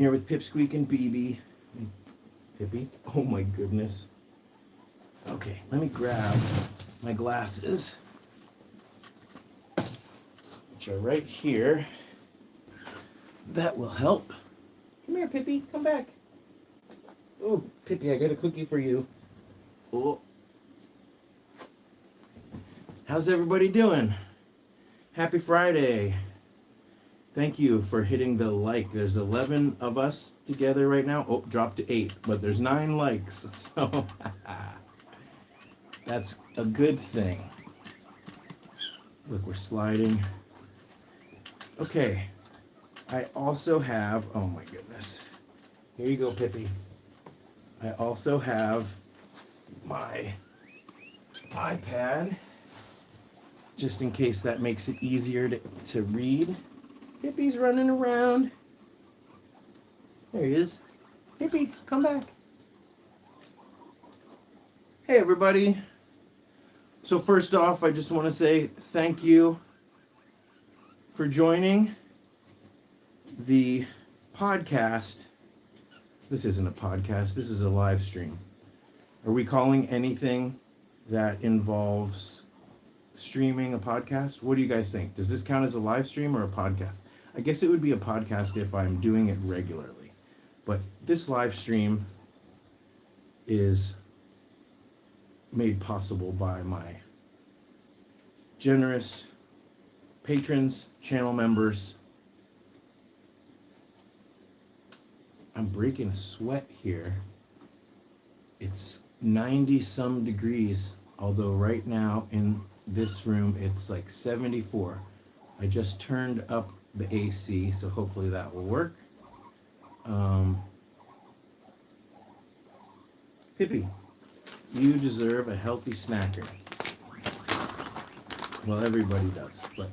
Here with Pipsqueak and BB. Pippy. Oh my goodness. Okay, let me grab my glasses, which are right here. That will help. Come here, Pippy. Come back. Oh, Pippy, I got a cookie for you. Oh. How's everybody doing? Happy Friday. Thank you for hitting the like. There's 11 of us together right now. Oh, dropped to 8, but there's 9 likes. So that's a good thing. Look, we're sliding. Okay. I also have, oh my goodness. Here you go, Pippy. I also have my iPad, just in case that makes it easier to read. Pippy's running around. There he is. Pippy, come back. Hey, everybody. So first off, I just want to say thank you for joining the podcast. This isn't a podcast. This is a live stream. Are we calling anything that involves streaming a podcast? What do you guys think? Does this count as a live stream or a podcast? I guess it would be a podcast if I'm doing it regularly. But this live stream is made possible by my generous patrons, channel members. I'm breaking a sweat here. It's 90 some degrees, although right now in this room it's like 74. I just turned up the AC, so hopefully that will work. Pippy, you deserve a healthy snacker. Well, everybody does, but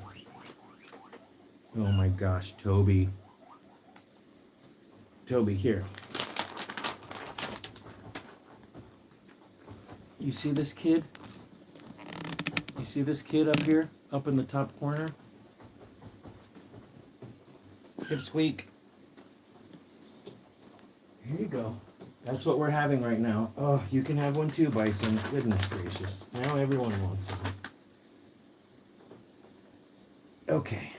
oh my gosh, Toby. Toby, here. You see this kid? You see this kid up here, up in the top corner? Pipsqueak. Here you go. That's what we're having right now. Oh, you can have one too, Bison. Goodness gracious. Now everyone wants one. Okay.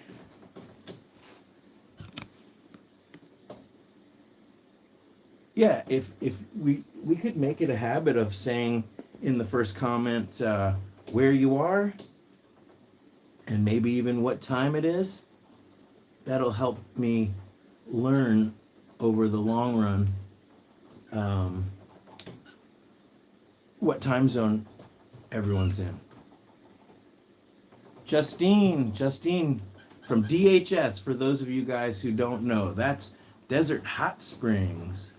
Yeah, if we could make it a habit of saying in the first comment where you are and maybe even what time it is, that'll help me learn over the long run what time zone everyone's in. Justine from DHS, for those of you guys who don't know, that's Desert Hot Springs.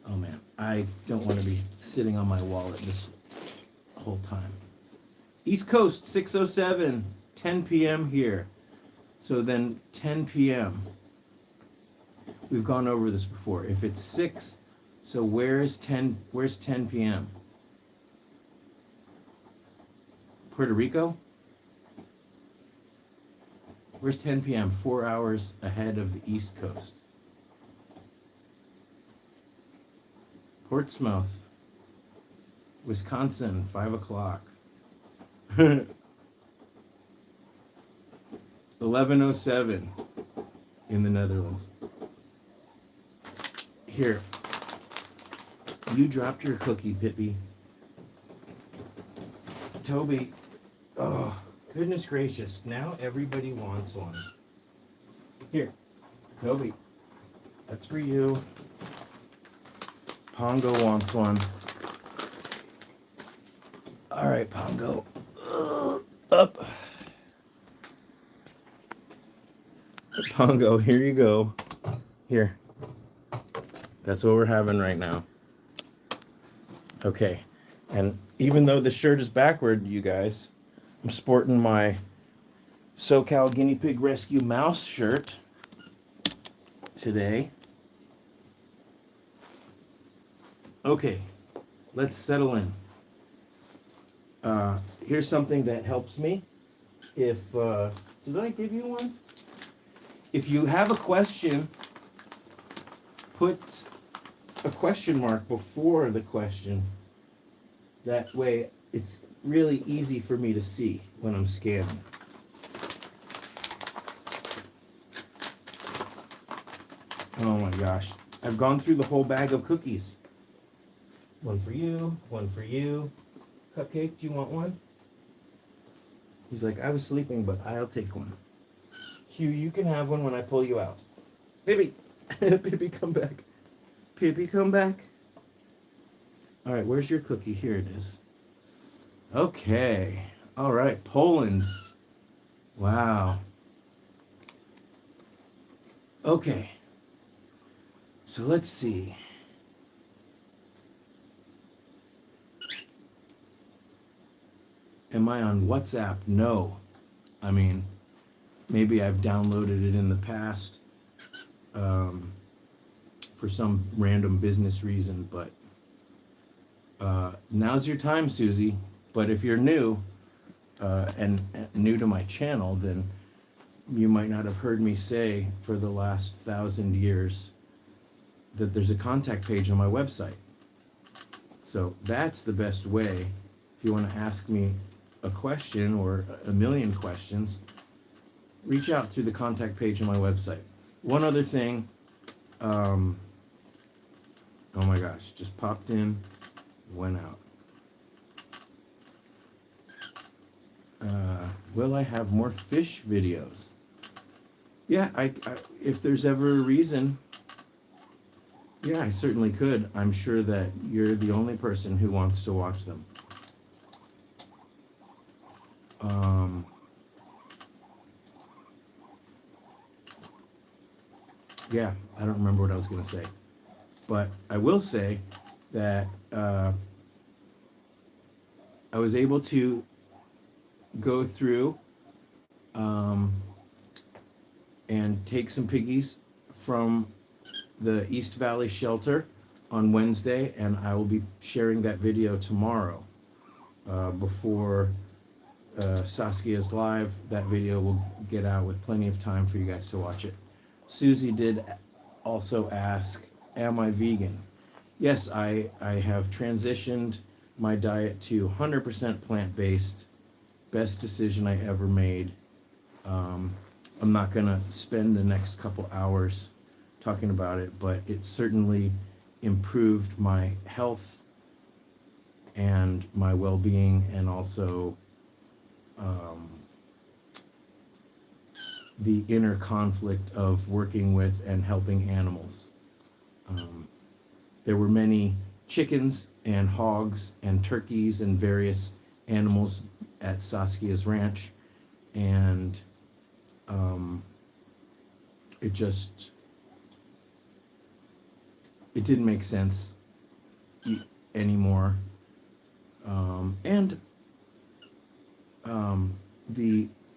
Oh man, I don't want to be sitting on my wallet this whole time. East Coast, 6:07, 10 p.m. here. So then 10 p.m. We've gone over this before. If it's 6, so where's 10 p.m.? Puerto Rico? Where's 10 p.m.? 4 hours ahead of the East Coast. Portsmouth, Wisconsin, 5 o'clock. 11:07 in the Netherlands. Here, you dropped your cookie, Pippy. Toby, oh, goodness gracious, now everybody wants one. Here, Toby, that's for you. Pongo wants one. All right, Pongo. Up. Pongo, here you go. Here. That's what we're having right now. Okay. And even though the shirt is backward, you guys, I'm sporting my SoCal Guinea Pig Rescue Mouse shirt today. Okay, let's settle in. Here's something that helps me. If, did I give you one? If you have a question put a question mark before the question. That way it's really easy for me to see when I'm scanning. Oh my gosh. I've gone through the whole bag of cookies. One for you, one for you. Cupcake, do you want one? He's like, I was sleeping, but I'll take one. Hugh, you can have one when I pull you out. Pippi, Pippi, come back. Pippi, come back. All right, where's your cookie? Here it is. Okay. All right, Poland. Wow. Okay. So let's see. Am I on WhatsApp? No. I mean, maybe I've downloaded it in the past for some random business reason, but now's your time, Susie. But if you're new and new to my channel, then you might not have heard me say for the last 1,000 years that there's a contact page on my website. So that's the best way if you want to ask me a question or a million questions. Reach out through the contact page on my website. One other thing, oh my gosh, just popped in, went out. Will I have more fish videos? Yeah, I if there's ever a reason, yeah, I certainly could. I'm sure that you're the only person who wants to watch them. Yeah, I don't remember what I was going to say. But I will say that I was able to go through and take some piggies from the East Valley shelter on Wednesday, and I will be sharing that video tomorrow before Saskia's live. That video will get out with plenty of time for you guys to watch it. Susie did also ask, am I vegan? Yes, I have transitioned my diet to 100% plant-based. Best decision I ever made. I'm not gonna spend the next couple hours talking about it, but it certainly improved my health and my well-being, and also the inner conflict of working with and helping animals. There were many chickens and hogs and turkeys and various animals at Saskia's ranch, and it didn't make sense anymore.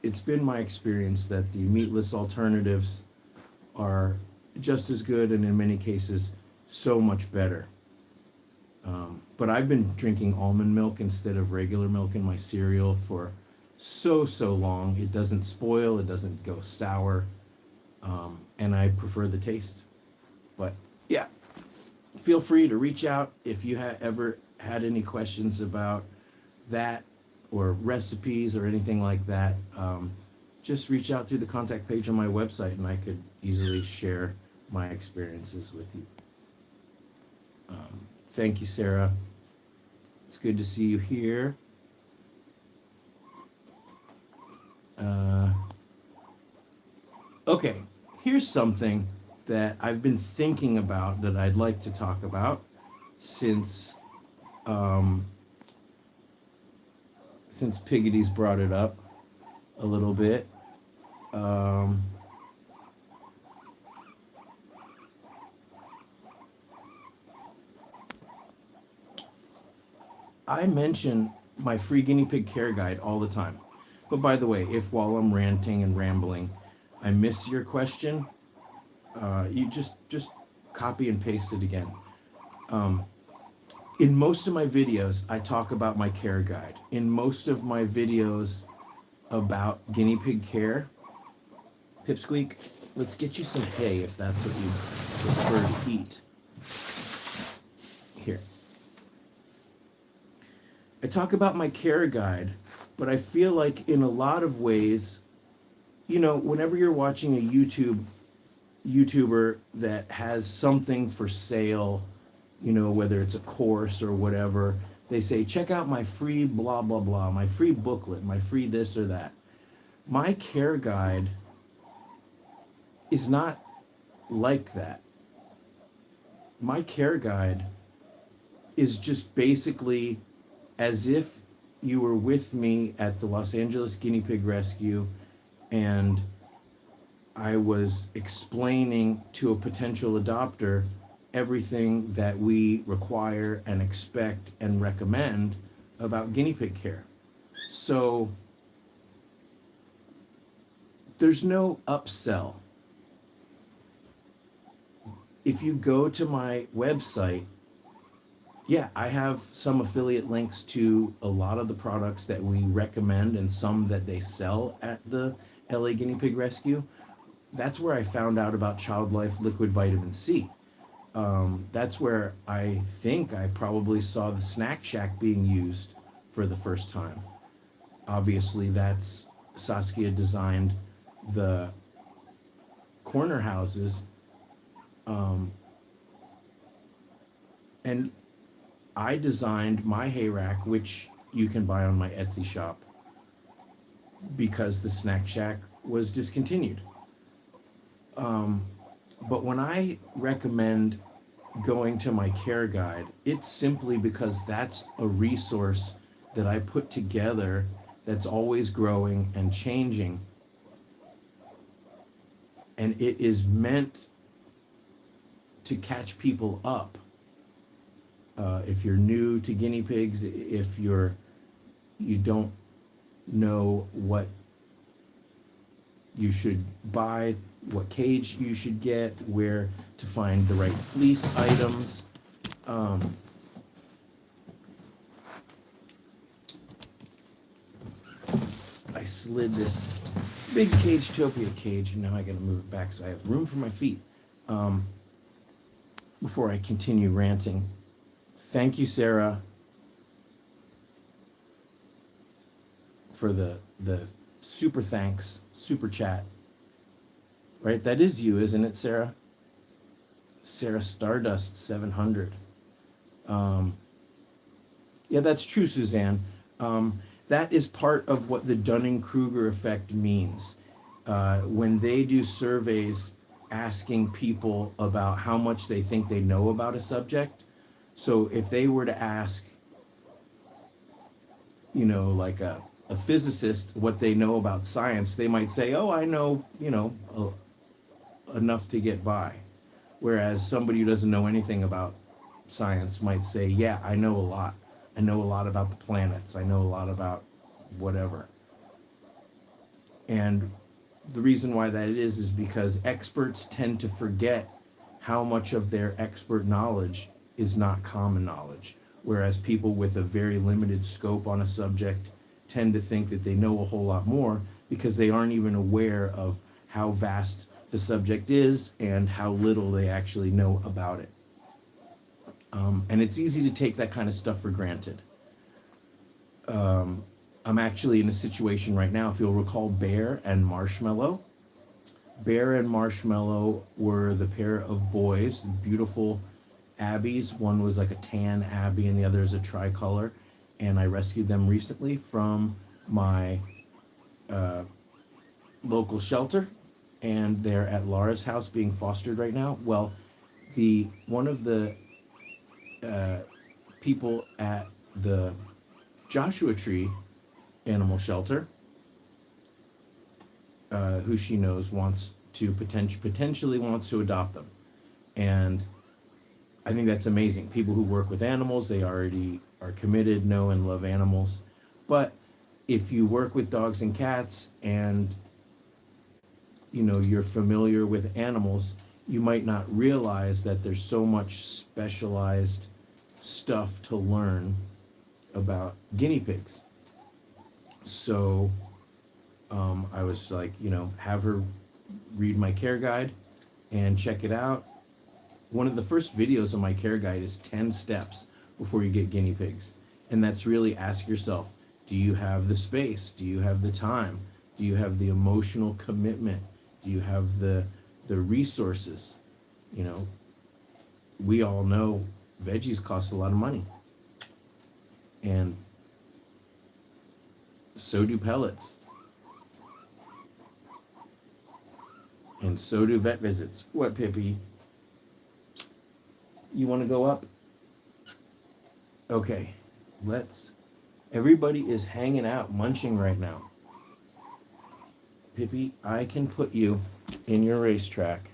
It's been my experience that the meatless alternatives are just as good, and in many cases so much better. But I've been drinking almond milk instead of regular milk in my cereal for so long. It doesn't spoil, it doesn't go sour, and I prefer the taste. But yeah, feel free to reach out if you ever had any questions about that or recipes or anything like that. Just reach out through the contact page on my website, and I could easily share my experiences with you. Thank you, Sarah. It's good to see you here. Okay, here's something that I've been thinking about that I'd like to talk about since Piggity's brought it up a little bit. I mention my free guinea pig care guide all the time. But by the way, if while I'm ranting and rambling, I miss your question, you just copy and paste it again. In most of my videos, I talk about my care guide. In most of my videos about guinea pig care, Pipsqueak, let's get you some hay if that's what you prefer to eat. Here. I talk about my care guide, but I feel like in a lot of ways, whenever you're watching a YouTuber that has something for sale, whether it's a course or whatever, they say, check out my free blah, blah, blah, my free booklet, my free this or that. My care guide is not like that. My care guide is just basically as if you were with me at the Los Angeles Guinea Pig Rescue and I was explaining to a potential adopter everything that we require and expect and recommend about guinea pig care. So there's no upsell. If you go to my website, yeah, I have some affiliate links to a lot of the products that we recommend and some that they sell at the LA Guinea Pig Rescue. That's where I found out about Child Life liquid vitamin C. That's where I think I probably saw the Snack Shack being used for the first time. Obviously, that's Saskia designed the corner houses. And I designed my hay rack, which you can buy on my Etsy shop, because the Snack Shack was discontinued. But when I recommend going to my care guide, it's simply because that's a resource that I put together that's always growing and changing. And it is meant to catch people up. If you're new to guinea pigs, if you don't know what you should buy, what cage you should get, where to find the right fleece items. I slid this big Cagetopia cage, and now I gotta move it back so I have room for my feet. Before I continue ranting, thank you, Sarah, for the super thanks, super chat. Right, that is you, isn't it, Sarah? Sarah Stardust 700. Yeah, that's true, Suzanne. That is part of what the Dunning-Kruger effect means. When they do surveys asking people about how much they think they know about a subject, so if they were to ask, like a physicist what they know about science, they might say, oh, I know, enough to get by. Whereas somebody who doesn't know anything about science might say, yeah, I know a lot. I know a lot about the planets. I know a lot about whatever. And the reason why that is because experts tend to forget how much of their expert knowledge is not common knowledge. Whereas people with a very limited scope on a subject tend to think that they know a whole lot more because they aren't even aware of how vast the subject is and how little they actually know about it. And it's easy to take that kind of stuff for granted. I'm actually in a situation right now, if you'll recall Bear and Marshmallow. Bear and Marshmallow were the pair of boys, beautiful abbeys. One was like a tan abbey and the other is a tricolor. And I rescued them recently from my local shelter. And they're at Laura's house being fostered right now. Well, one of the people at the Joshua Tree Animal Shelter, who she knows wants to potentially wants to adopt them. And I think that's amazing. People who work with animals, they already are committed, know and love animals. But if you work with dogs and cats and you're familiar with animals, you might not realize that there's so much specialized stuff to learn about guinea pigs. So I was like, have her read my care guide and check it out. One of the first videos on my care guide is 10 steps before you get guinea pigs. And that's really ask yourself, do you have the space? Do you have the time? Do you have the emotional commitment? Do you have the resources? You know, we all know veggies cost a lot of money. And so do pellets. And so do vet visits. What, Pippi? You want to go up? Okay, everybody is hanging out, munching right now. Pippi, I can put you in your racetrack.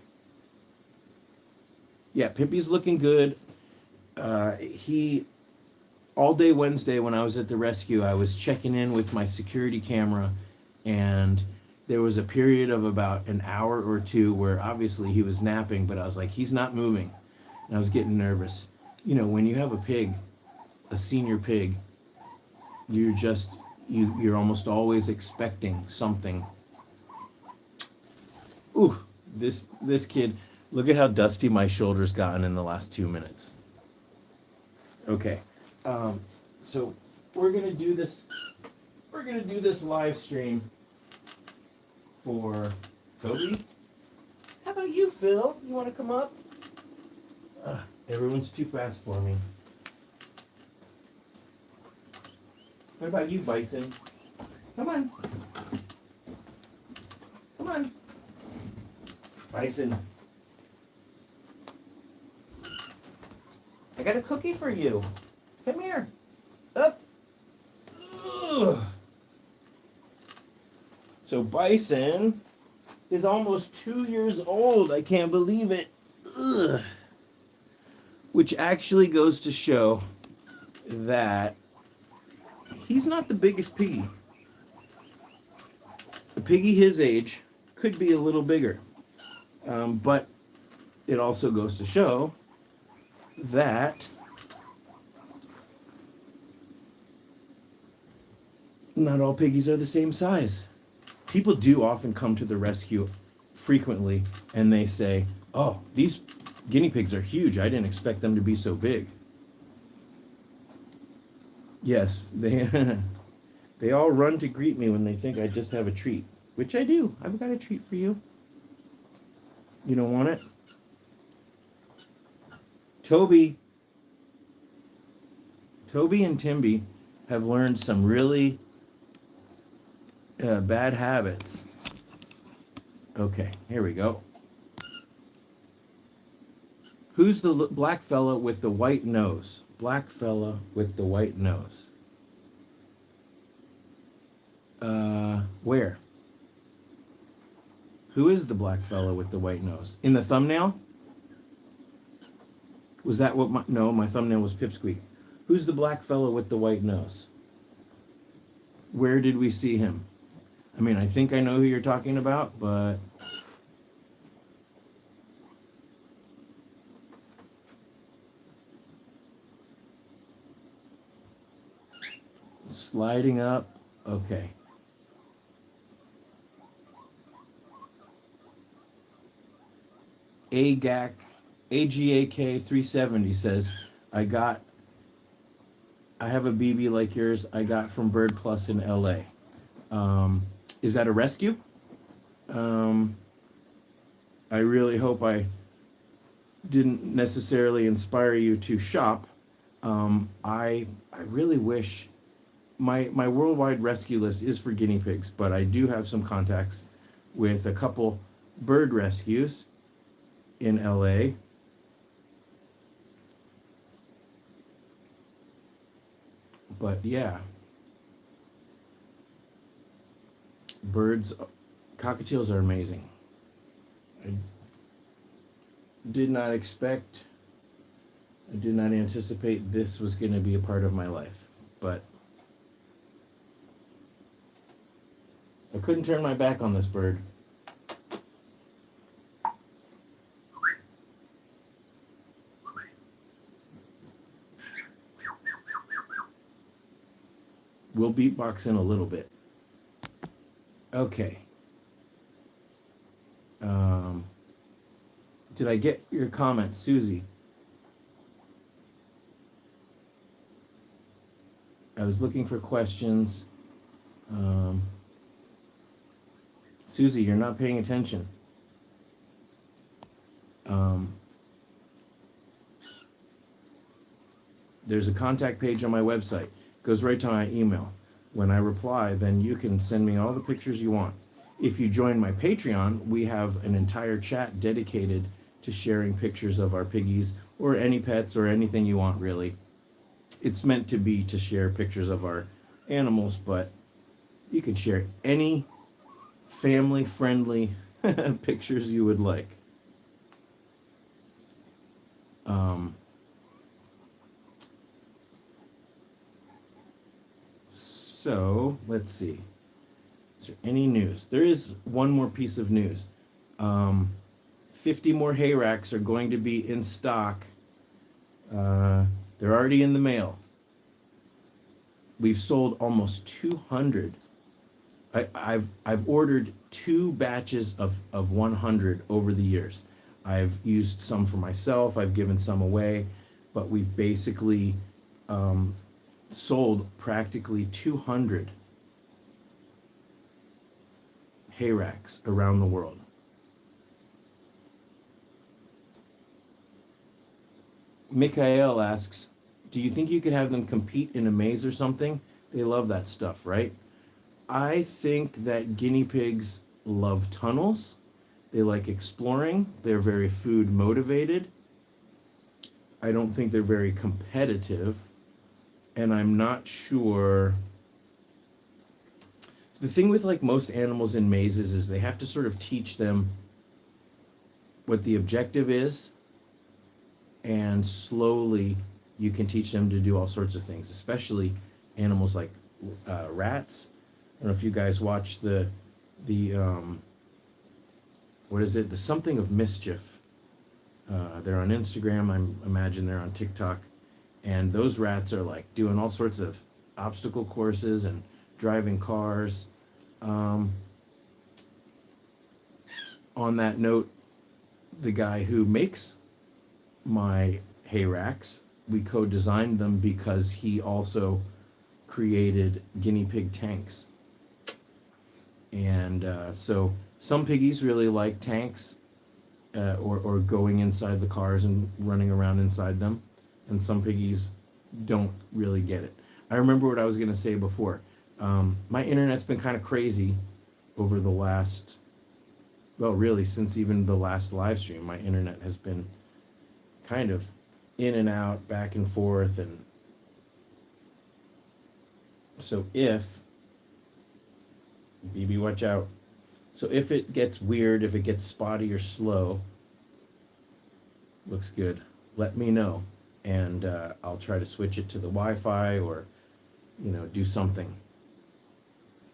Yeah, Pippi's looking good. All day Wednesday when I was at the rescue, I was checking in with my security camera, and there was a period of about an hour or two where obviously he was napping, but I was like, he's not moving. And I was getting nervous. You know, when you have a pig, a senior pig, you're almost always expecting something. Ooh, this kid, look at how dusty my shoulder's gotten in the last 2 minutes. Okay, so we're gonna do this live stream for Toby. How about you, Phil? You want to come up? Everyone's too fast for me. What about you, Bison? Come on. Come on. Bison. I got a cookie for you. Come here. Up. Ugh. So Bison is almost 2 years old. I can't believe it. Ugh. Which actually goes to show that he's not the biggest piggy. A piggy his age could be a little bigger. But it also goes to show that not all piggies are the same size. People do often come to the rescue frequently and they say, oh, these guinea pigs are huge. I didn't expect them to be so big. Yes, they all run to greet me when they think I just have a treat, which I do. I've got a treat for you. You don't want it? Toby and Timby have learned some really bad habits. Okay, here we go. Who's the black fella with the white nose? Black fella with the white nose. Where? Who is the black fella with the white nose? In the thumbnail? Was that what no, my thumbnail was Pipsqueak. Who's the black fella with the white nose? Where did we see him? I mean, I think I know who you're talking about, but sliding up. Okay. AGAK 370 says, I have a BB like yours I got from Bird Plus in LA. Is that a rescue? I really hope I didn't necessarily inspire you to shop. I really wish my worldwide rescue list is for guinea pigs, but I do have some contacts with a couple bird rescues in LA. But yeah, birds, cockatiels are amazing. I did not anticipate this was going to be a part of my life, but I couldn't turn my back on this bird. We'll beatbox in a little bit. Okay. Did I get your comment, Susie? I was looking for questions. Susie, you're not paying attention. There's a contact page on my website. It goes right to my email. When I reply, then you can send me all the pictures you want. If you join my Patreon, we have an entire chat dedicated to sharing pictures of our piggies or any pets or anything you want, really. It's meant to be to share pictures of our animals, but you can share any family-friendly pictures you would like. So, let's see. Is there any news? There is one more piece of news. 50 more hay racks are going to be in stock. They're already in the mail. We've sold almost 200. I've ordered 2 batches of 100 over the years. I've used some for myself. I've given some away, but we've basically sold practically 200 hay racks around the world. Mikhail asks, do you think you could have them compete in a maze or something? They love that stuff, right? I think that guinea pigs love tunnels. They like exploring. They're very food motivated. I don't think they're very competitive. And I'm not sure. So the thing with like most animals in mazes is they have to sort of teach them what the objective is, and slowly you can teach them to do all sorts of things, especially animals like rats. I don't know if you guys watch the what is it? The Something of Mischief. They're on Instagram. I imagine they're on TikTok. And those rats are like doing all sorts of obstacle courses and driving cars. On that note, the guy who makes my hay racks, we co-designed them because he also created guinea pig tanks. And so some piggies really like tanks or going inside the cars and running around inside them. And some piggies don't really get it. I remember what I was going to say before. My internet's been kind of crazy over the last, well, really since even the last live stream. My internet has been kind of in and out, back and forth. And so if, BB, watch out. So if it gets weird, if it gets spotty or slow, looks good, let me know. And I'll try to switch it to the Wi-Fi or, do something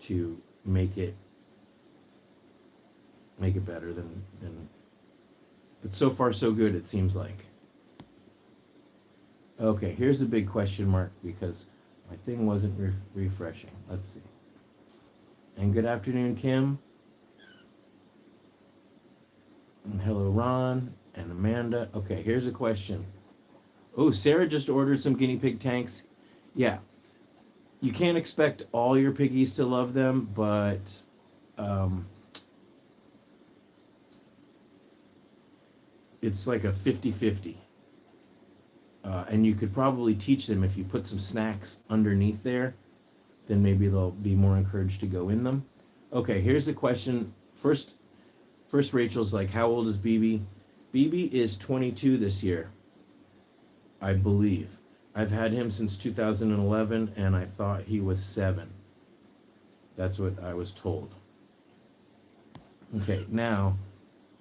to make it better than. But so far so good, it seems like. Okay, here's a big question mark because my thing wasn't refreshing. Let's see. And good afternoon, Kim. And hello, Ron and Amanda. Okay, here's a question. Oh, Sarah just ordered some guinea pig tanks. Yeah. You can't expect all your piggies to love them, but it's like a 50-50. And you could probably teach them if you put some snacks underneath there, then maybe they'll be more encouraged to go in them. Okay, here's the question. First Rachel's like, how old is BB? BB is 22 this year, I believe. I've had him since 2011, and I thought he was 7. That's what I was told. Okay, now,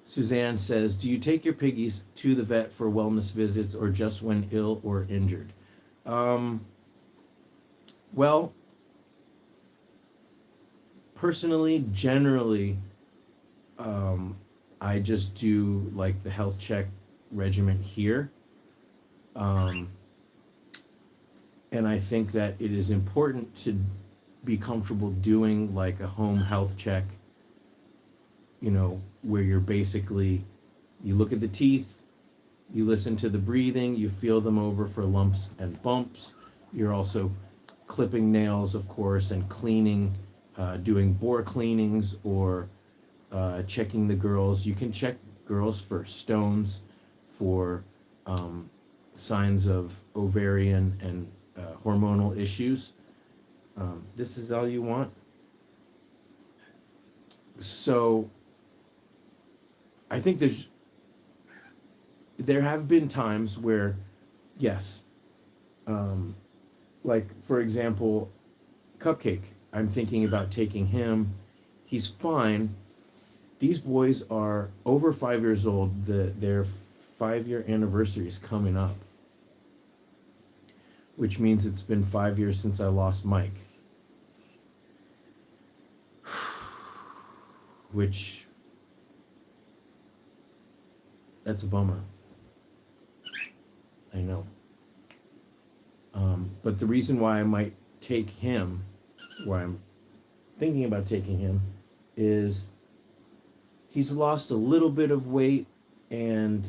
Suzanne says, do you take your piggies to the vet for wellness visits or just when ill or injured? Well, personally, generally, I just do like the health check regimen here. And I think that it is important to be comfortable doing like a home health check where you're basically, you look at the teeth, you listen to the breathing, you feel them over for lumps and bumps. You're also clipping nails, of course, and cleaning, doing bore cleanings, or checking the girls. You can check girls for stones, for signs of ovarian and hormonal issues. This is all you want. So I think there have been times where, yes, like, for example, Cupcake, I'm thinking about taking him. He's fine. These boys are over 5 years old. Their 5-year anniversary is coming up, which means it's been 5 years since I lost Mike. Which, that's a bummer. I know. But the reason why I might take him, why I'm thinking about taking him, is he's lost a little bit of weight, and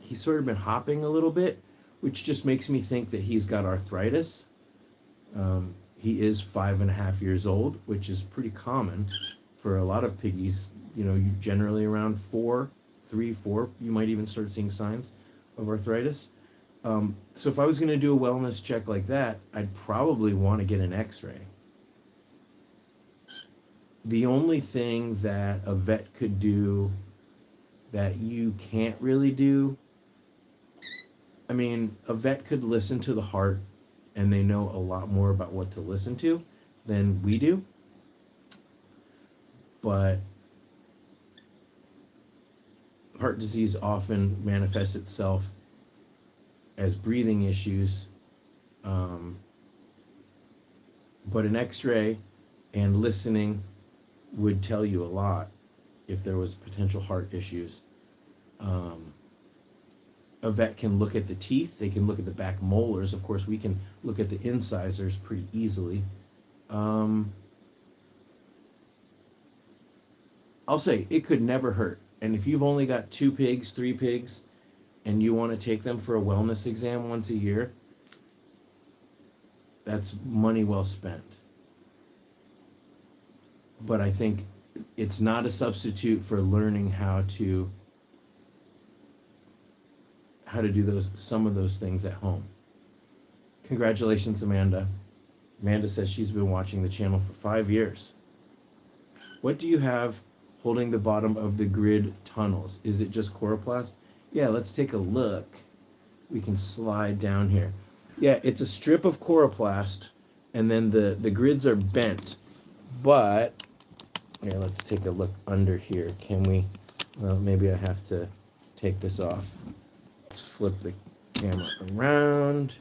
he's sort of been hopping a little bit, which just makes me think that he's got arthritis. He is 5.5 years old, which is pretty common for a lot of piggies. You generally around 3, 4, you might even start seeing signs of arthritis. So if I was going to do a wellness check like that, I'd probably want to get an x-ray. The only thing that a vet could do that you can't really do, I mean, a vet could listen to the heart, and they know a lot more about what to listen to than we do. But heart disease often manifests itself as breathing issues. But an x-ray and listening would tell you a lot if there was potential heart issues. A vet can look at the teeth. They can look at the back molars. Of course, we can look at the incisors pretty easily. I'll say it could never hurt. And if you've only got 2 pigs, 3 pigs, and you want to take them for a wellness exam once a year, that's money well spent. But I think it's not a substitute for learning how to do some of those things at home. Congratulations, Amanda. Amanda says she's been watching the channel for 5 years. What do you have holding the bottom of the grid tunnels? Is it just coroplast? Yeah, let's take a look. We can slide down here. Yeah, it's a strip of coroplast, and then the grids are bent. But here, let's take a look under here. Can we? Well, maybe I have to take this off. Let's flip the camera around.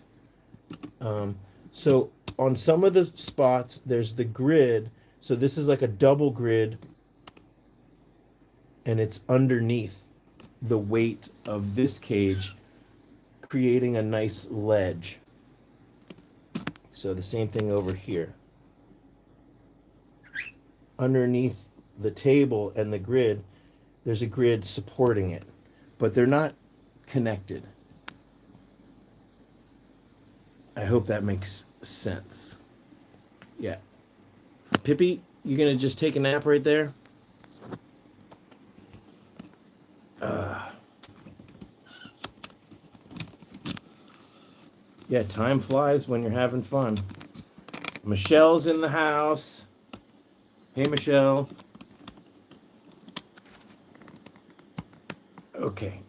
So on some of the spots, there's the grid. So this is like a double grid, and it's underneath the weight of this cage, creating a nice ledge. So the same thing over here. Underneath the table and the grid, there's a grid supporting it, but they're not connected. I hope that makes sense. Yeah. Pippi, you gonna just take a nap right there? Yeah, time flies when you're having fun. Michelle's in the house. Hey, Michelle. Okay.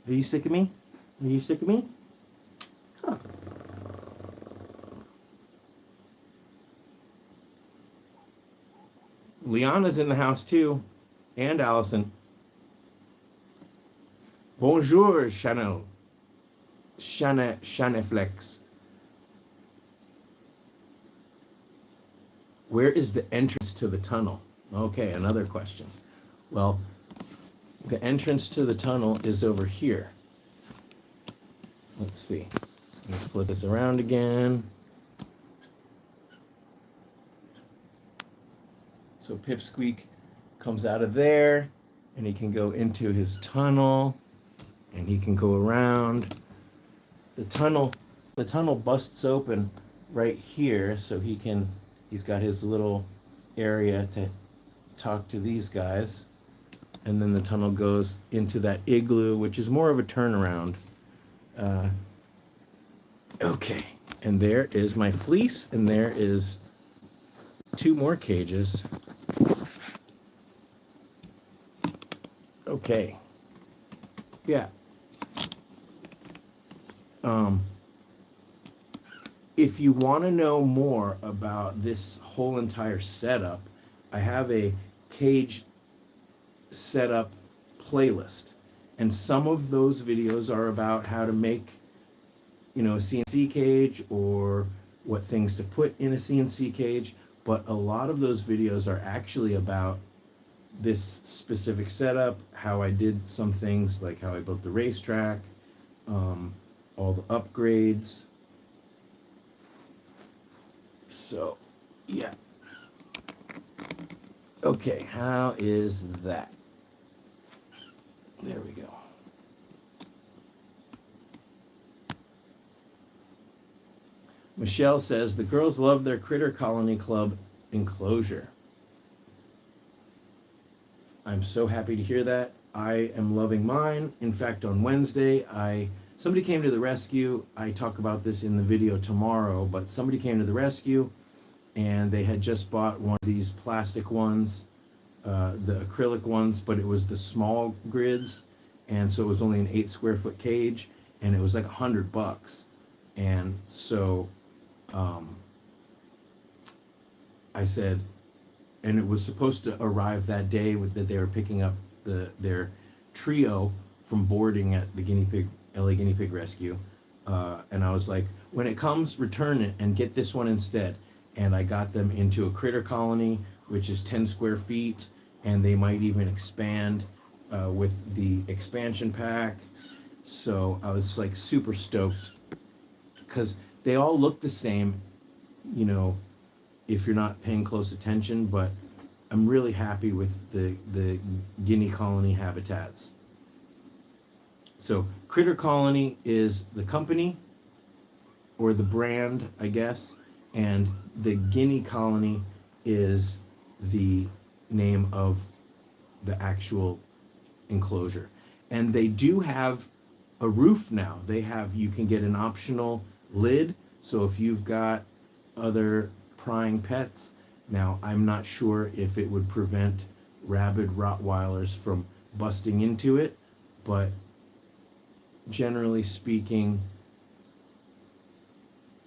Are you sick of me? Are you sick of me? Huh. Liana's in the house too. And Allison. Bonjour, Chanel. Chaneflex. Where is the entrance to the tunnel? Okay, another question. Well, the entrance to the tunnel is over here. Let's see. Let me flip this around again. So Pipsqueak comes out of there, and he can go into his tunnel, and he can go around. The tunnel busts open right here, so he's got his little area to talk to these guys. And then the tunnel goes into that igloo, which is more of a turnaround. Okay, and there is my fleece, and there is 2 more cages. Okay. Yeah. If you want to know more about this whole entire setup, I have a cage setup playlist, and some of those videos are about how to make, a CNC cage or what things to put in a CNC cage, but a lot of those videos are actually about this specific setup, how I did some things, like how I built the racetrack, all the upgrades. So, yeah. Okay, how is that? There we go. Michelle says, the girls love their Critter Colony Club enclosure. I'm so happy to hear that. I am loving mine. In fact, on Wednesday, somebody came to the rescue. I talk about this in the video tomorrow, but somebody came to the rescue, and they had just bought one of these plastic ones, the acrylic ones, but it was the small grids, and so it was only an 8 square foot cage, and it was like $100. And so I said, and it was supposed to arrive that day that they were picking up their trio from boarding at the LA Guinea Pig Rescue. And I was like, when it comes, return it and get this one instead. And I got them into a critter colony, which is 10 square feet, and they might even expand with the expansion pack. So I was like super stoked, because they all look the same, if you're not paying close attention, but I'm really happy with the guinea colony habitats. So Critter Colony is the company, or the brand, I guess, and the Guinea Colony is the name of the actual enclosure. And they do have a roof now. You can get an optional lid, so if you've got other prying pets. Now, I'm not sure if it would prevent rabid Rottweilers from busting into it, but generally speaking,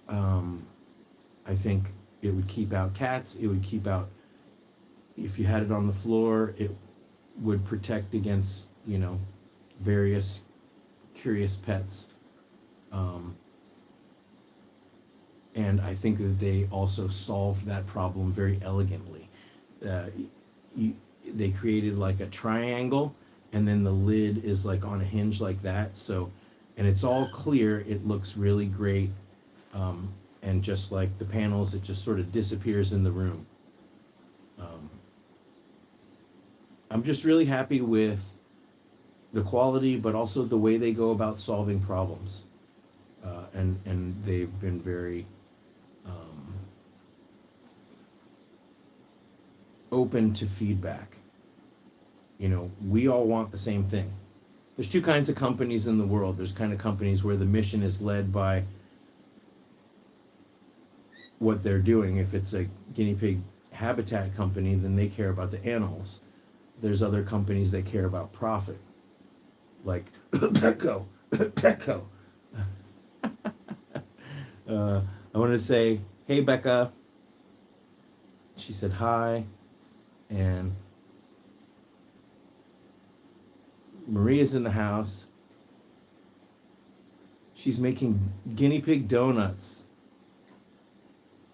I think it would keep out cats. It would keep out, if you had it on the floor, it would protect against, various curious pets. And I think that they also solved that problem very elegantly. They created like a triangle, and then the lid is like on a hinge like that. So, and it's all clear. It looks really great. And just like the panels, it just sort of disappears in the room. I'm just really happy with the quality, but also the way they go about solving problems. And they've been very open to feedback. We all want the same thing. There's 2 kinds of companies in the world. There's kind of companies where the mission is led by what they're doing. If it's a guinea pig habitat company, then they care about the animals. There's other companies that care about profit, like Petco. Petco. I want to say, hey, Becca. She said hi. And Maria's in the house. She's making guinea pig donuts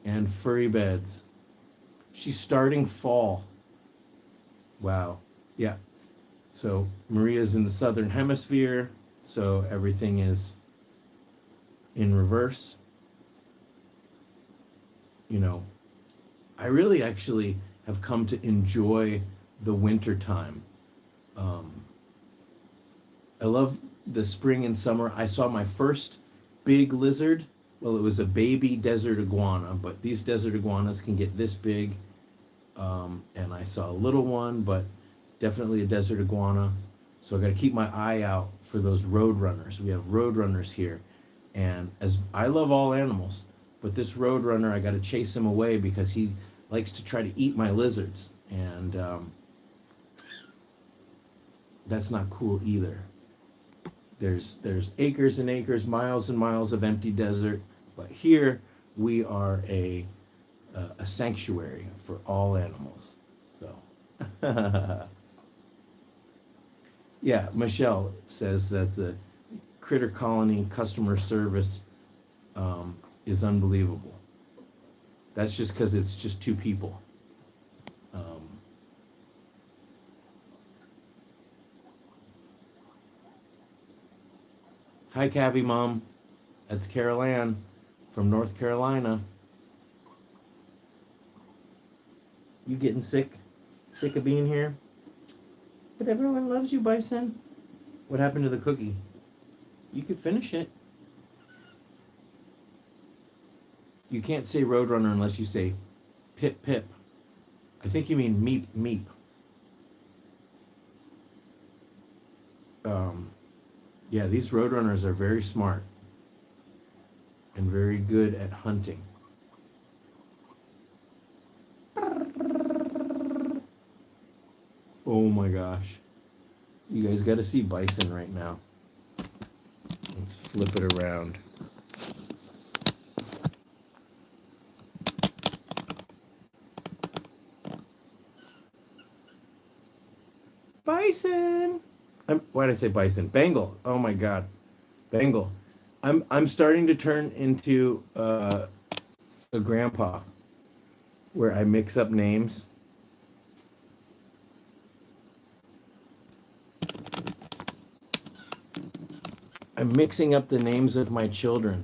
and furry beds. She's starting fall. Wow. Yeah. So Maria's in the southern hemisphere, so everything is in reverse. I really actually have come to enjoy the winter time. I love the spring and summer. I saw my first big lizard. Well, it was a baby desert iguana, but these desert iguanas can get this big. And I saw a little one, but definitely a desert iguana. So I got to keep my eye out for those roadrunners. We have roadrunners here. And as I love all animals, but this roadrunner, I got to chase him away because he likes to try to eat my lizards. And that's not cool either. There's acres and acres, miles and miles of empty desert. But here we are a sanctuary for all animals. So, yeah, Michelle says that the critter colony customer service is unbelievable. That's just because it's just two people. Hi, Cabby Mom. That's Carol Ann from North Carolina. You getting sick? Sick of being here? But everyone loves you, Bison. What happened to the cookie? You could finish it. You can't say Roadrunner unless you say Pip Pip. I think you mean Meep Meep. Yeah, these Roadrunners are very smart and very good at hunting. Oh my gosh. You guys got to see Bison right now. Let's flip it around. Bison! Why did I say Bison? Bengal. Oh my God. Bengal. I'm starting to turn into a grandpa where I mix up names. I'm mixing up the names of my children.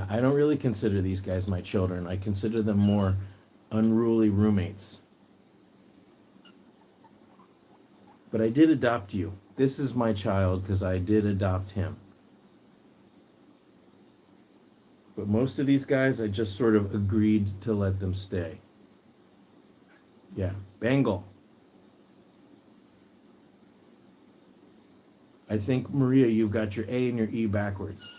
I don't really consider these guys my children. I consider them more unruly roommates. But I did adopt you. This is my child because I did adopt him. But most of these guys, I just sort of agreed to let them stay. Yeah, Bengal. I think, Maria, you've got your A and your E backwards.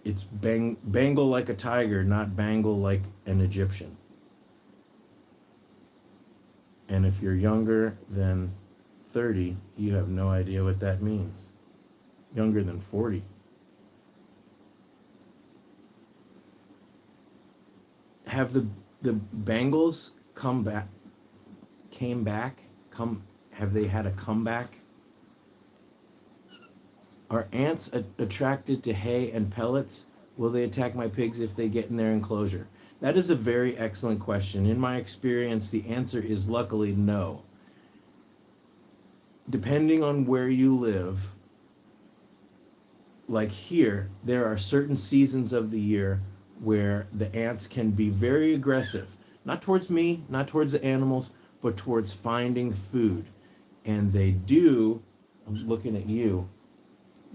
It's Bengal like a tiger, not Bangle like an Egyptian. And if you're younger than 30, you have no idea what that means. Younger than 40. Have the Bengals came back? Have they had a comeback? Are ants attracted to hay and pellets? Will they attack my pigs if they get in their enclosure? That is a very excellent question. In my experience, the answer is luckily no. Depending on where you live, like here, there are certain seasons of the year where the ants can be very aggressive. Not towards me, not towards the animals, but towards finding food. And they do, I'm looking at you,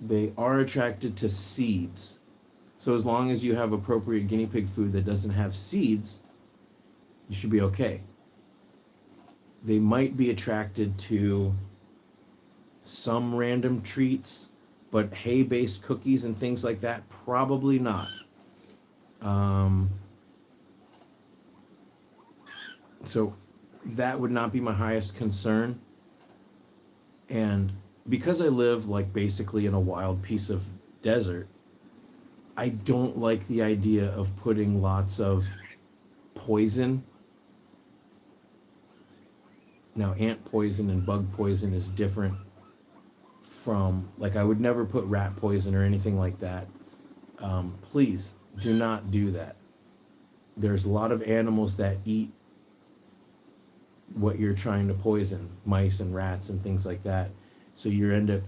they are attracted to seeds. So as long as you have appropriate guinea pig food that doesn't have seeds, you should be okay. They might be attracted to some random treats, but hay-based cookies and things like that, probably not. So that would not be my highest concern. And because I live like basically in a wild piece of desert, I don't like the idea of putting lots of poison. Now, ant poison and bug poison is different from, like, I would never put rat poison or anything like that. Please do not do that. There's a lot of animals that eat what you're trying to poison, mice and rats and things like that. So you end up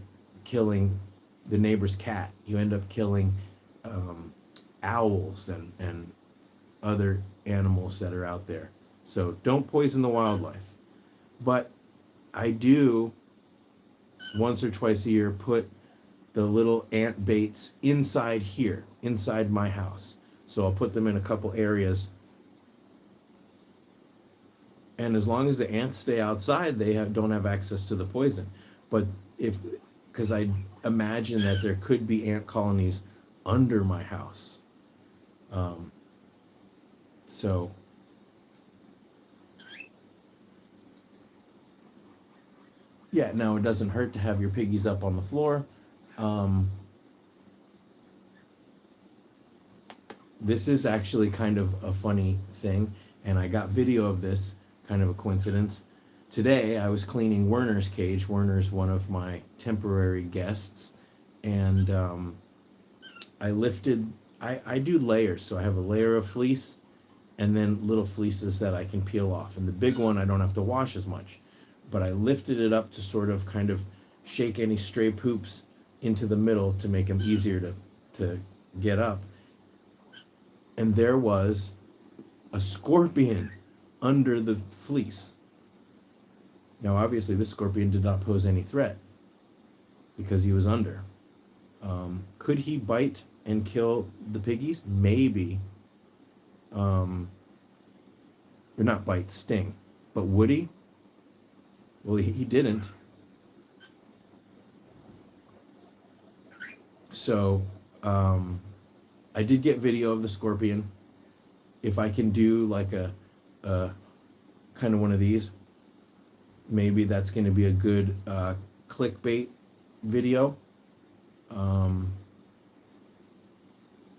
killing the neighbor's cat. You end up killing owls and other animals that are out there. So don't poison the wildlife. But I do once or twice a year put the little ant baits inside here, inside my house. So I'll put them in a couple areas. And as long as the ants stay outside, they don't have access to the poison. But because I imagine that there could be ant colonies under my house. So yeah, now it doesn't hurt to have your piggies up on the floor. This is actually kind of a funny thing, and I got video of this, kind of a coincidence. Today I was cleaning Werner's cage. Werner's one of my temporary guests, and I do layers. So I have a layer of fleece and then little fleeces that I can peel off. And the big one I don't have to wash as much. But I lifted it up to sort of kind of shake any stray poops into the middle to make them easier to get up. And there was a scorpion under the fleece. Now, obviously, this scorpion did not pose any threat because he was under. Could he bite and kill the piggies? Maybe. Or not bite, sting. But would he? Well, he didn't. So, I did get video of the scorpion. If I can do like a kind of one of these, maybe that's going to be a good clickbait video.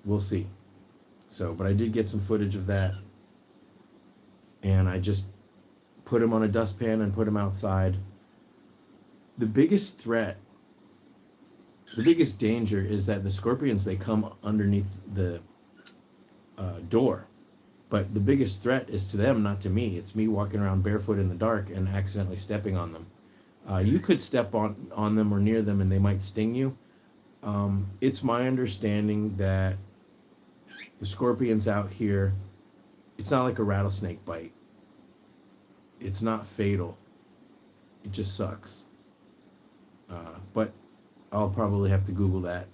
We'll see. So, but I did get some footage of that, and I just put him on a dustpan and put him outside. The biggest threat, the biggest danger is that the scorpions, they come underneath the door. But the biggest threat is to them, not to me. It's me walking around barefoot in the dark and accidentally stepping on them. You could step on them or near them and they might sting you. It's my understanding that the scorpions out here, it's not like a rattlesnake bite. It's not fatal. It just sucks. But I'll probably have to Google that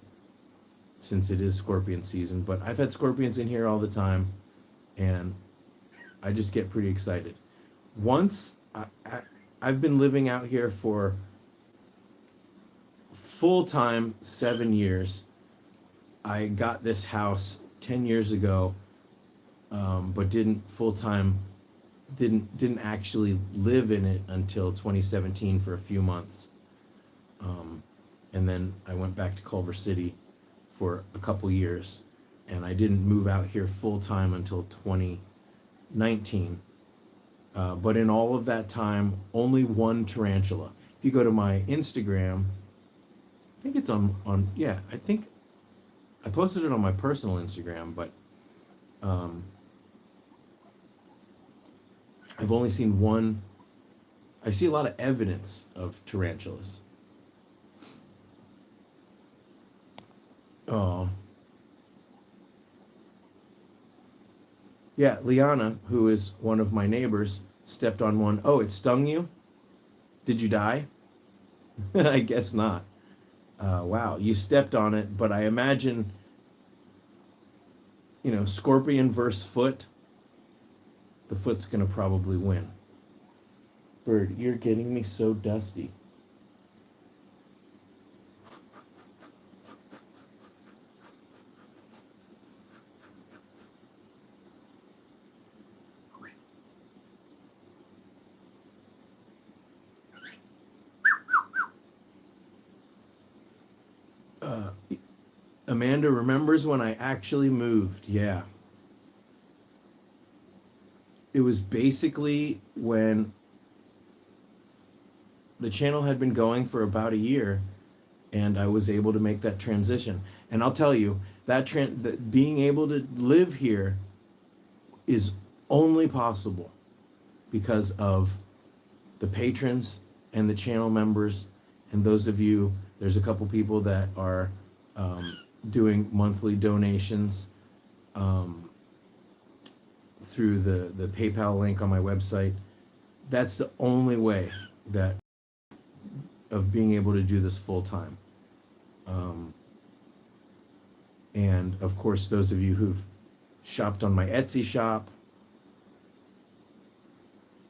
since it is scorpion season. But I've had scorpions in here all the time, and I just get pretty excited. Once I've been living out here for full-time 7 years. I got this house 10 years ago, but didn't actually live in it until 2017 for a few months. And then I went back to Culver City for a couple years, and I didn't move out here full-time until 2019. But in all of that time, only one tarantula. If you go to my Instagram, I think it's I think I posted it on my personal Instagram, but I've only seen one. I see a lot of evidence of tarantulas. Oh. Yeah, Liana, who is one of my neighbors, stepped on one. Oh, it stung you? Did you die? I guess not. Wow, you stepped on it, but I imagine, scorpion versus foot, the foot's going to probably win. Bird, you're getting me so dusty. Amanda remembers when I actually moved. Yeah. It was basically when the channel had been going for about a year, and I was able to make that transition. And I'll tell you, that being able to live here is only possible because of the patrons and the channel members, and those of you, there's a couple people that are doing monthly donations. through the PayPal link on my website. That's the only way that of being able to do this full time. And of course, those of you who've shopped on my Etsy shop.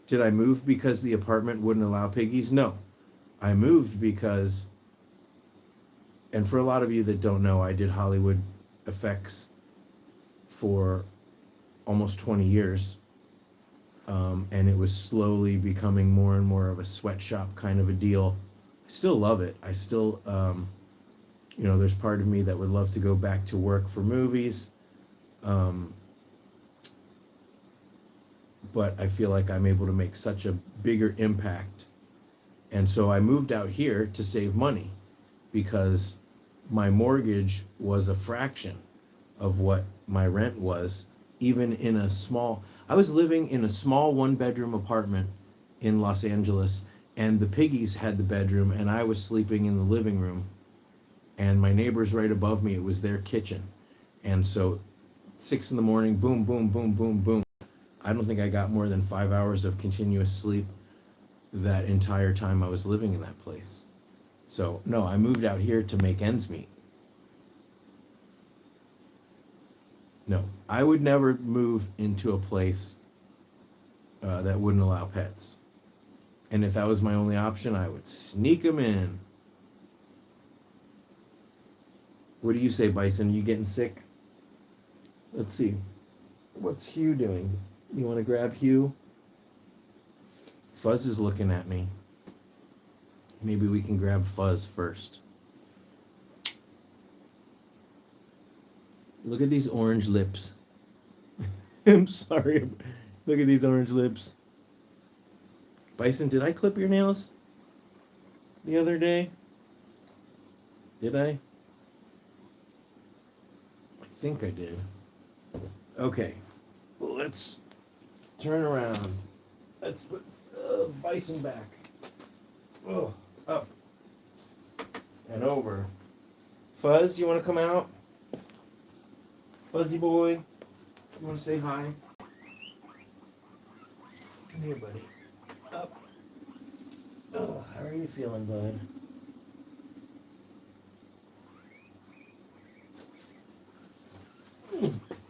Did I move because the apartment wouldn't allow piggies? No. I moved because, and for a lot of you that don't know, I did Hollywood effects for almost 20 years. And it was slowly becoming more and more of a sweatshop kind of a deal. I still love it. I still, there's part of me that would love to go back to work for movies. But I feel like I'm able to make such a bigger impact. And so I moved out here to save money because my mortgage was a fraction of what my rent was, even in I was living in a small 1-bedroom apartment in Los Angeles, and the piggies had the bedroom, and I was sleeping in the living room, and my neighbors right above me, it was their kitchen. And so 6 in the morning, boom, boom, boom, boom, boom. I don't think I got more than 5 hours of continuous sleep that entire time I was living in that place. So no, I moved out here to make ends meet. No, I would never move into a place that wouldn't allow pets. And if that was my only option, I would sneak them in. What do you say, Bison? Are you getting sick? Let's see. What's Hugh doing? You want to grab Hugh? Fuzz is looking at me. Maybe we can grab Fuzz first. Look at these orange lips. I'm sorry. Look at these orange lips. Bison, did I clip your nails the other day? Did I? I think I did. Okay. Well, let's turn around. Let's put Bison back. Oh, up and over. Fuzz, you want to come out? Fuzzy boy, you want to say hi? Come here, buddy. Up. Oh, how are you feeling, bud?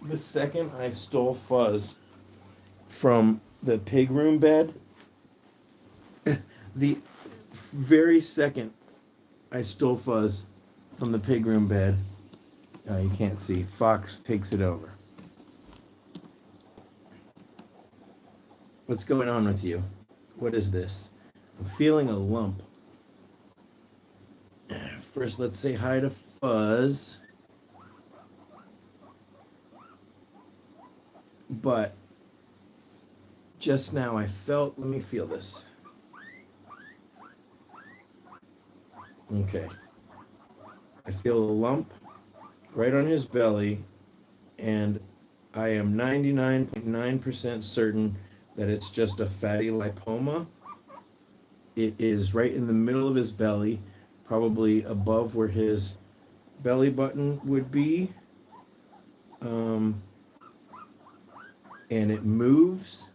The second I stole Fuzz from the pig room bed, the very second I stole Fuzz from the pig room bed, you can't see, Fox takes it over. What's going on with you? What is this? I'm feeling a lump. First, let's say hi to Fuzz. But just now I felt, let me feel this. Okay. I feel a lump right on his belly, and I am 99.9% certain that it's just a fatty lipoma. It is right in the middle of his belly, probably above where his belly button would be. And it moves.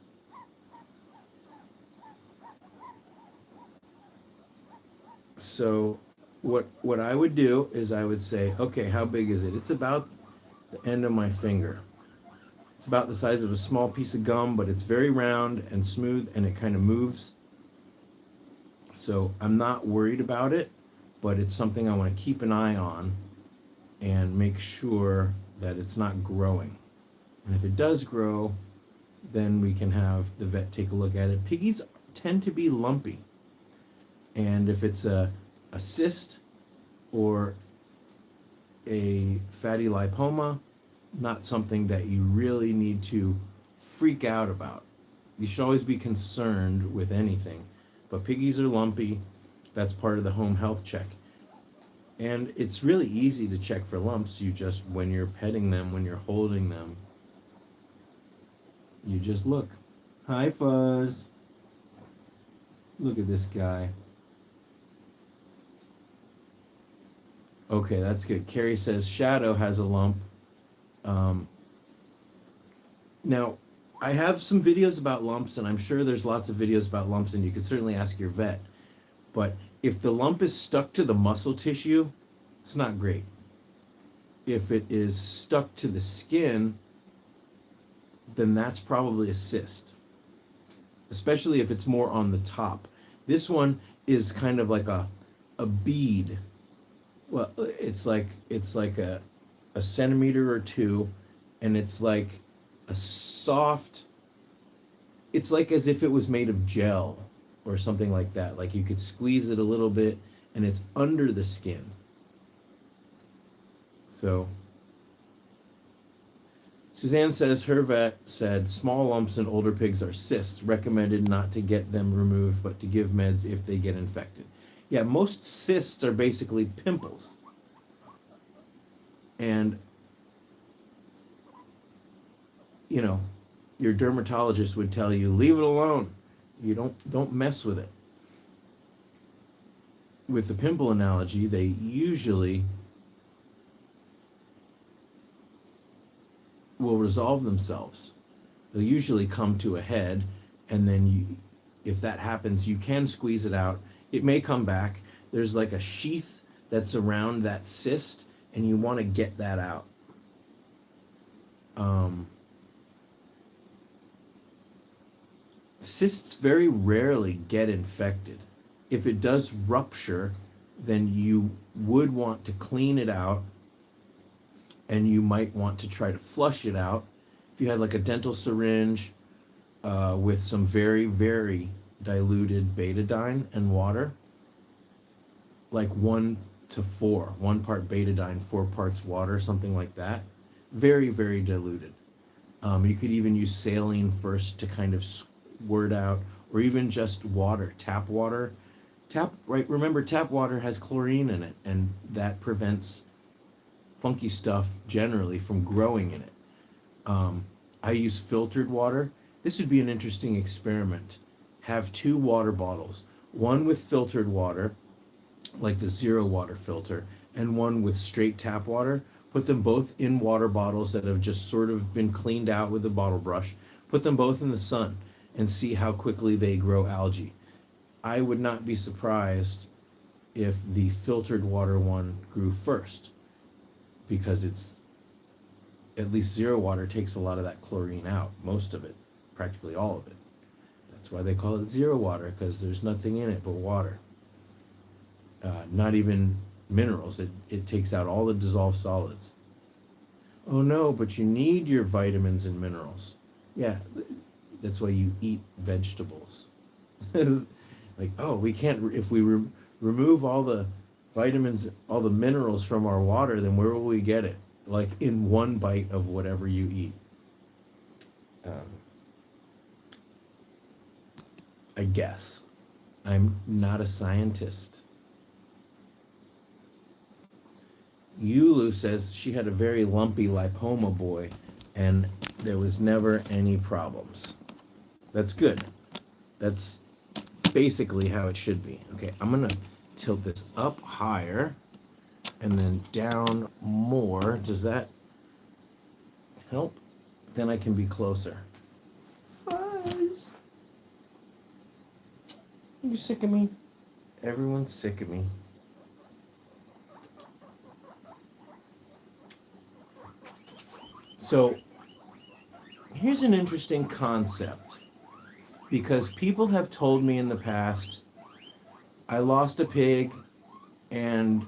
So what I would do is I would say, okay, how big is it? It's about the end of my finger. It's about the size of a small piece of gum, but it's very round and smooth, and it kind of moves. So I'm not worried about it, but it's something I want to keep an eye on and make sure that it's not growing. And if it does grow, then we can have the vet take a look at it. Piggies tend to be lumpy. And if it's a cyst or a fatty lipoma, not something that you really need to freak out about. You should always be concerned with anything. But piggies are lumpy. That's part of the home health check. And it's really easy to check for lumps. You just, when you're petting them, when you're holding them, you just look. Hi, Fuzz. Look at this guy. Okay, that's good. Carrie says Shadow has a lump. Now, I have some videos about lumps, and I'm sure there's lots of videos about lumps, and you could certainly ask your vet. But if the lump is stuck to the muscle tissue, it's not great. If it is stuck to the skin, then that's probably a cyst, especially if it's more on the top. This one is kind of like a bead. Well, it's like a centimeter or two, and it's like a soft, it's like as if it was made of gel or something like that. Like you could squeeze it a little bit, and it's under the skin. So Suzanne says her vet said small lumps in older pigs are cysts, recommended not to get them removed, but to give meds if they get infected. Yeah, most cysts are basically pimples. And, you know, your dermatologist would tell you, leave it alone. You don't mess with it. With the pimple analogy, they usually will resolve themselves. They'll usually come to a head, and then if that happens, you can squeeze it out. It may come back. There's like a sheath that's around that cyst, and you want to get that out. Cysts very rarely get infected. If it does rupture, then you would want to clean it out, and you might want to try to flush it out. If you had like a dental syringe with some very, very diluted betadine and water, like 1 to 4, 1 part betadine, 4 parts water, something like that. Very, very diluted. You could even use saline first to kind of squirt out, or even just water, tap water. Remember, tap water has chlorine in it, and that prevents funky stuff generally from growing in it. I use filtered water. This would be an interesting experiment. Have 2 water bottles, one with filtered water, like the zero water filter, and one with straight tap water. Put them both in water bottles that have just sort of been cleaned out with a bottle brush. Put them both in the sun and see how quickly they grow algae. I would not be surprised if the filtered water one grew first, because it's, at least zero water takes a lot of that chlorine out, most of it, practically all of it. That's why they call it zero water, because there's nothing in it but water. Not even minerals. It takes out all the dissolved solids. Oh no, but you need your vitamins and minerals. Yeah, that's why you eat vegetables. Like, oh, we can't, if we remove all the vitamins, all the minerals from our water, then where will we get it? Like in one bite of whatever you eat. I guess. I'm not a scientist. Yulu says she had a very lumpy lipoma boy, and there was never any problems. That's good. That's basically how it should be. Okay, I'm gonna tilt this up higher and then down more. Does that help? Then I can be closer. Fuzz! Are you sick of me? Everyone's sick of me. So here's an interesting concept, because people have told me in the past, I lost a pig and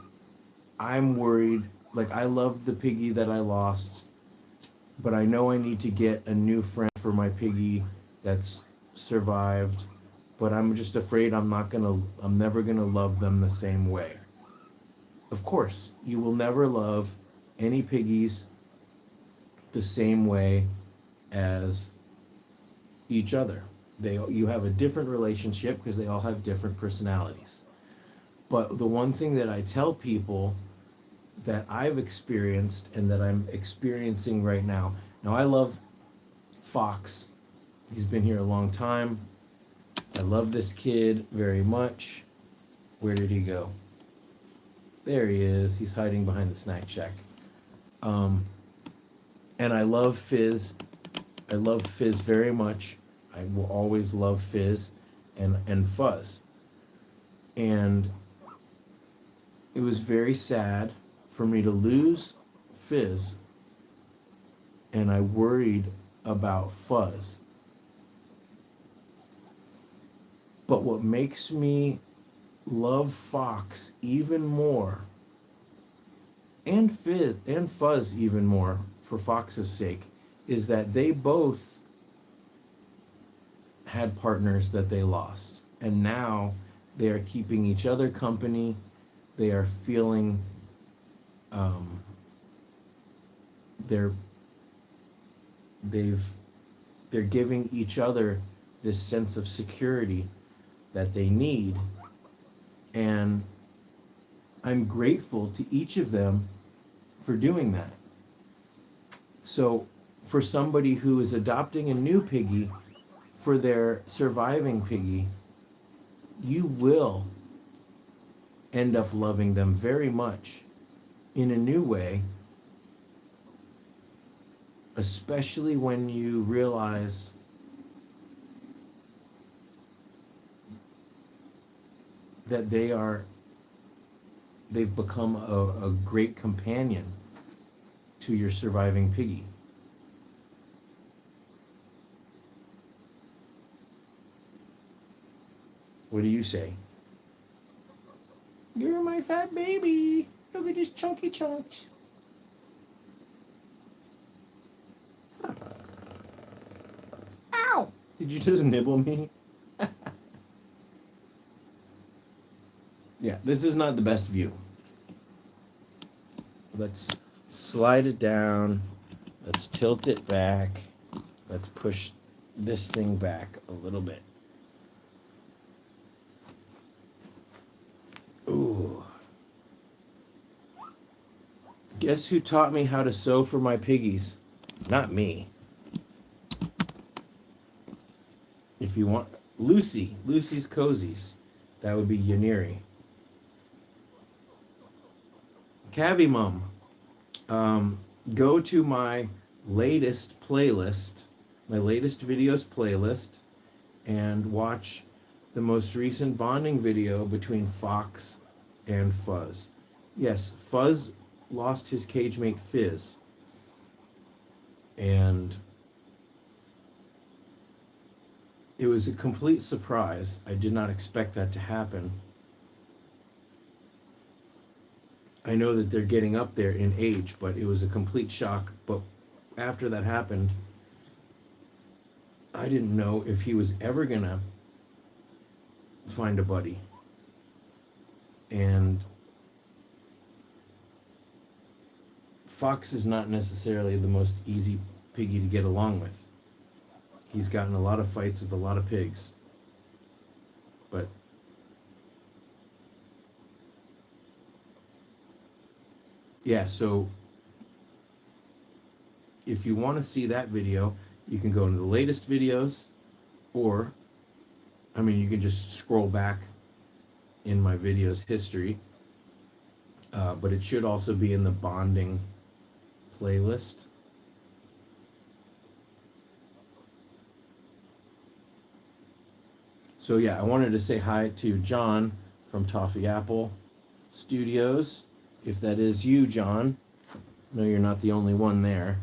I'm worried, like I loved the piggy that I lost, but I know I need to get a new friend for my piggy that's survived, but I'm just afraid I'm never gonna love them the same way. Of course, you will never love any piggies the same way as each other. You have a different relationship because they all have different personalities. But the one thing that I tell people that I've experienced and that I'm experiencing right now I love Fox. He's been here a long time. I love this kid very much. Where did he go? There he is. He's hiding behind the snack shack. And I love Fizz. I love Fizz very much. I will always love Fizz and Fuzz. And it was very sad for me to lose Fizz, and I worried about Fuzz. But what makes me love Fox even more, and Fuzz even more for Fox's sake, is that they both had partners that they lost, and now they are keeping each other company. They are feeling they're giving each other this sense of security that they need, and I'm grateful to each of them for doing that. So for somebody who is adopting a new piggy for their surviving piggy, you will end up loving them very much in a new way, especially when you realize that they've become a great companion to your surviving piggy. What do you say? You're my fat baby. Look at his chunky chunks. Ow! Did you just nibble me? Yeah, this is not the best view. Let's slide it down. Let's tilt it back. Let's push this thing back a little bit. Ooh. Guess who taught me how to sew for my piggies? Not me. If you want, Lucy's Cozies. That would be Yaniri. Cavi Mum, go to my latest playlist, my latest videos playlist, and watch the most recent bonding video between Fox and Fuzz. Yes, Fuzz lost his cage mate Fizz, and it was a complete surprise. I did not expect that to happen. I know that they're getting up there in age, but it was a complete shock. But after that happened, I didn't know if he was ever gonna find a buddy. And Fox is not necessarily the most easy piggy to get along with. He's gotten a lot of fights with a lot of pigs. But yeah, so if you want to see that video, you can go into the latest videos, or, I mean, you can just scroll back in my videos history, but it should also be in the bonding playlist. So yeah, I wanted to say hi to John from Toffee Apple Studios. If that is you, John, no, you're not the only one there.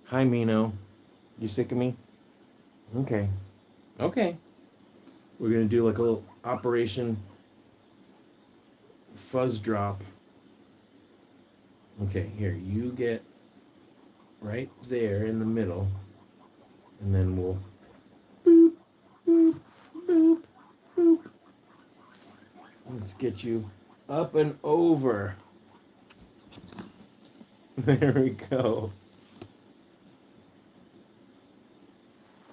Hi, Mino. You sick of me? Okay. Okay. We're going to do like a little Operation Fuzz Drop. Okay, here, you get right there in the middle, and then we'll boop, boop, boop, boop. Let's get you up and over. There we go.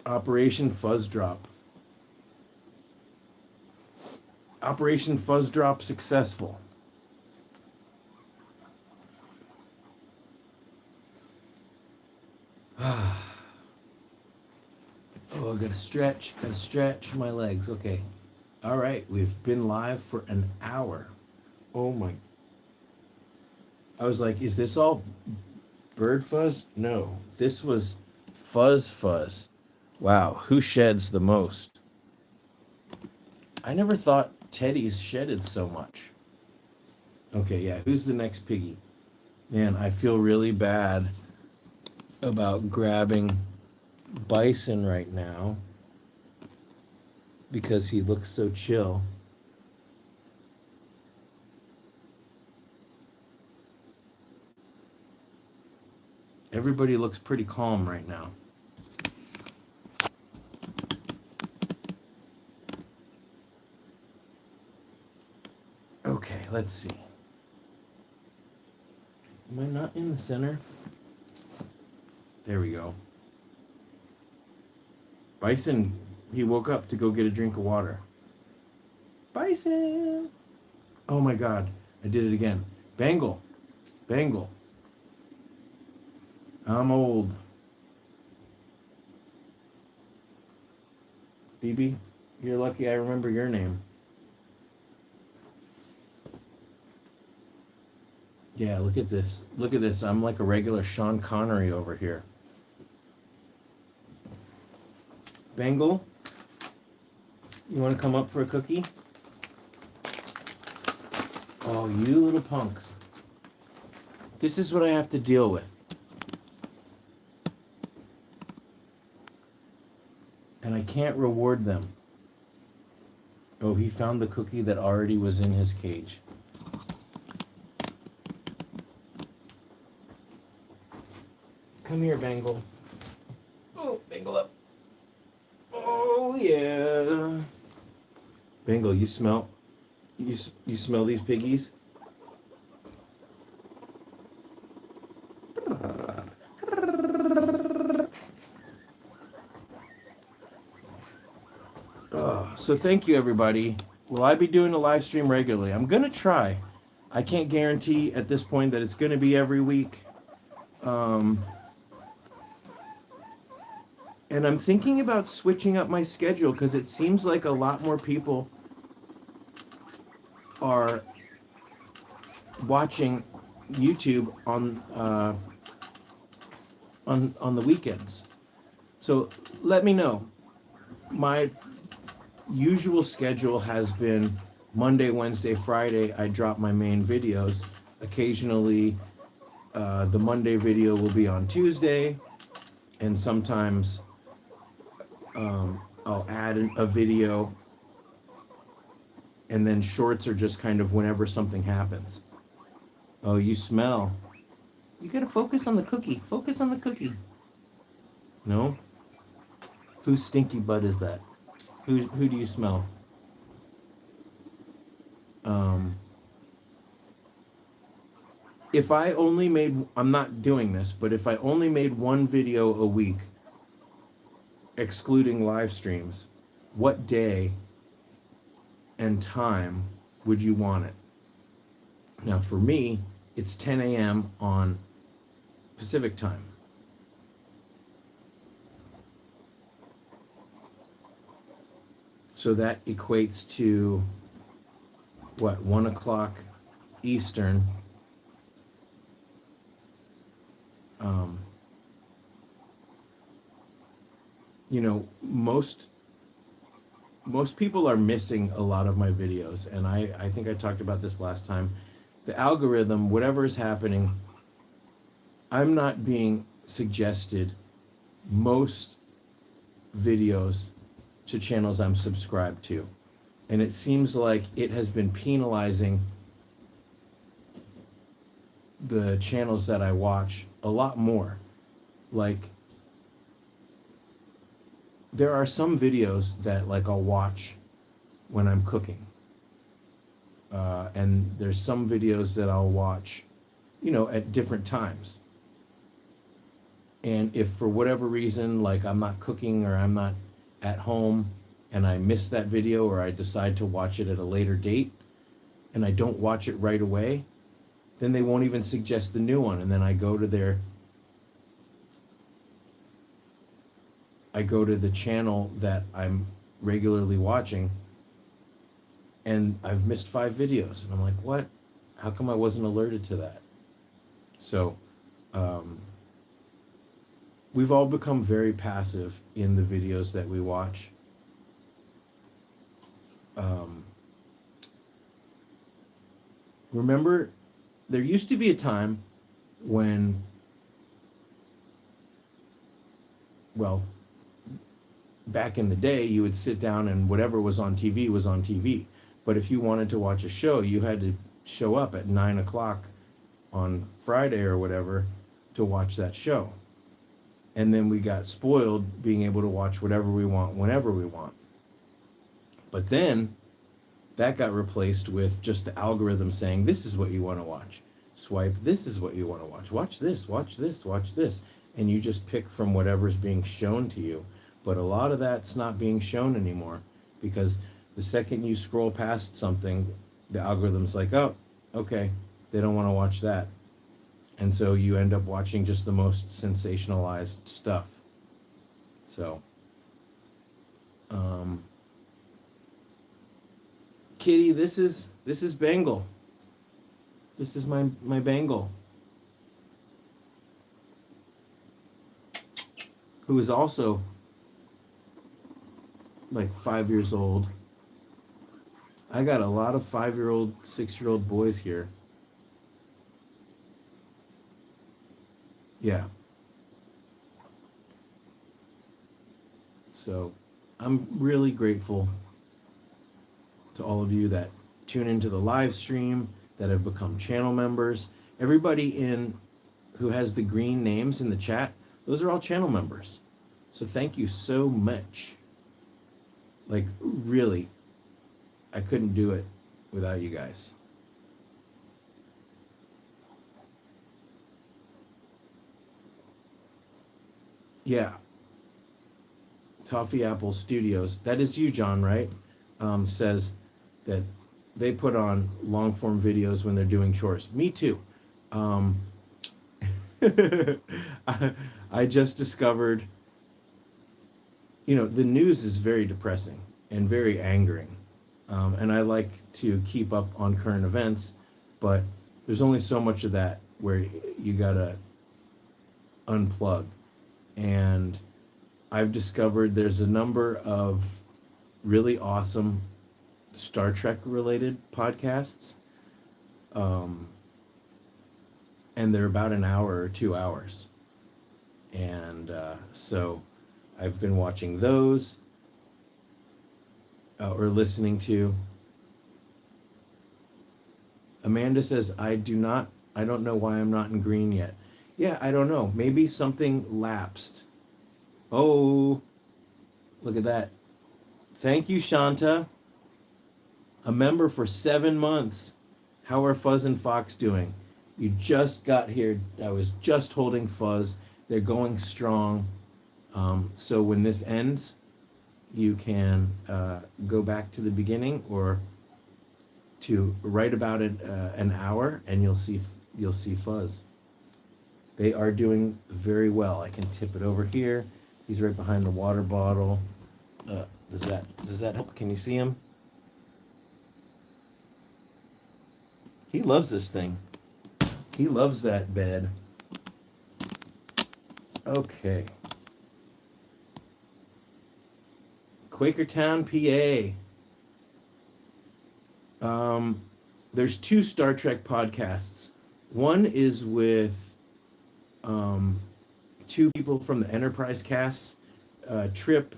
Operation Fuzz Drop. Operation Fuzz Drop successful. Oh, I gotta stretch my legs. Okay. All right, we've been live for an hour. Oh my. I was like, is this all Bird fuzz? No. This was fuzz fuzz. Wow, who sheds the most? I never thought teddies shedded so much. Okay, yeah, who's the next piggy? Man, I feel really bad about grabbing Bison right now because he looks so chill. Everybody looks pretty calm right now. Okay, let's see. Am I not in the center? There we go. Bison, he woke up to go get a drink of water. Bison! Oh my God, I did it again. Bangle. Bangle. I'm old. BB, you're lucky I remember your name. Yeah, look at this. Look at this. I'm like a regular Sean Connery over here. Bengal, you want to come up for a cookie? Oh, you little punks. This is what I have to deal with. And I can't reward them. Oh, he found the cookie that already was in his cage. Come here, Bengal. Oh, Bengal up. Oh, yeah. Bengal, you smell? You smell these piggies? So thank you, everybody. Will I be doing a live stream regularly? I'm going to try. I can't guarantee at this point that it's going to be every week. And I'm thinking about switching up my schedule because it seems like a lot more people are watching YouTube on the weekends. So let me know. My usual schedule has been Monday, Wednesday, Friday. I drop my main videos. Occasionally, the Monday video will be on Tuesday, and sometimes I'll add a video, and then shorts are just kind of whenever something happens. Oh, you smell. You gotta focus on the cookie. Focus on the cookie. No? Whose stinky butt is that? Who do you smell? If I only made, I'm not doing this, but if I only made one video a week, excluding live streams, what day and time would you want it? Now, for me, it's 10 a.m. on Pacific time. So that equates to, what, 1 o'clock Eastern. You know, most people are missing a lot of my videos, and I think I talked about this last time. The algorithm, whatever is happening, I'm not being suggested most videos to channels I'm subscribed to. And it seems like it has been penalizing the channels that I watch a lot more. Like, there are some videos that like I'll watch when I'm cooking. And there's some videos that I'll watch, you know, at different times. And if for whatever reason, like I'm not cooking or I'm not at home and I miss that video, or I decide to watch it at a later date and I don't watch it right away, then they won't even suggest the new one. And then I go to the channel that I'm regularly watching, and I've missed 5 videos. And I'm like, what? How come I wasn't alerted to that? So we've all become very passive in the videos that we watch. Remember, there used to be a time when, well, back in the day, you would sit down and whatever was on TV was on TV. But if you wanted to watch a show, you had to show up at 9 o'clock on Friday or whatever to watch that show. And then we got spoiled being able to watch whatever we want, whenever we want. But then that got replaced with just the algorithm saying, this is what you want to watch. Swipe, this is what you want to watch. Watch this, watch this, watch this. And you just pick from whatever's being shown to you. But a lot of that's not being shown anymore, because the second you scroll past something, the algorithm's like, oh, okay, they don't want to watch that. And so you end up watching just the most sensationalized stuff. So, Kitty, this is Bengal. This is my Bengal, who is also like 5 years old. I got a lot of 5-year-old, 6-year-old boys here. Yeah. So I'm really grateful to all of you that tune into the live stream, that have become channel members. Everybody who has the green names in the chat, those are all channel members. So thank you so much. Like, really, I couldn't do it without you guys. Yeah. Toffee Apple Studios, that is you, John, right? Says that they put on long form videos when they're doing chores. Me too. I just discovered, the news is very depressing and very angering. And I like to keep up on current events, but there's only so much of that where you gotta unplug. And I've discovered there's a number of really awesome Star Trek related podcasts. And they're about an hour or 2 hours. And so I've been watching those or listening to. Amanda says, I don't know why I'm not in green yet. Yeah, I don't know. Maybe something lapsed. Oh, look at that. Thank you, Shanta. A member for 7 months. How are Fuzz and Fox doing? You just got here. I was just holding Fuzz. They're going strong. So when this ends, you can go back to the beginning or to right about an hour, and you'll see Fuzz. They are doing very well. I can tip it over here. He's right behind the water bottle. Does that help? Can you see him? He loves this thing. He loves that bed. Okay. Quakertown, PA. There's 2 Star Trek podcasts. One is with 2 people from the Enterprise cast, Trip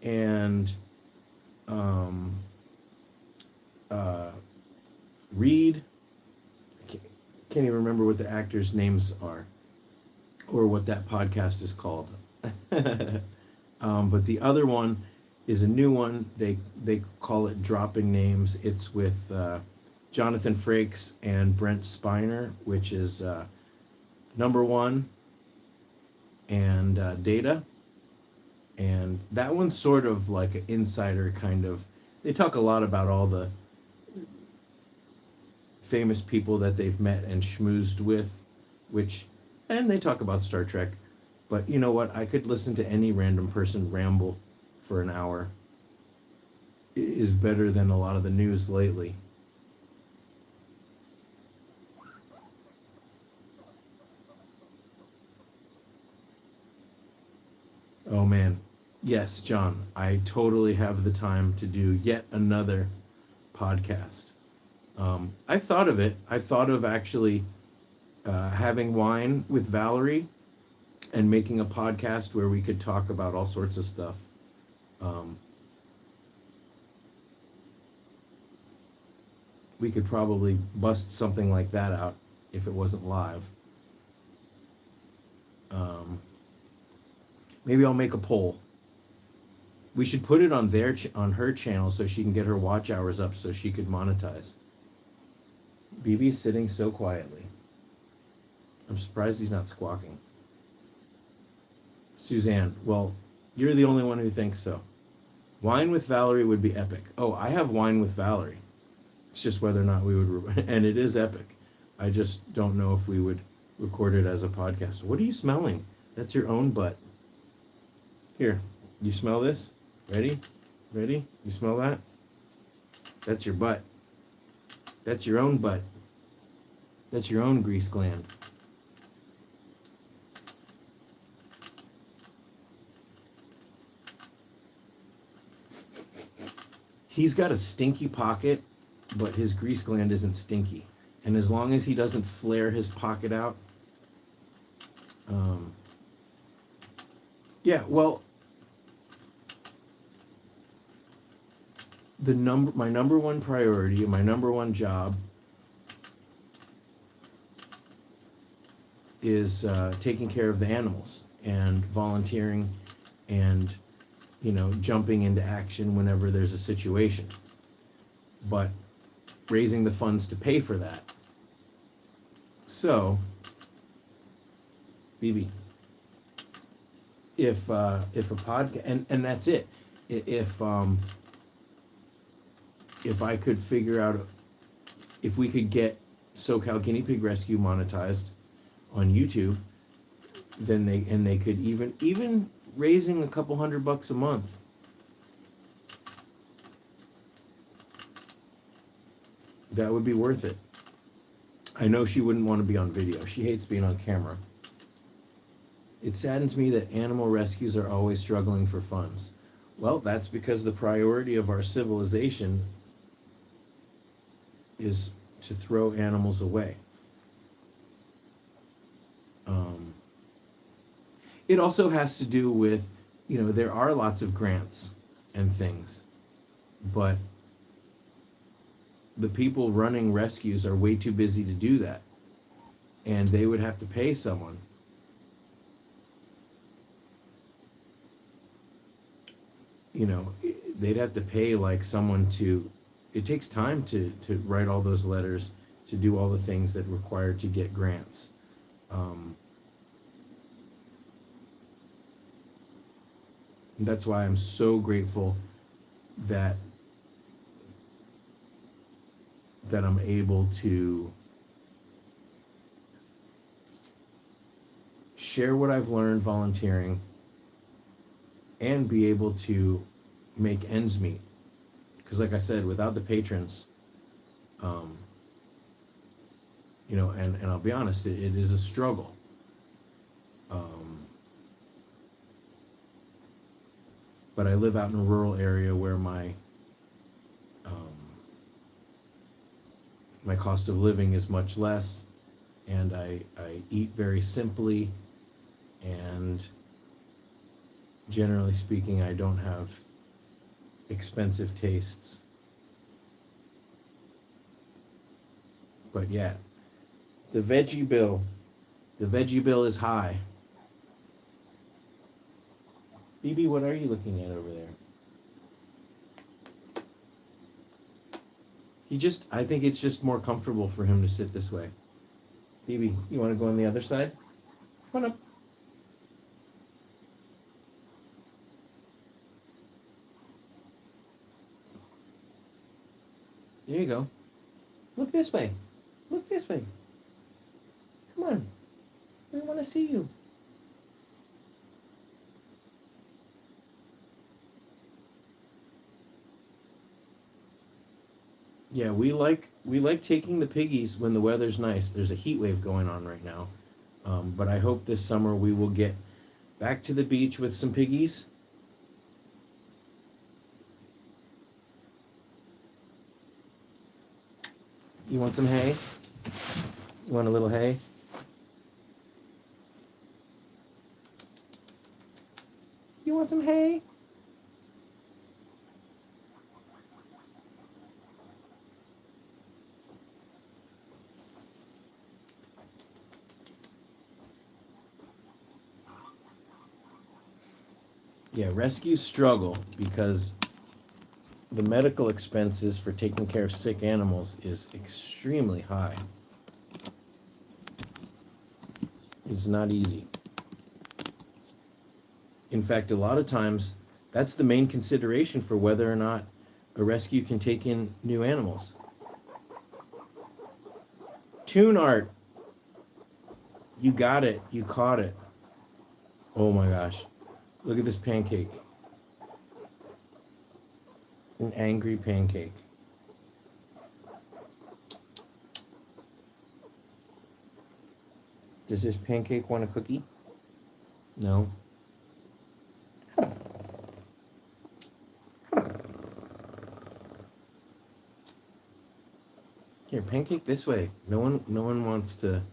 and Reed. Can't even remember what the actors' names are or what that podcast is called. But the other one is a new one. They call it Dropping Names. It's with Jonathan Frakes and Brent Spiner, which is Number One and Data. And that one's sort of like an insider kind of. They talk a lot about all the famous people that they've met and schmoozed with, and they talk about Star Trek. But you know what? I could listen to any random person ramble for an hour. It is better than a lot of the news lately. man. Yes, John, I totally have the time to do yet another podcast. I thought of it. I thought of actually having wine with Valerie and making a podcast where we could talk about all sorts of stuff. We could probably bust something like that out if it wasn't live. Maybe I'll make a poll. We should put it on on her channel so she can get her watch hours up so she could monetize. BB's sitting so quietly. I'm surprised he's not squawking. Suzanne, well, you're the only one who thinks so. Wine with Valerie would be epic. Oh, I have wine with Valerie. It's just whether or not we would, and it is epic. I just don't know if we would record it as a podcast. What are you smelling? That's your own butt. Here, you smell this? Ready? Ready? You smell that? That's your butt. That's your own butt. That's your own grease gland. He's got a stinky pocket, but his grease gland isn't stinky. And as long as he doesn't flare his pocket out, yeah, well, my number one priority and my number one job is taking care of the animals and volunteering and, you know, jumping into action whenever there's a situation. But raising the funds to pay for that. So, BB, if a podcast, and that's it. If I could figure out, if we could get SoCal Guinea Pig Rescue monetized on YouTube, then they could even raising a couple $100 a month. That would be worth it. I know she wouldn't want to be on video. She hates being on camera. It saddens me that animal rescues are always struggling for funds. Well, that's because the priority of our civilization is to throw animals away. It also has to do with, you know, there are lots of grants and things, but the people running rescues are way too busy to do that. And they would have to pay someone. You know, they'd have to pay like someone to, it takes time to write all those letters, to do all the things that require to get grants. That's why I'm so grateful that I'm able to share what I've learned volunteering and be able to make ends meet. Because like I said, without the patrons, you know, and I'll be honest, it is a struggle. But I live out in a rural area where my cost of living is much less, and I eat very simply, and generally speaking, I don't have expensive tastes. But yeah, the veggie bill is high. BB, what are you looking at over there? I think it's just more comfortable for him to sit this way. BB, you want to go on the other side? Come on up. There you go. Look this way. Look this way. Come on. We want to see you. Yeah, we like taking the piggies when the weather's nice. There's a heat wave going on right now, but I hope this summer we will get back to the beach with some piggies. You want some hay? You want a little hay? You want some hay? Yeah, rescues struggle because the medical expenses for taking care of sick animals is extremely high. It's not easy. In fact, a lot of times, that's the main consideration for whether or not a rescue can take in new animals. Tune art. You got it. You caught it. Oh my gosh. Look at this pancake. An angry pancake. Does this pancake want a cookie? No. Here, pancake this way. No one wants to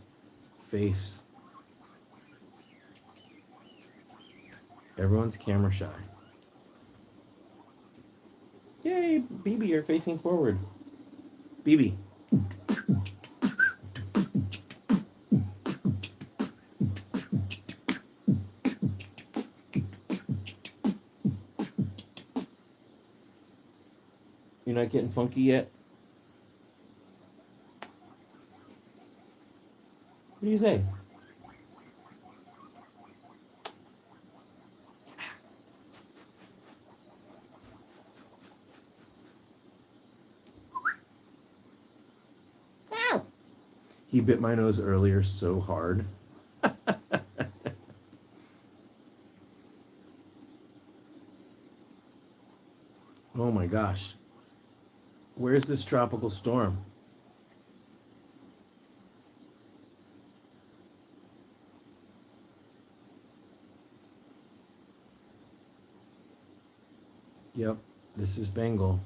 face. Everyone's camera shy. Yay, BB, you're facing forward. BB. You're not getting funky yet? What do you say? Ow! He bit my nose earlier so hard. Oh my gosh. Where's this tropical storm? Yep, this is Bengal.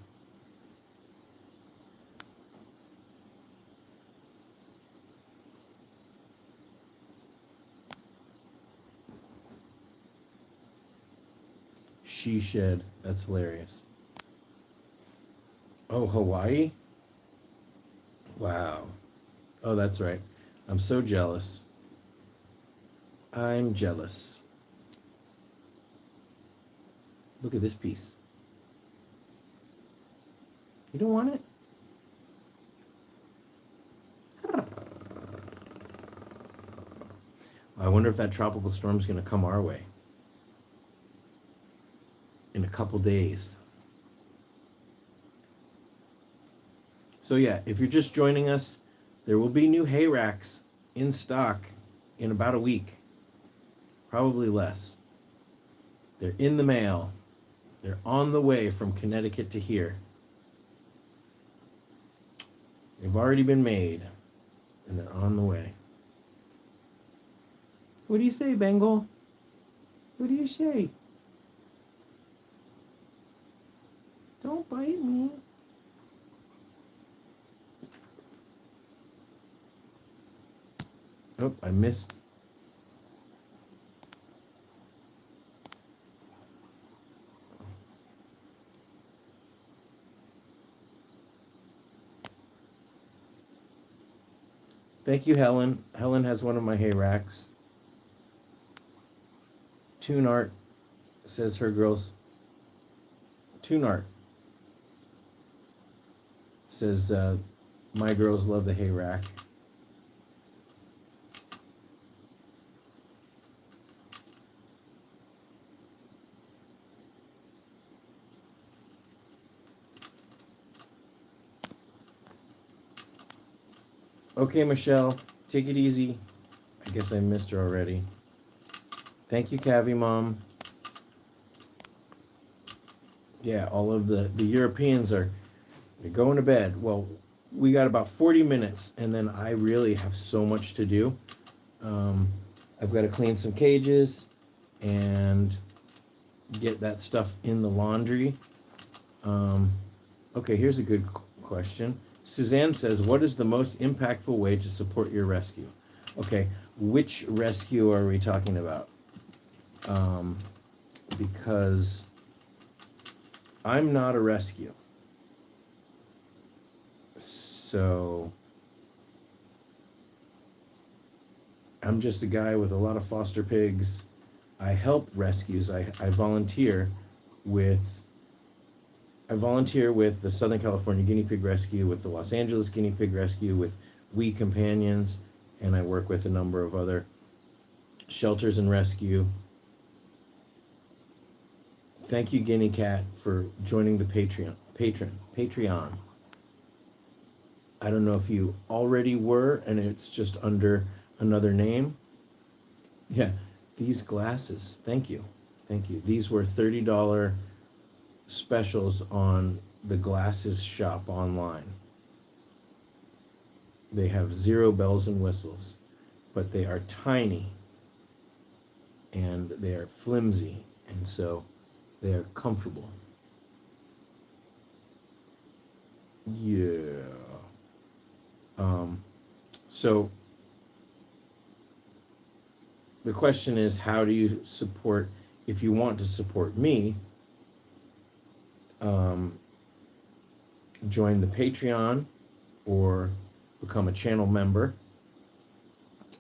She shed. That's hilarious. Oh, Hawaii? Wow. Oh, that's right. I'm so jealous. I'm jealous. Look at this piece. You don't want it? I wonder if that tropical storm is going to come our way in a couple days. So yeah, if you're just joining us, there will be new hay racks in stock in about a week. Probably less. They're in the mail. They're on the way from Connecticut to here. They've already been made, and they're on the way. What do you say, Bengal? What do you say? Don't bite me. Oh, I missed. Thank you, Helen. Helen has one of my hay racks. Tune Art says her girls. Tune Art says my girls love the hay rack. Okay, Michelle, take it easy. I guess I missed her already. Thank you, Cavi Mom. Yeah, all of the Europeans are going to bed. Well, we got about 40 minutes, and then I really have so much to do. I've got to clean some cages. and get that stuff in the laundry. Okay, here's a good question. Suzanne says, what is the most impactful way to support your rescue? Okay, which rescue are we talking about? Because I'm not a rescue. So I'm just a guy with a lot of foster pigs. I help rescues. I volunteer with the Southern California Guinea Pig Rescue, with the Los Angeles Guinea Pig Rescue, with We Companions, and I work with a number of other shelters and rescue. Thank you, Guinea Cat, for joining the Patreon. I don't know if you already were, and it's just under another name. Yeah, these glasses. Thank you. These were $30 specials on the glasses shop online. They have 0 bells and whistles, but they are tiny and they are flimsy, and so they are comfortable. Yeah. So the question is, how do you support? If you want to support me, join the Patreon or become a channel member.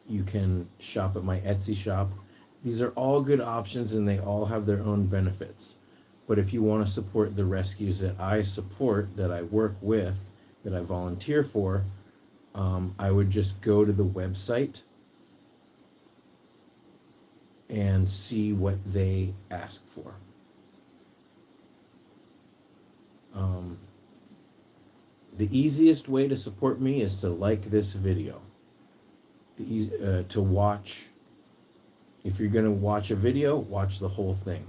You can shop at my Etsy shop. These are all good options and they all have their own benefits. But if you want to support the rescues that I support, that I work with, that I volunteer for, I would just go to the website and see what they ask for. The easiest way to support me is to like this video. To watch. If you're going to watch a video, watch the whole thing.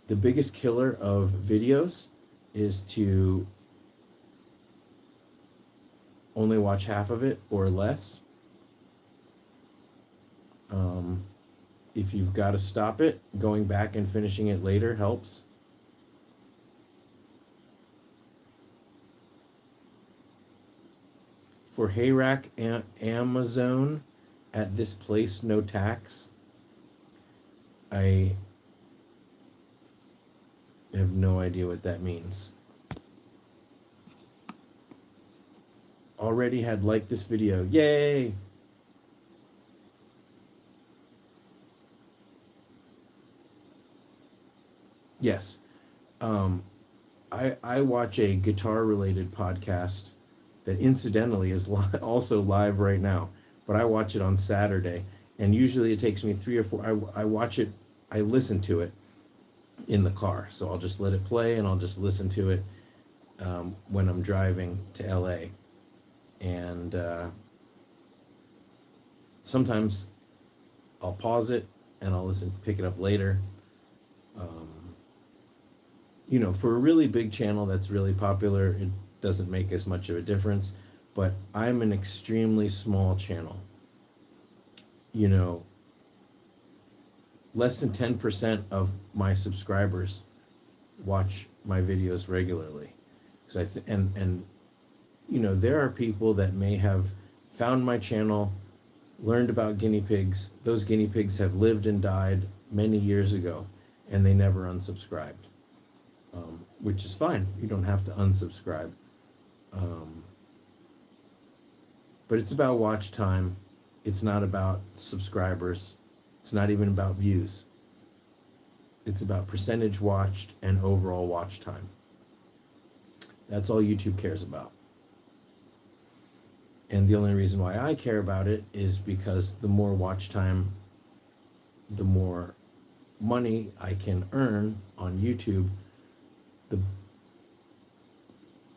The biggest killer of videos is to only watch half of it or less. If you've got to stop it, going back and finishing it later helps. For Hayrack Amazon, at this place, no tax. I have no idea what that means. Already had liked this video. Yay! Yes. I watch a guitar-related podcast that incidentally is also live right now, but I watch it on Saturday, and usually it takes me 3 or 4. I watch it, I listen to it in the car, so I'll just let it play and I'll just listen to it when I'm driving to LA, and sometimes I'll pause it and I'll pick it up later. For a really big channel that's really popular, it doesn't make as much of a difference, but I'm an extremely small channel. Less than 10% of my subscribers watch my videos regularly. Because there are people that may have found my channel, learned about guinea pigs. Those guinea pigs have lived and died many years ago, and they never unsubscribed. Which is fine. You don't have to unsubscribe. But it's about watch time. It's not about subscribers. It's not even about views. It's about percentage watched and overall watch time. That's all YouTube cares about. And the only reason why I care about it is because the more watch time, the more money I can earn on YouTube,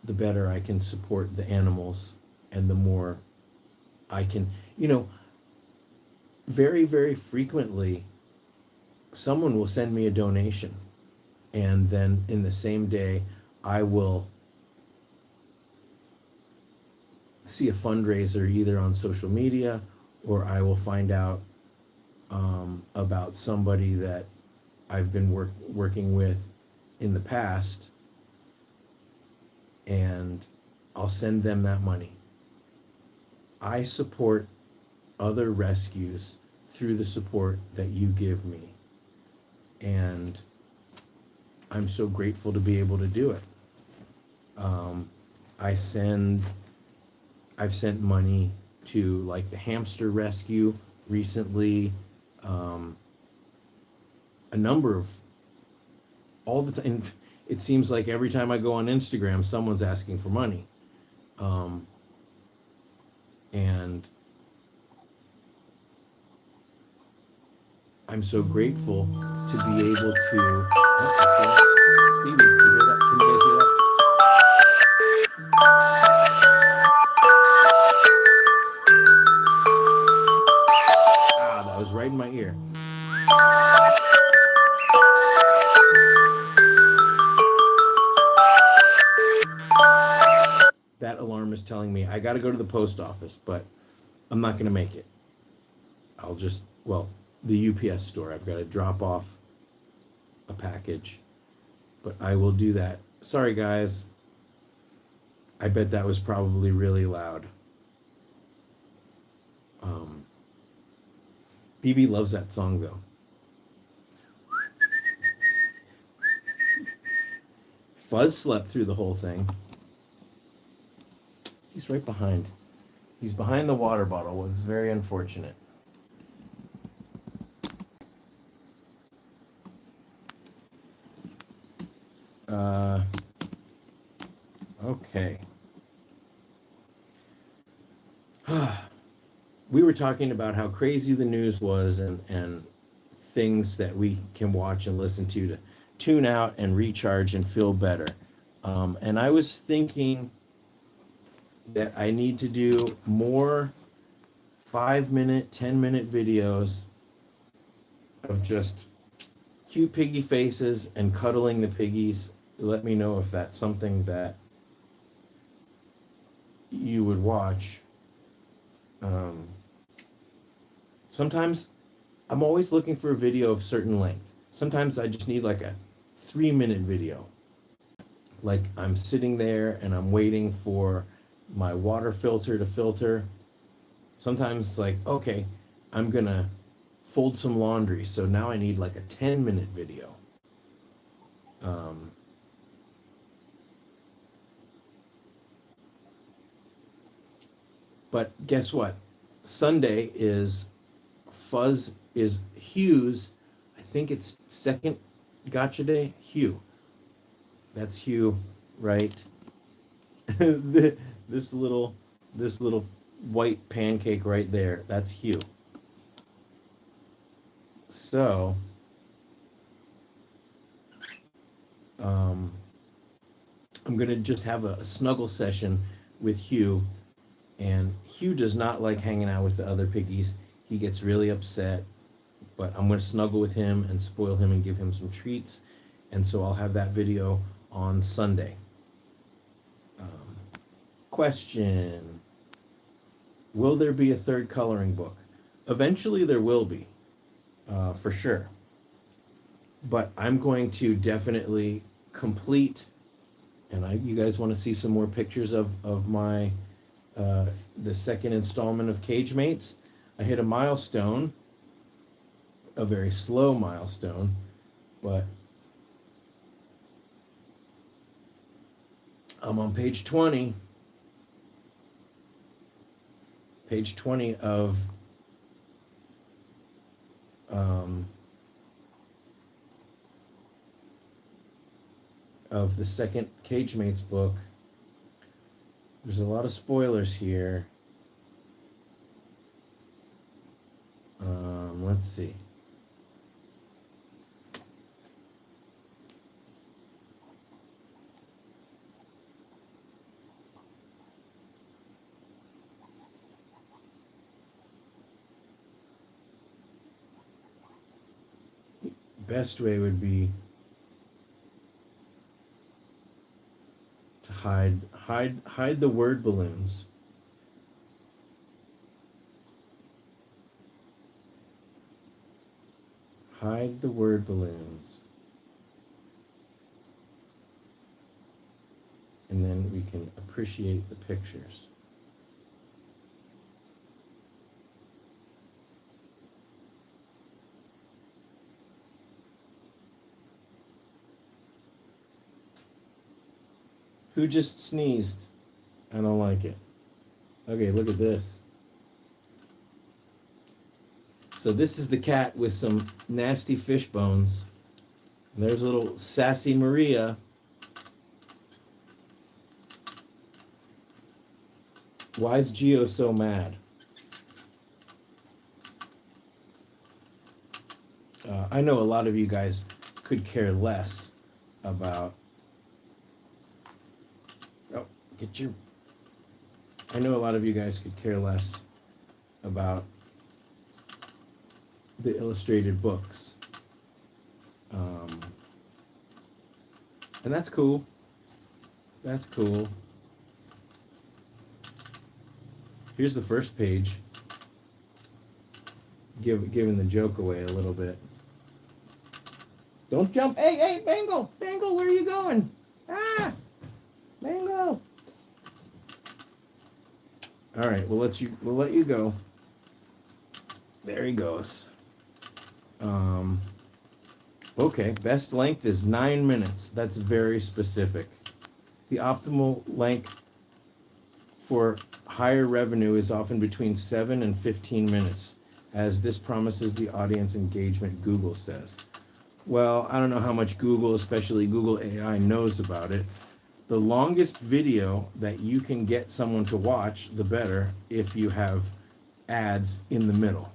the better I can support the animals, and the more I can, very, very frequently, someone will send me a donation, and then in the same day, I will see a fundraiser either on social media, or I will find out about somebody that I've been working with in the past, and I'll send them that money. I support other rescues through the support that you give me, and I'm so grateful to be able to do it. I've sent money to like the hamster rescue recently, a number of all the time. It seems like every time I go on Instagram, someone's asking for money, and I'm so grateful to be able to. Oh, Phoebe, you hear that? Can you guys hear that? Ah, that was right in my ear. That alarm is telling me I got to go to the post office, but I'm not going to make it. I'll just, well, the UPS store. I've got to drop off a package, but I will do that. Sorry, guys. I bet that was probably really loud. BB loves that song, though. Fuzz slept through the whole thing. He's right behind. He's behind the water bottle. It's very unfortunate. Okay. We were talking about how crazy the news was, and things that we can watch and listen to tune out and recharge and feel better. And I was thinking that I need to do more 5-minute, 10-minute videos of just cute piggy faces and cuddling the piggies. Let me know if that's something that you would watch. Sometimes I'm always looking for a video of certain length. Sometimes I just need like a 3-minute video. Like I'm sitting there and I'm waiting for my water filter to filter. Sometimes it's like, okay, I'm gonna fold some laundry, so now I need like a 10-minute video. But guess what? Sunday is Hugh's, I think it's second gotcha day. Hugh. That's Hugh, right? this little white pancake right there, that's Hugh. So I'm gonna just have a snuggle session with Hugh, and Hugh does not like hanging out with the other piggies. He gets really upset, but I'm gonna snuggle with him and spoil him and give him some treats, and so I'll have that video on Sunday. Question: will there be a third coloring book? Eventually there will be, for sure. But I'm going to definitely complete, and you guys want to see some more pictures of my the second installment of Cage Mates. I hit a milestone, a very slow milestone, but I'm on page 20. Page 20 of the second Cage Mates book. There's a lot of spoilers here. Let's see. Best way would be to hide the word balloons. Hide the word balloons. And then we can appreciate the pictures. Who just sneezed? I don't like it. Okay, look at this. So this is the cat with some nasty fish bones. And there's little sassy Maria. Why is Gio so mad? I know a lot of you guys could care less about... Oh, get your... I know a lot of you guys could care less about the illustrated books. And that's cool. That's cool. Here's the first page. Giving the joke away a little bit. Don't jump. Hey, hey, Bangle. Bangle, where are you going? Ah, Bangle. All right, we'll let you go. There he goes. Okay, best length is 9 minutes. That's very specific. The optimal length for higher revenue is often between 7 and 15 minutes, as this promises the audience engagement, Google says. Well, I don't know how much Google, especially Google AI, knows about it. The longest video that you can get someone to watch, the better, if you have ads in the middle.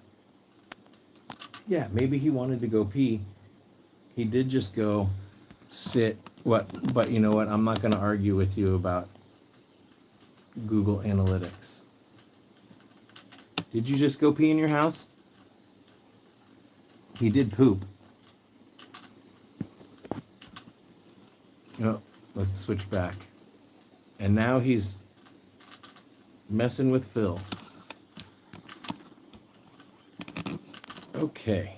Yeah, maybe he wanted to go pee. He did just go sit. But you know what? I'm not going to argue with you about Google Analytics. Did you just go pee in your house? He did poop. Oh, let's switch back. And now he's messing with Phil. Okay.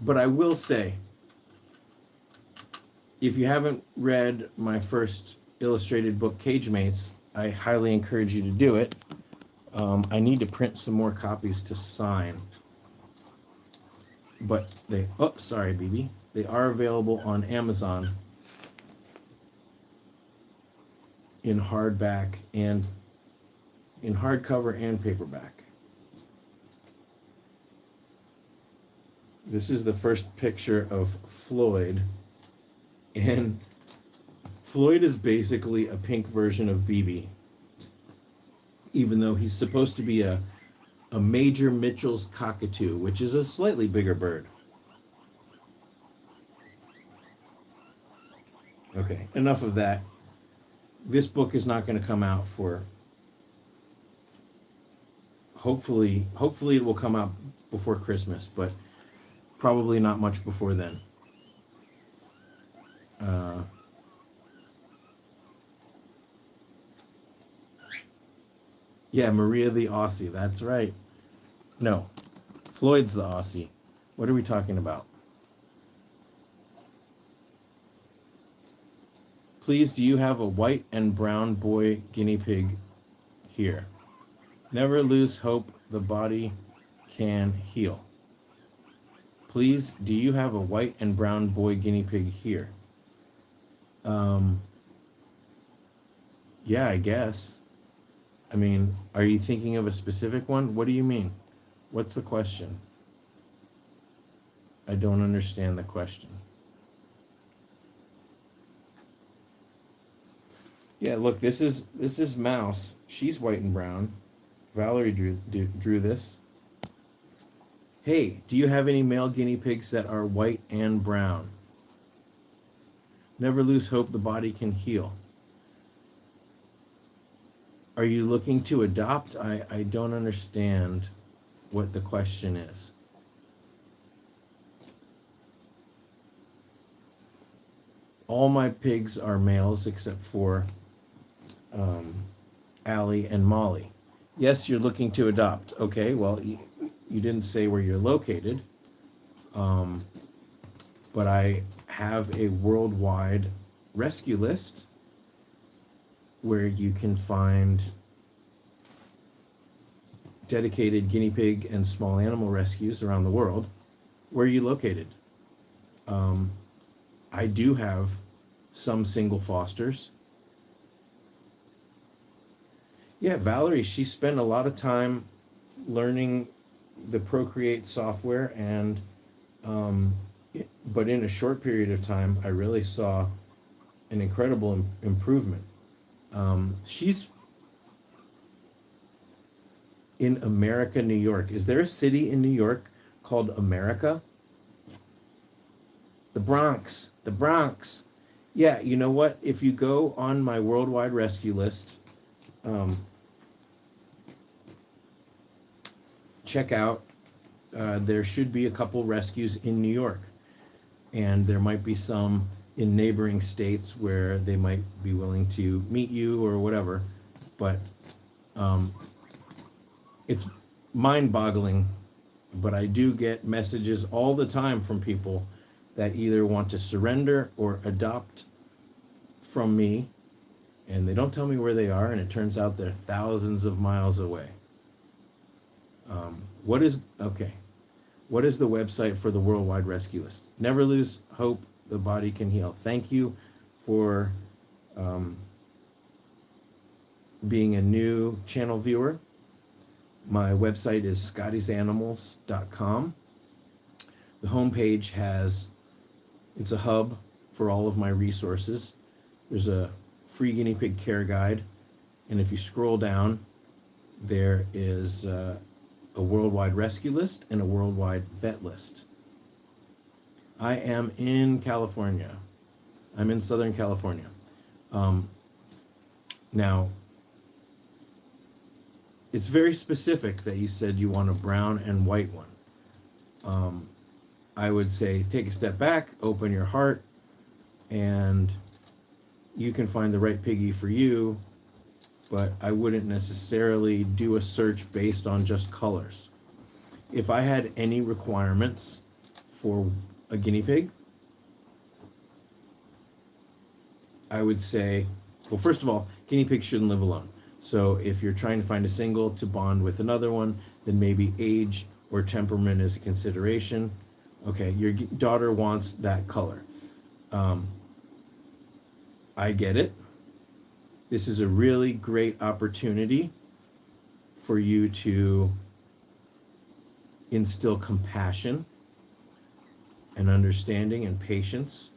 But I will say, if you haven't read my first illustrated book, Cage Mates, I highly encourage you to do it. I need to print some more copies to sign. But sorry, BB. They are available on Amazon in hardback and in hardcover and paperback. This is the first picture of Floyd, and Floyd is basically a pink version of BB, even though he's supposed to be a Major Mitchell's cockatoo, which is a slightly bigger bird. Okay, enough of that. This book is not going to come out for... Hopefully it will come out before Christmas, but probably not much before then. Yeah, Maria the Aussie, that's right. No, Floyd's the Aussie. What are we talking about? Please, do you have a white and brown boy guinea pig here? Never lose hope, the body can heal. Please, do you have a white and brown boy guinea pig here? Yeah, I guess. I mean, are you thinking of a specific one? What do you mean? What's the question? I don't understand the question. Yeah, look, this is Mouse. She's white and brown. Valerie drew this. Hey, do you have any male guinea pigs that are white and brown? Never lose hope, the body can heal. Are you looking to adopt? I don't understand what the question is. All my pigs are males except for Allie and Molly. Yes, you're looking to adopt. Okay, well, you didn't say where you're located, but I have a worldwide rescue list where you can find dedicated guinea pig and small animal rescues around the world. Where are you located? I do have some single fosters. Yeah, Valerie, she spent a lot of time learning the Procreate software, and but in a short period of time, I really saw an incredible improvement. She's in America, New York. Is there a city in New York called America? The Bronx. The Bronx. Yeah, you know what? If you go on my worldwide rescue list, check out, there should be a couple rescues in New York. And there might be some in neighboring states where they might be willing to meet you or whatever. But it's mind-boggling. But I do get messages all the time from people that either want to surrender or adopt from me, and they don't tell me where they are, and it turns out they're thousands of miles away. What is the website for the Worldwide Rescue List? Never lose hope, the body can heal. Thank you for being a new channel viewer. My website is scottysanimals.com. The homepage it's a hub for all of my resources. There's a free guinea pig care guide, and if you scroll down, there is a worldwide rescue list and a worldwide vet list. I am in California. I'm in Southern California. Now, it's very specific that you said you want a brown and white one. I would say take a step back, open your heart, and you can find the right piggy for you, but I wouldn't necessarily do a search based on just colors. If I had any requirements for a guinea pig, I would say, well, first of all, guinea pigs shouldn't live alone. So if you're trying to find a single to bond with another one, then maybe age or temperament is a consideration. Okay, your daughter wants that color. I get it. This is a really great opportunity for you to instill compassion and understanding and patience.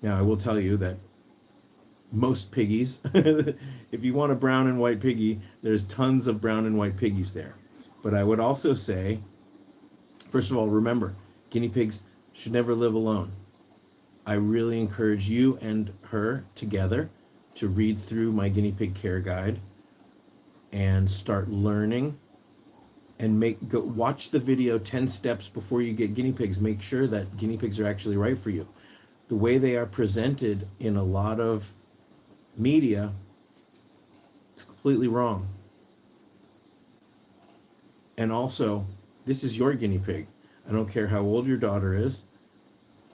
Now, I will tell you that most piggies, if you want a brown and white piggy, there's tons of brown and white piggies there. But I would also say, first of all, remember, guinea pigs should never live alone. I really encourage you and her together to read through my guinea pig care guide and start learning, and watch the video 10 steps before you get guinea pigs. Make sure that guinea pigs are actually right for you. The way they are presented in a lot of media is completely wrong. And also, this is your guinea pig. I don't care how old your daughter is.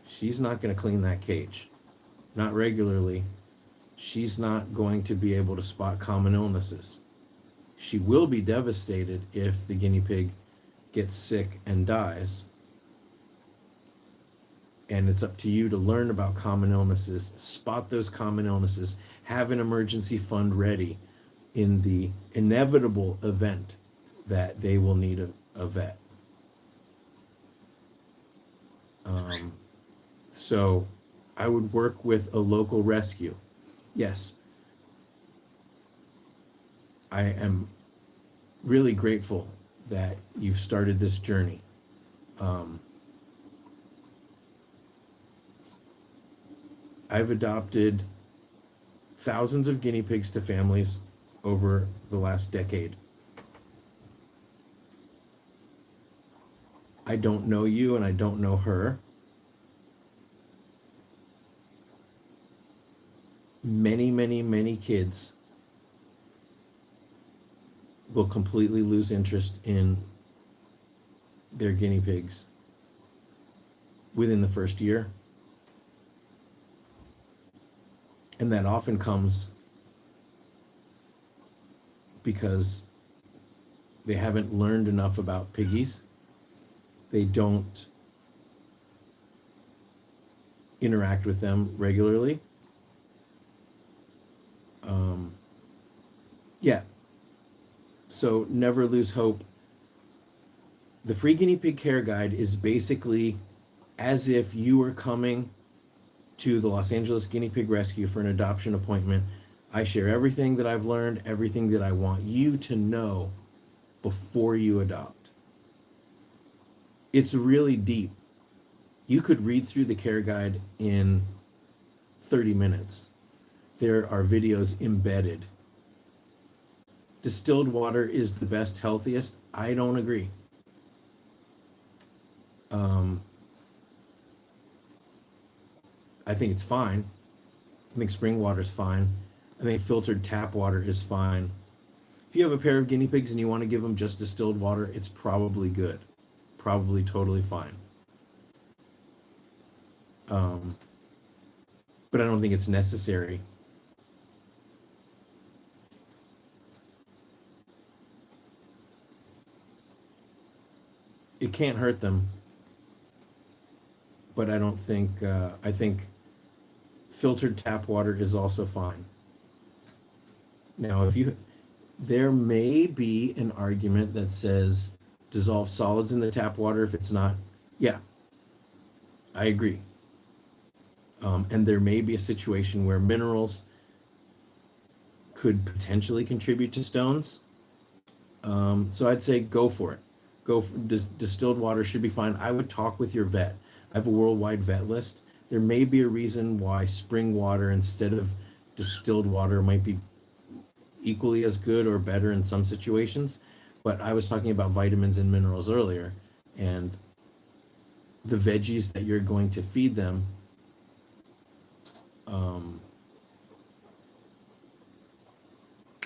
She's not going to clean that cage. Not regularly. She's not going to be able to spot common illnesses. She will be devastated if the guinea pig gets sick and dies. And it's up to you to learn about common illnesses, spot those common illnesses, have an emergency fund ready in the inevitable event that they will need a vet. So I would work with a local rescue. Yes, I am really grateful that you've started this journey. I've adopted thousands of guinea pigs to families over the last decade. I don't know you and I don't know her. many, many, many kids will completely lose interest in their guinea pigs within the first year. And that often comes because they haven't learned enough about piggies. They don't interact with them regularly. Yeah. So never lose hope. The free guinea pig care guide is basically as if you were coming to the Los Angeles Guinea Pig Rescue for an adoption appointment. I share everything that I've learned, everything that I want you to know before you adopt. It's really deep. You could read through the care guide in 30 minutes. There are videos embedded. Distilled water is the best, healthiest. I don't agree. I think it's fine. I think spring water is fine. I think filtered tap water is fine. If you have a pair of guinea pigs and you want to give them just distilled water, it's probably good. Probably totally fine. But I don't think it's necessary. It can't hurt them. But I don't think, I think filtered tap water is also fine. Now, there may be an argument that says dissolve solids in the tap water if it's not, yeah, I agree. And there may be a situation where minerals could potentially contribute to stones. So I'd say go for it. Distilled water should be fine. I would talk with your vet. I have a worldwide vet list. There may be a reason why spring water instead of distilled water might be equally as good or better in some situations. But I was talking about vitamins and minerals earlier, and the veggies that you're going to feed them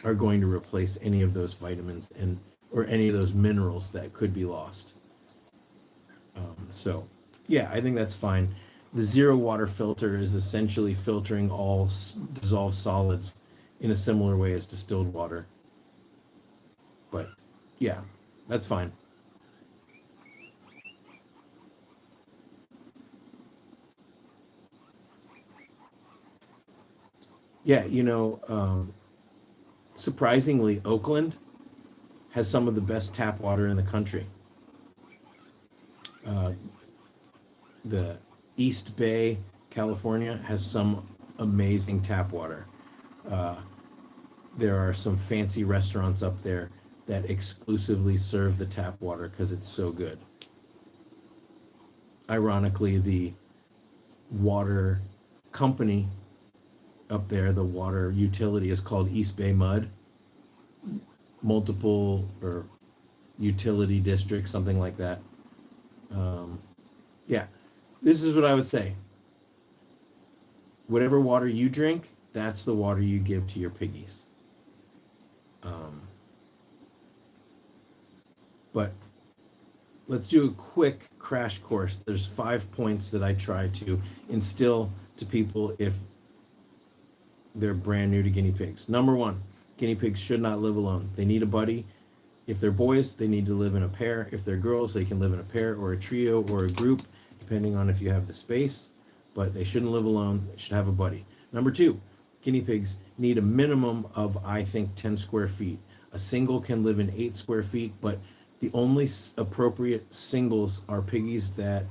are going to replace any of those vitamins or any of those minerals that could be lost. So yeah, I think that's fine. The zero water filter is essentially filtering all dissolved solids in a similar way as distilled water. But yeah, that's fine. Yeah, surprisingly, Oakland has some of the best tap water in the country. The East Bay, California, has some amazing tap water. There are some fancy restaurants up there that exclusively serve the tap water because it's so good. Ironically, the water company up there, the water utility, is called East Bay Mud. Multiple or utility districts, something like that. Yeah, this is what I would say. Whatever water you drink, that's the water you give to your piggies. But let's do a quick crash course. There's 5 points that I try to instill to people if they're brand new to guinea pigs. Number 1, guinea pigs should not live alone. They need a buddy. If they're boys, they need to live in a pair. If they're girls, they can live in a pair or a trio or a group, depending on if you have the space. But they shouldn't live alone. They should have a buddy. Number 2, guinea pigs need a minimum of, I think, 10 square feet. A single can live in 8 square feet, but the only appropriate singles are piggies that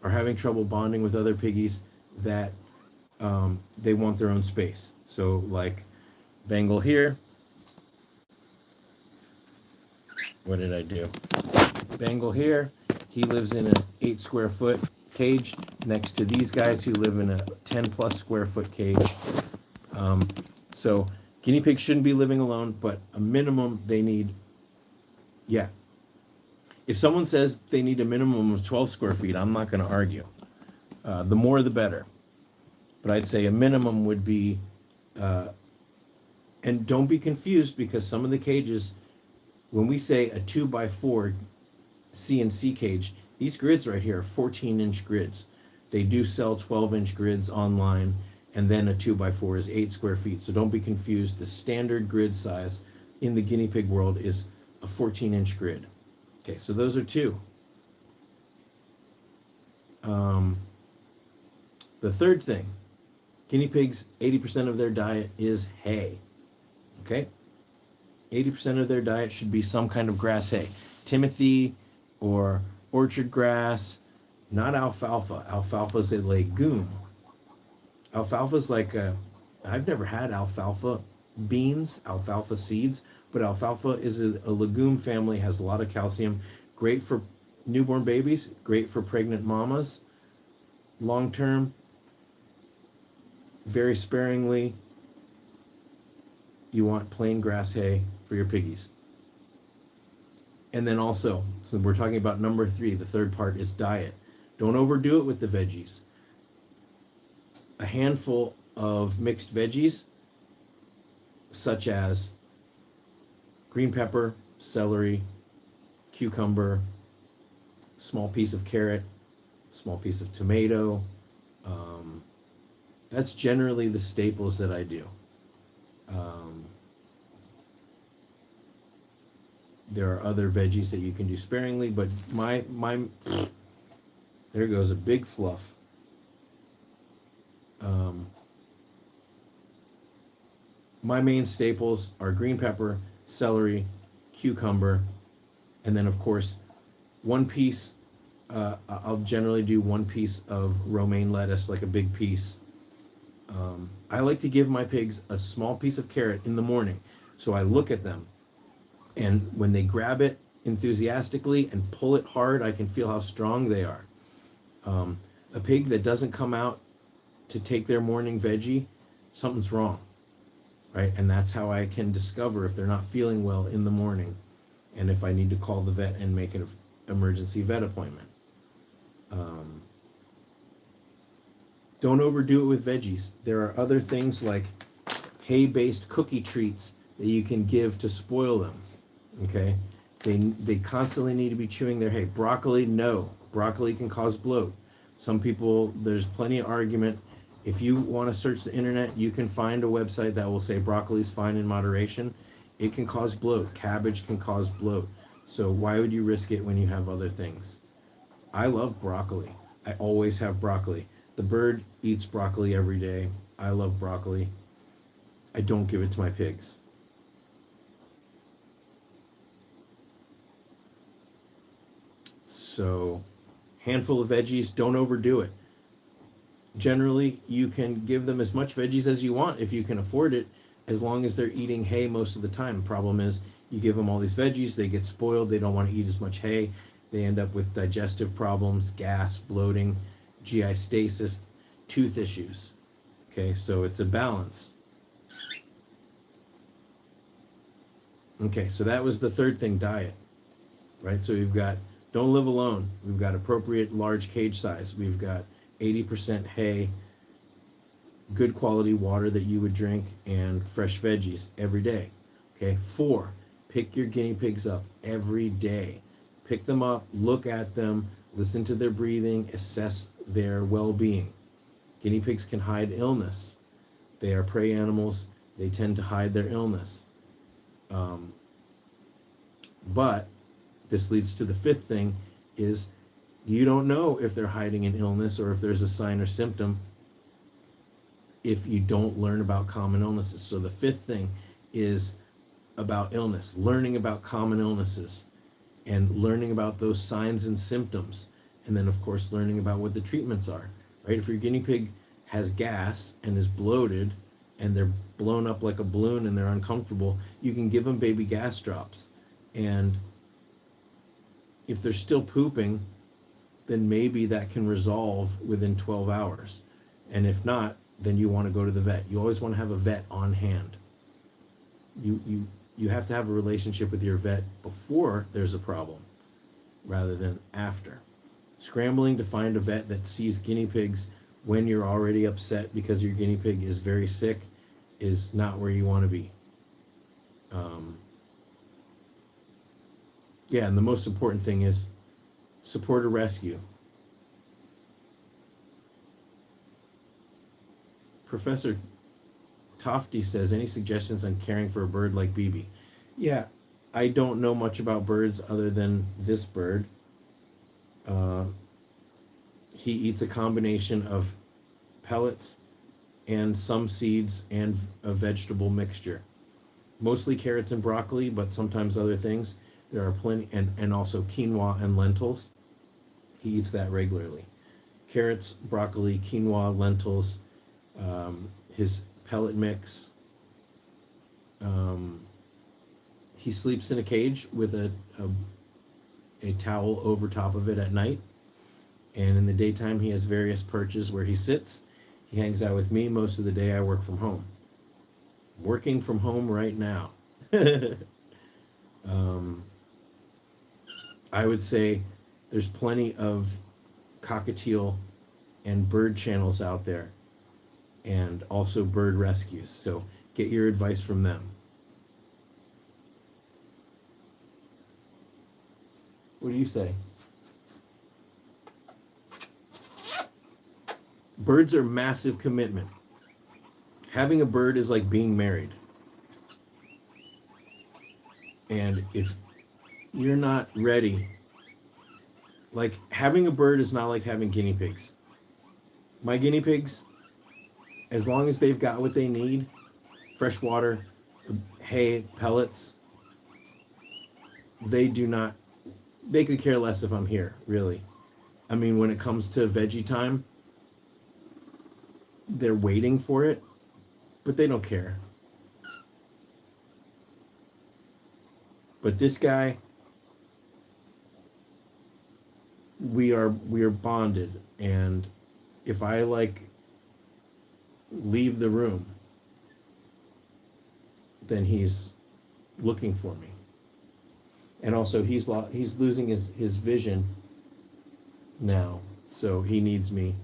are having trouble bonding with other piggies that they want their own space. So like Bengal here. What did I do? Bengal here. He lives in an 8 square foot cage next to these guys who live in a 10 plus square foot cage. So guinea pigs shouldn't be living alone, but a minimum they need. Yeah. If someone says they need a minimum of 12 square feet, I'm not going to argue. The more, the better. But I'd say a minimum would be And don't be confused, because some of the cages, when we say a 2x4 CNC cage, these grids right here are 14-inch grids. They do sell 12-inch grids online, and then a 2x4 is 8 square feet. So don't be confused. The standard grid size in the guinea pig world is a 14-inch grid. Okay, so those are two. The third thing, guinea pigs, 80% of their diet is hay. Okay? 80% of their diet should be some kind of grass hay. Timothy or orchard grass, not alfalfa. Alfalfa is a legume. Alfalfa is like I've never had alfalfa beans, alfalfa seeds, but alfalfa is a legume family, has a lot of calcium, great for newborn babies, great for pregnant mamas. Long term, very sparingly, you want plain grass hay for your piggies. And then also, so we're talking about number 3, the third part is diet. Don't overdo it with the veggies. A handful of mixed veggies, such as green pepper, celery, cucumber, small piece of carrot, small piece of tomato. That's generally the staples that I do. There are other veggies that you can do sparingly, but my there goes a big fluff. My main staples are green pepper, celery, cucumber, and then of course one piece. I'll generally do one piece of romaine lettuce, like a big piece. I like to give my pigs a small piece of carrot in the morning. So I look at them, and when they grab it enthusiastically and pull it hard, I can feel how strong they are. A pig that doesn't come out to take their morning veggie, something's wrong, right? And that's how I can discover if they're not feeling well in the morning, and if I need to call the vet and make an emergency vet appointment. Don't overdo it with veggies. There are other things like hay-based cookie treats that you can give to spoil them. Okay, they constantly need to be chewing their hay. Broccoli, no. Broccoli can cause bloat. Some people, there's plenty of argument. If you want to search the internet, you can find a website that will say broccoli is fine in moderation. It can cause bloat. Cabbage can cause bloat. So why would you risk it when you have other things? I love broccoli. I always have broccoli. The bird eats broccoli every day. I love broccoli. I don't give it to my pigs. So, handful of veggies, don't overdo it. Generally, you can give them as much veggies as you want if you can afford it, as long as they're eating hay most of the time. Problem is, you give them all these veggies, they get spoiled, they don't want to eat as much hay, they end up with digestive problems, gas, bloating, GI stasis, tooth issues. Okay, so it's a balance. Okay, so that was the third thing, diet, right? So we've got don't live alone. We've got appropriate large cage size. We've got 80% hay, good quality water that you would drink, and fresh veggies every day. Okay, 4, pick your guinea pigs up every day. Pick them up, look at them, listen to their breathing, assess their well-being. Guinea pigs can hide illness. They are prey animals. They tend to hide their illness. But this leads to the 5th thing, is you don't know if they're hiding an illness or if there's a sign or symptom if you don't learn about common illnesses. So the 5th thing is about illness, learning about common illnesses and learning about those signs and symptoms. And then, of course, learning about what the treatments are, right? If your guinea pig has gas and is bloated and they're blown up like a balloon and they're uncomfortable, you can give them baby gas drops. And if they're still pooping, then maybe that can resolve within 12 hours. And if not, then you want to go to the vet. You always want to have a vet on hand. You have to have a relationship with your vet before there's a problem rather than after. Scrambling to find a vet that sees guinea pigs when you're already upset because your guinea pig is very sick is not where you want to be. Yeah, and the most important thing is support a rescue. Professor Tofty says, any suggestions on caring for a bird like BB? Yeah, I don't know much about birds other than this bird. He eats a combination of pellets and some seeds and a vegetable mixture. Mostly carrots and broccoli, but sometimes other things. There are plenty, and also quinoa and lentils. He eats that regularly. Carrots, broccoli, quinoa, lentils, his pellet mix. He sleeps in a cage with a towel over top of it at night. And in the daytime, he has various perches where he sits. He hangs out with me. Most of the day, I work from home. Working from home right now. I would say there's plenty of cockatiel and bird channels out there, and also bird rescues. So get your advice from them. What do you say? Birds are massive commitment. Having a bird is like being married. And if you're not ready, like having a bird is not like having guinea pigs. My guinea pigs, as long as they've got what they need, fresh water, hay, pellets, they could care less if I'm here, really. I mean, when it comes to veggie time, they're waiting for it, but they don't care. But this guy, we are bonded, and if I leave the room, then he's looking for me. And also he's losing his vision now, so he needs me.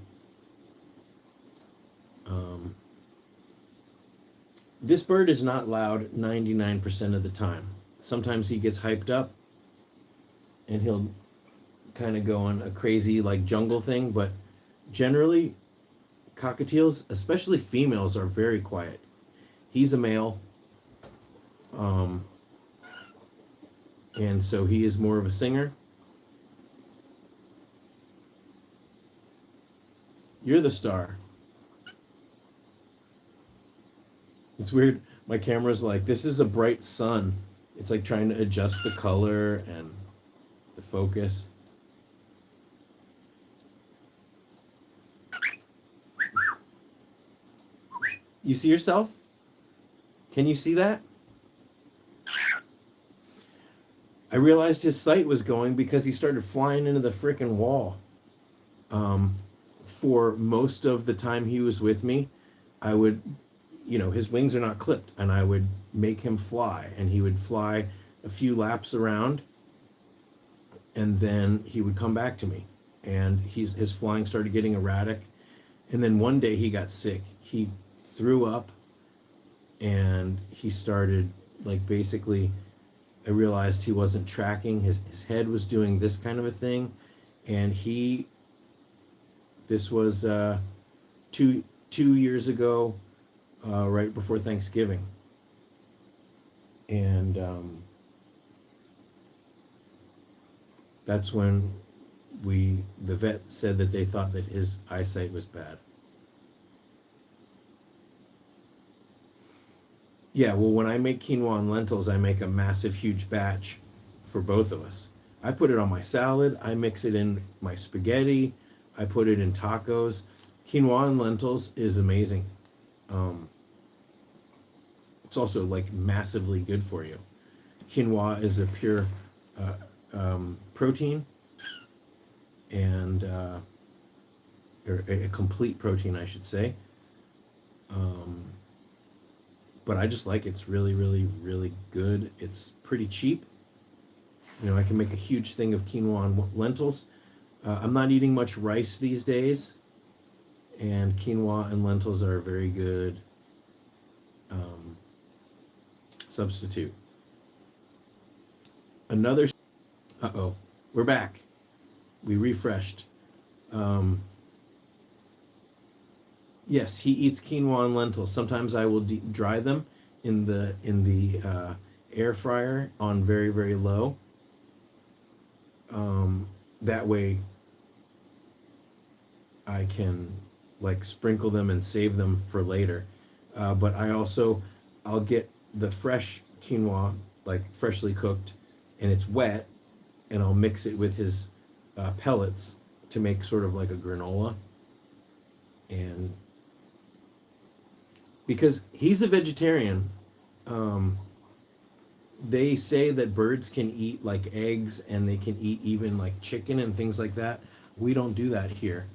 This bird is not loud 99% of the time. Sometimes he gets hyped up and he'll kind of go on a crazy jungle thing, but generally cockatiels, especially females, are very quiet. He's a male, and so he is more of a singer. You're the star. It's weird. My camera's this is a bright sun. It's trying to adjust the color and the focus. You see yourself? Can you see that? I realized his sight was going because he started flying into the frickin' wall. For most of the time he was with me, I would, his wings are not clipped, and I would make him fly, and he would fly a few laps around, and then he would come back to me, and his flying started getting erratic, and then one day he got sick. He threw up, and he started basically, I realized he wasn't tracking. His head was doing this kind of a thing, and this was 2 years ago, right before Thanksgiving, and that's when the vet said that they thought that his eyesight was bad. Yeah, well, when I make quinoa and lentils, I make a massive, huge batch for both of us. I put it on my salad. I mix it in my spaghetti. I put it in tacos. Quinoa and lentils is amazing. It's also massively good for you. Quinoa is a pure protein, and or a complete protein, I should say. But I just it's really, really, really good. It's pretty cheap. I can make a huge thing of quinoa and lentils. I'm not eating much rice these days, and quinoa and lentils are very good substitute. Another. We're back. We refreshed. Yes, he eats quinoa and lentils. Sometimes I will dry them in the air fryer on very, very low. That way I can like sprinkle them and save them for later. But I'll get the fresh quinoa, like freshly cooked, and it's wet, and I'll mix it with his pellets to make sort of like a granola. And because he's a vegetarian, they say that birds can eat like eggs, and they can eat even like chicken and things like that. We don't do that here.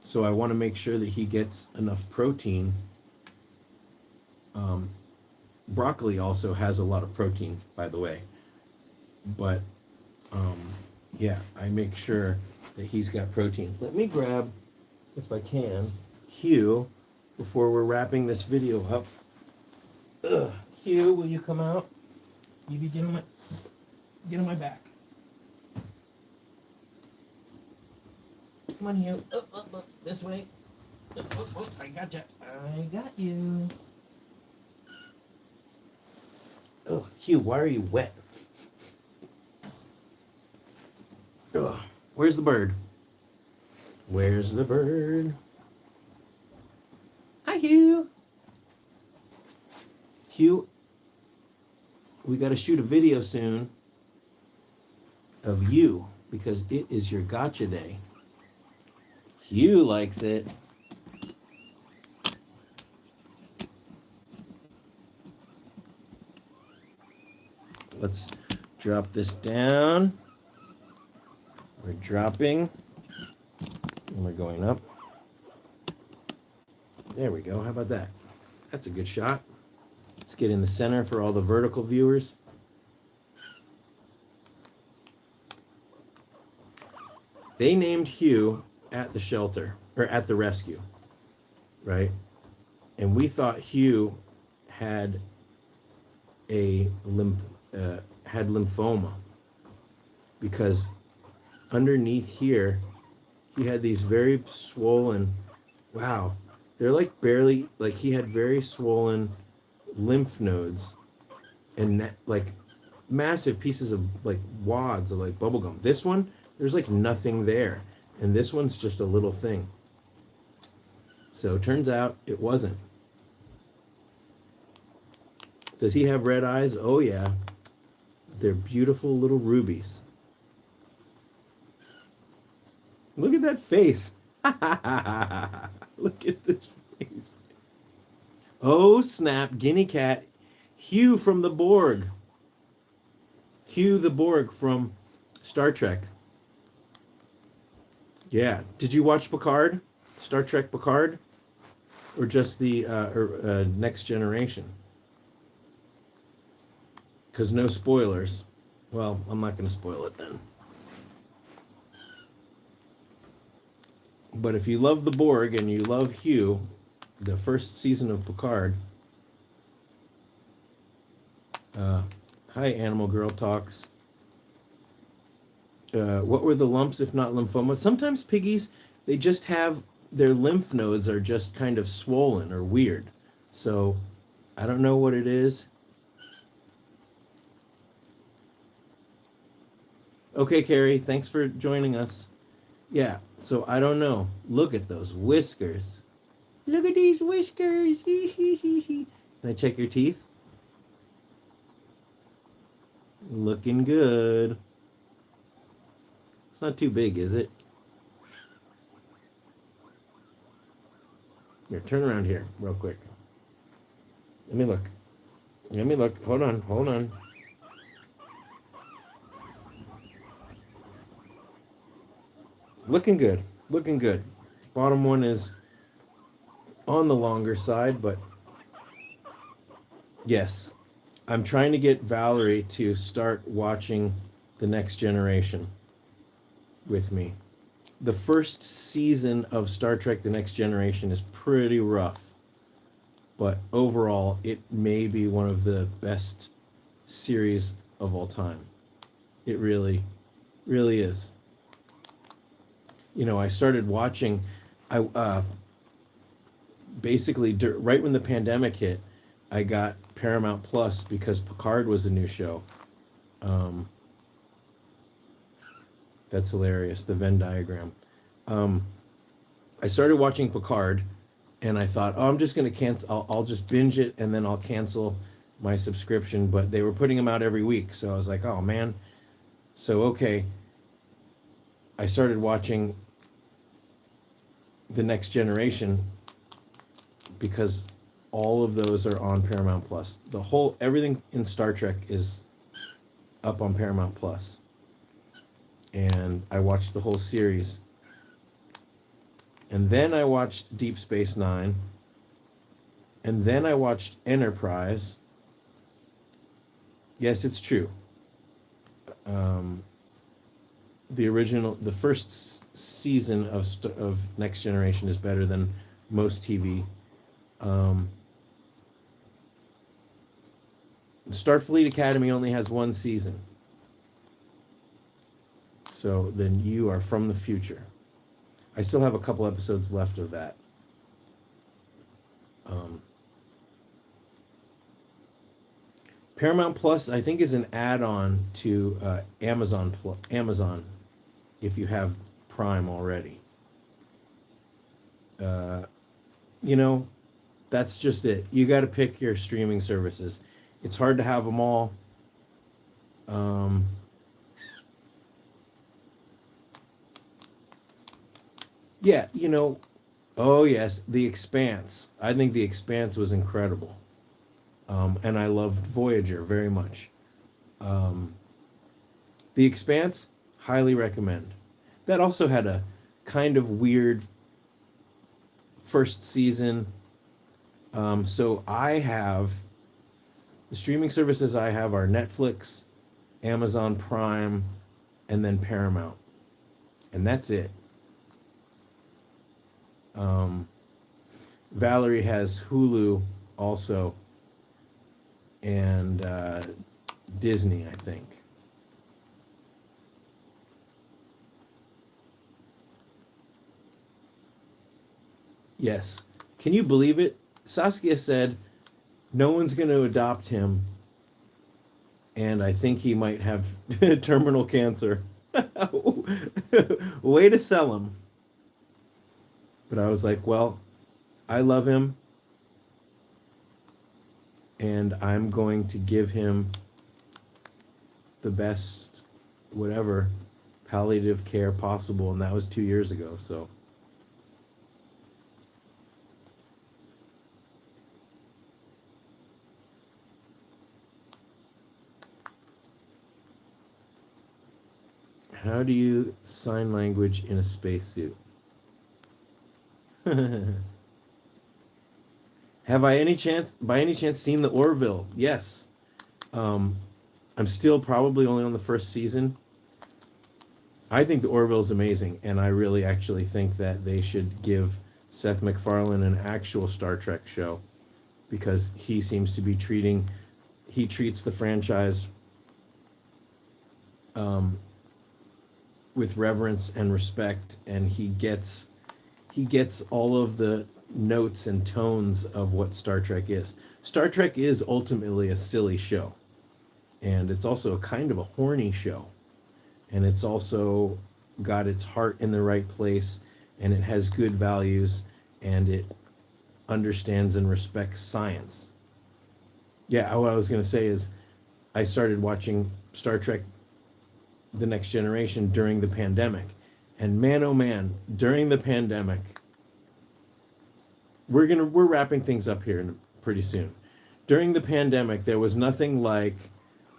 So I want to make sure that he gets enough protein. Broccoli also has a lot of protein, by the way. But yeah, I make sure that he's got protein. Let me grab, if I can, Hugh, before we're wrapping this video up. Hugh, will you come out? You be get on my back. Come on, Hugh. This way. I gotcha. I got you. Oh, Hugh, why are you wet? Where's the bird? Where's the bird? Hi, Hugh. Hugh, we got to shoot a video soon of you because it is your gotcha day. Hugh likes it. Let's drop this down. We're dropping. And we're going up. There we go. How about that? That's a good shot. Let's get in the center for all the vertical viewers. They named Hugh at the shelter, or at the rescue, right? And we thought Hugh had had lymphoma, because underneath here he had these very swollen, wow, they're like barely, like he had very swollen lymph nodes and like massive pieces of like wads of like bubble gum. This one, there's like nothing there, and this one's just a little thing. So it turns out it wasn't. Does he have red eyes? Oh yeah. They're beautiful little rubies. Look at that face. Look at this face. Oh snap, guinea cat. Hugh from the Borg. Hugh the Borg from Star Trek. Yeah. Did you watch Picard? Star Trek Picard? Or just the Next Generation? Because no spoilers. Well, I'm not going to spoil it then. But if you love the Borg and you love Hugh, the first season of Picard. Hi, Animal Girl Talks. What were the lumps if not lymphoma? Sometimes piggies, they just have, their lymph nodes are just kind of swollen or weird. So I don't know what it is. Okay, Carrie, thanks for joining us. Yeah, so I don't know. Look at those whiskers. Look at these whiskers. Can I check your teeth? Looking good. It's not too big, is it? Here, turn around here real quick. Let me look. Let me look. Hold on, hold on. Looking good. Looking good. Bottom one is on the longer side, but yes. I'm trying to get Valerie to start watching The Next Generation with me. The first season of Star Trek The Next Generation is pretty rough. but overall, it may be one of the best series of all time. It really, really is. I started watching, I basically right when the pandemic hit, I got Paramount Plus because Picard was a new show. That's hilarious, the Venn diagram. I started watching Picard, and I thought, oh, I'm just going to cancel. I'll just binge it, and then I'll cancel my subscription. But they were putting them out every week, so I was like, oh, man. So, okay. I started watching The Next Generation because all of those are on Paramount Plus. Everything in Star Trek is up on Paramount Plus. And I watched the whole series. And then I watched Deep Space Nine. And then I watched Enterprise. Yes, it's true. The first season of Next Generation is better than most TV. Starfleet Academy only has one season. So then you are from the future. I still have a couple episodes left of that. Paramount Plus, I think, is an add-on to Amazon if you have Prime already. That's just it. You got to pick your streaming services. It's hard to have them all. Yeah, oh yes, The Expanse. I think The Expanse was incredible. And I loved Voyager very much. The Expanse, highly recommend. That also had a kind of weird first season. So the streaming services I have are Netflix, Amazon Prime, and then Paramount. And that's it. Valerie has Hulu also, and Disney, I think. Yes. Can you believe it? Saskia said no one's going to adopt him, and I think he might have terminal cancer. Way to sell him. But I was like, well, I love him, and I'm going to give him the best, whatever, palliative care possible, and that was 2 years ago, so. How do you sign language in a spacesuit? Have I by any chance seen the Orville? Yes. I'm still probably only on the first season. I think the Orville is amazing, and I really actually think that they should give Seth MacFarlane an actual Star Trek show, because he seems to be treats the franchise with reverence and respect, and he gets all of the notes and tones of what Star Trek is. Star Trek is ultimately a silly show, and it's also a kind of a horny show, and it's also got its heart in the right place, and it has good values, and it understands and respects science. Yeah, what I was going to say is I started watching Star Trek The Next Generation during the pandemic, and man, oh man, during the pandemic, we're wrapping things up here pretty soon. During the pandemic, there was nothing like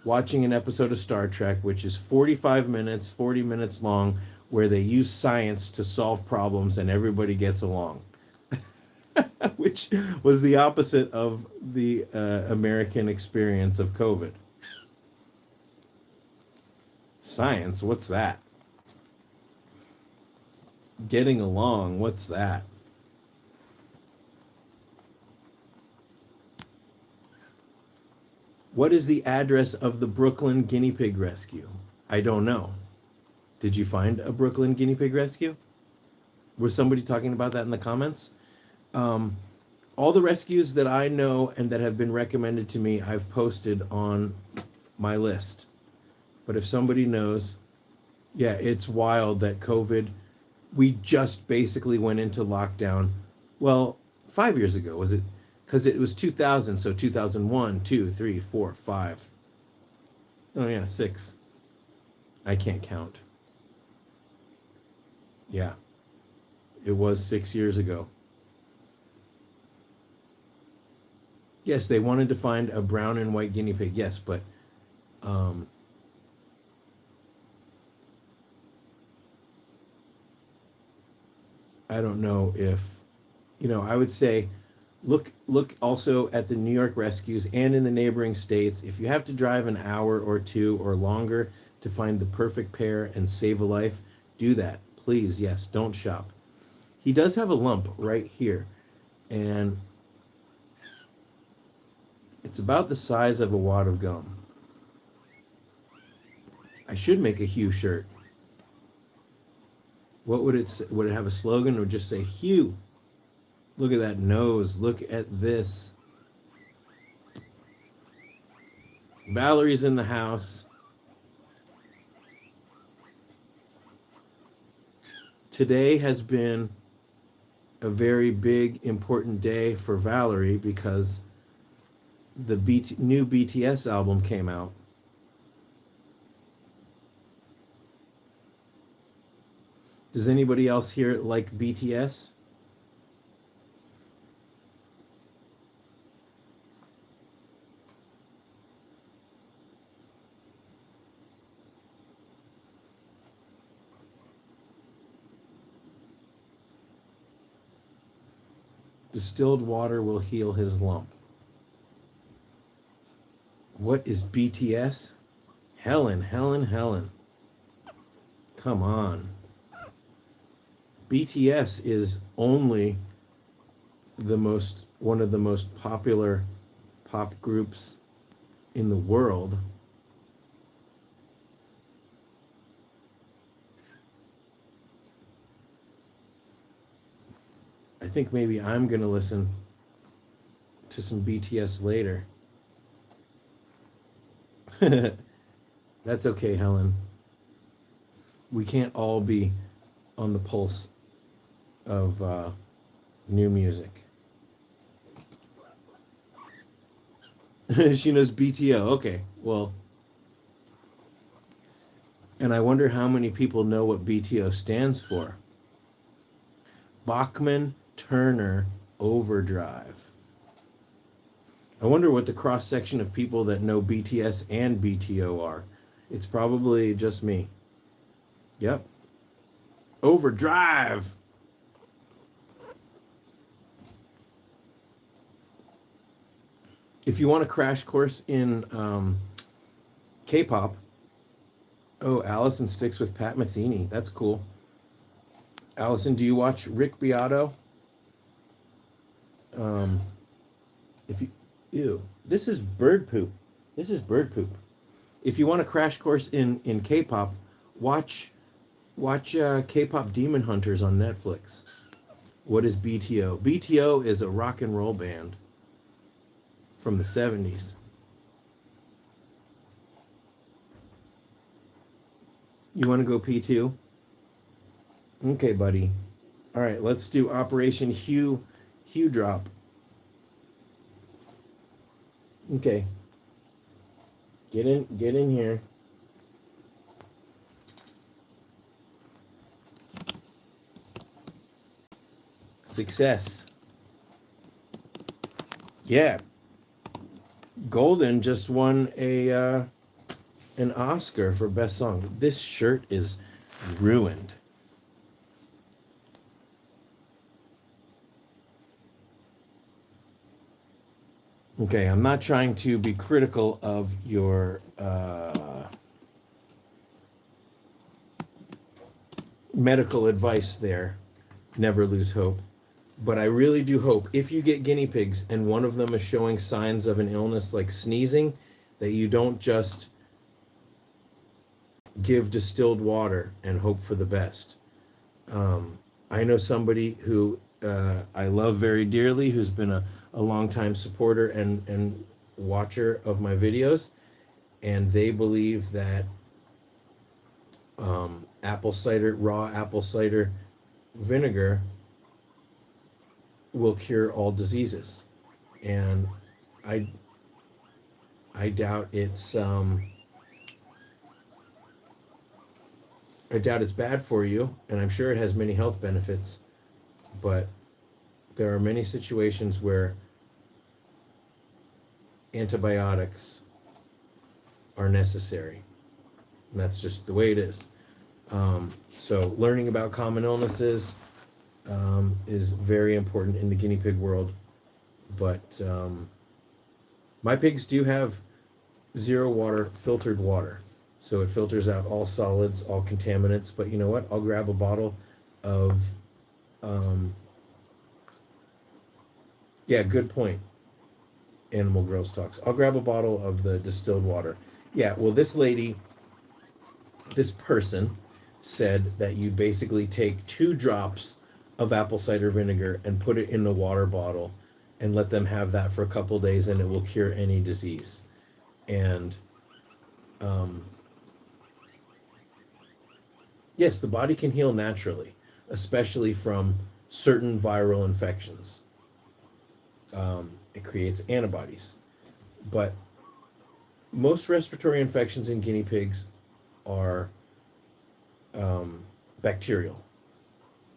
watching an episode of Star Trek, which is 40 minutes long, where they use science to solve problems and everybody gets along. Which was the opposite of the American experience of COVID. Science, what's that? Getting along, what's that? What is the address of the Brooklyn guinea pig rescue? I don't know. Did you find a Brooklyn guinea pig rescue? Was somebody talking about that in the comments? All the rescues that I know and that have been recommended to me, I've posted on my list. But if somebody knows, yeah, it's wild that COVID, we just basically went into lockdown. Well, 5 years ago, was it? Because it was 2000, so 2001, 2, 3, 4, 5. Oh yeah, 6. I can't count. Yeah, it was 6 years ago. Yes, they wanted to find a brown and white guinea pig. Yes, but I don't know if, I would say look also at the New York rescues and in the neighboring states. If you have to drive an hour or two or longer to find the perfect pair and save a life, do that. Please, yes, don't shop. He does have a lump right here, and it's about the size of a wad of gum. I should make a Hugh shirt. What would it say? Would it have a slogan or just say Hugh? Look at that nose. Look at this. Valerie's in the house. Today has been a very big, important day for Valerie because the new BTS album came out. Does anybody else here like BTS? Distilled water will heal his lump. What is BTS? Helen. Come on. BTS is only one of the most popular pop groups in the world. I think maybe I'm going to listen to some BTS later. That's okay, Helen. We can't all be on the pulse of new music. She knows BTO. Okay, well. And I wonder how many people know what BTO stands for. Bachman Turner Overdrive. I wonder what the cross-section of people that know BTS and BTO are. It's probably just me. Yep. Overdrive. If you want a crash course in K-pop, Allison sticks with Pat Metheny. That's cool. Allison, do you watch Rick Beato? This is bird poop. If you want a crash course in K-pop, watch K-pop Demon Hunters on Netflix. What is BTO? BTO is a rock and roll band from the 70s. You want to go P2? Okay, buddy. All right, let's do Operation Hugh Drop. Okay. Get in here. Success. Yeah. Golden just won an Oscar for Best Song. This shirt is ruined. Okay, I'm not trying to be critical of your medical advice there. Never lose hope. But I really do hope if you get guinea pigs and one of them is showing signs of an illness like sneezing, that you don't just give distilled water and hope for the best. I know somebody who I love very dearly, who's been a longtime supporter and watcher of my videos, and they believe that raw apple cider vinegar will cure all diseases. And I doubt it's bad for you, and I'm sure it has many health benefits, but there are many situations where antibiotics are necessary. And that's just the way it is. So learning about common illnesses is very important in the guinea pig world. But my pigs do have zero water, filtered water. So it filters out all solids, all contaminants. But you know what? I'll grab a bottle of, good point. Animal Gross Talks. I'll grab a bottle of the distilled water. Yeah, well, this person said that you basically take 2 drops of apple cider vinegar and put it in a water bottle and let them have that for a couple days, and it will cure any disease. And yes, the body can heal naturally, especially from certain viral infections. It creates antibodies. But most respiratory infections in guinea pigs are bacterial,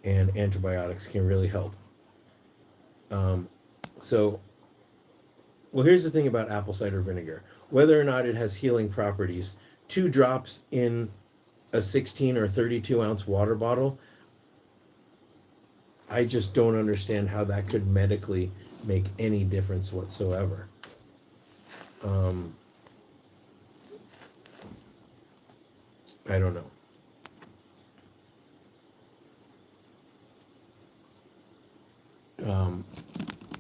and antibiotics can really help. Here's the thing about apple cider vinegar. Whether or not it has healing properties, 2 drops in a 16 or 32 ounce water bottle, I just don't understand how that could medically make any difference whatsoever. I don't know.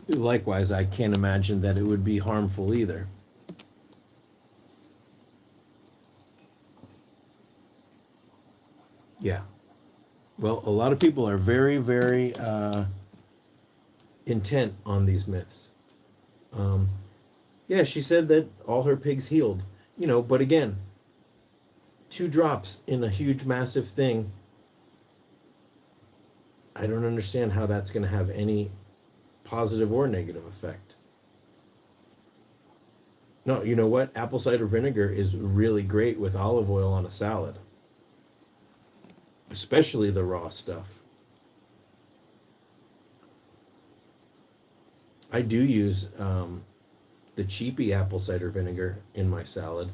Likewise, I can't imagine that it would be harmful either. Yeah. Well, a lot of people are very, very intent on these myths. She said that all her pigs healed. But again, 2 drops in a huge, massive thing, I don't understand how that's going to have any positive or negative effect. No, you know what? Apple cider vinegar is really great with olive oil on a salad, especially the raw stuff. I do use the cheapy apple cider vinegar in my salad.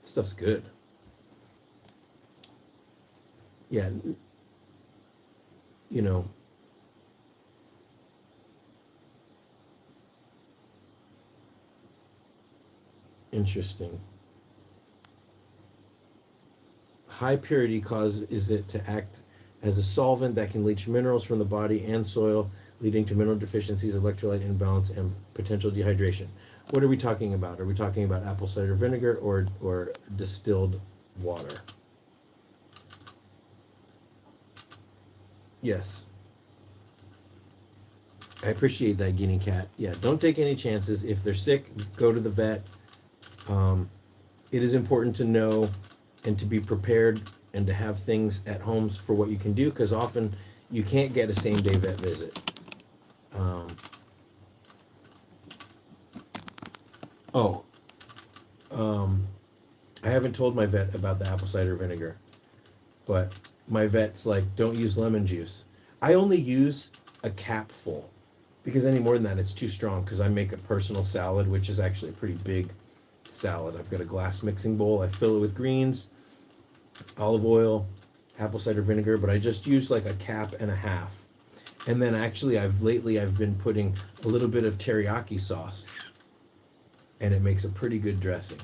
Stuff's good. Yeah, interesting. High purity causes it to act as a solvent that can leach minerals from the body and soil, leading to mineral deficiencies, electrolyte imbalance, and potential dehydration. What are we talking about? Are we talking about apple cider vinegar or distilled water? Yes. I appreciate that, guinea cat. Yeah, don't take any chances. If they're sick, go to the vet. It is important to know and to be prepared and to have things at homes for what you can do, because often you can't get a same-day vet visit. I haven't told my vet about the apple cider vinegar, but my vet's like, don't use lemon juice. I only use a capful, because any more than that, it's too strong, because I make a personal salad, which is actually a pretty big salad. I've got a glass mixing bowl. I fill it with greens, olive oil, apple cider vinegar, but I just use like a cap and a half. And then actually I've been putting a little bit of teriyaki sauce, and it makes a pretty good dressing.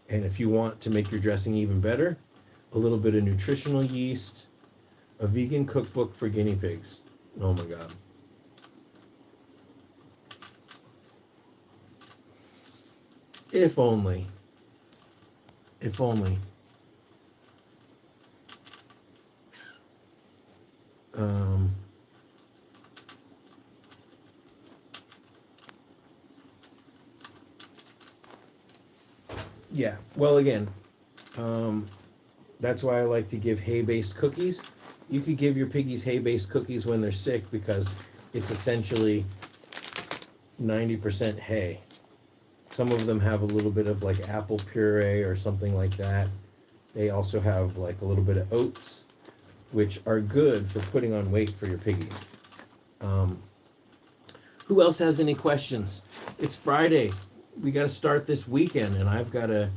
And if you want to make your dressing even better, a little bit of nutritional yeast, a vegan cookbook for guinea pigs. Oh my God. If only. If only. Yeah, well, again, that's why I like to give hay-based cookies. You could give your piggies hay-based cookies when they're sick because it's essentially 90% hay. Some of them have a little bit of like apple puree or something like that. They also have like a little bit of oats, which are good for putting on weight for your piggies. Who else has any questions? It's Friday. We got to start this weekend, and I've got to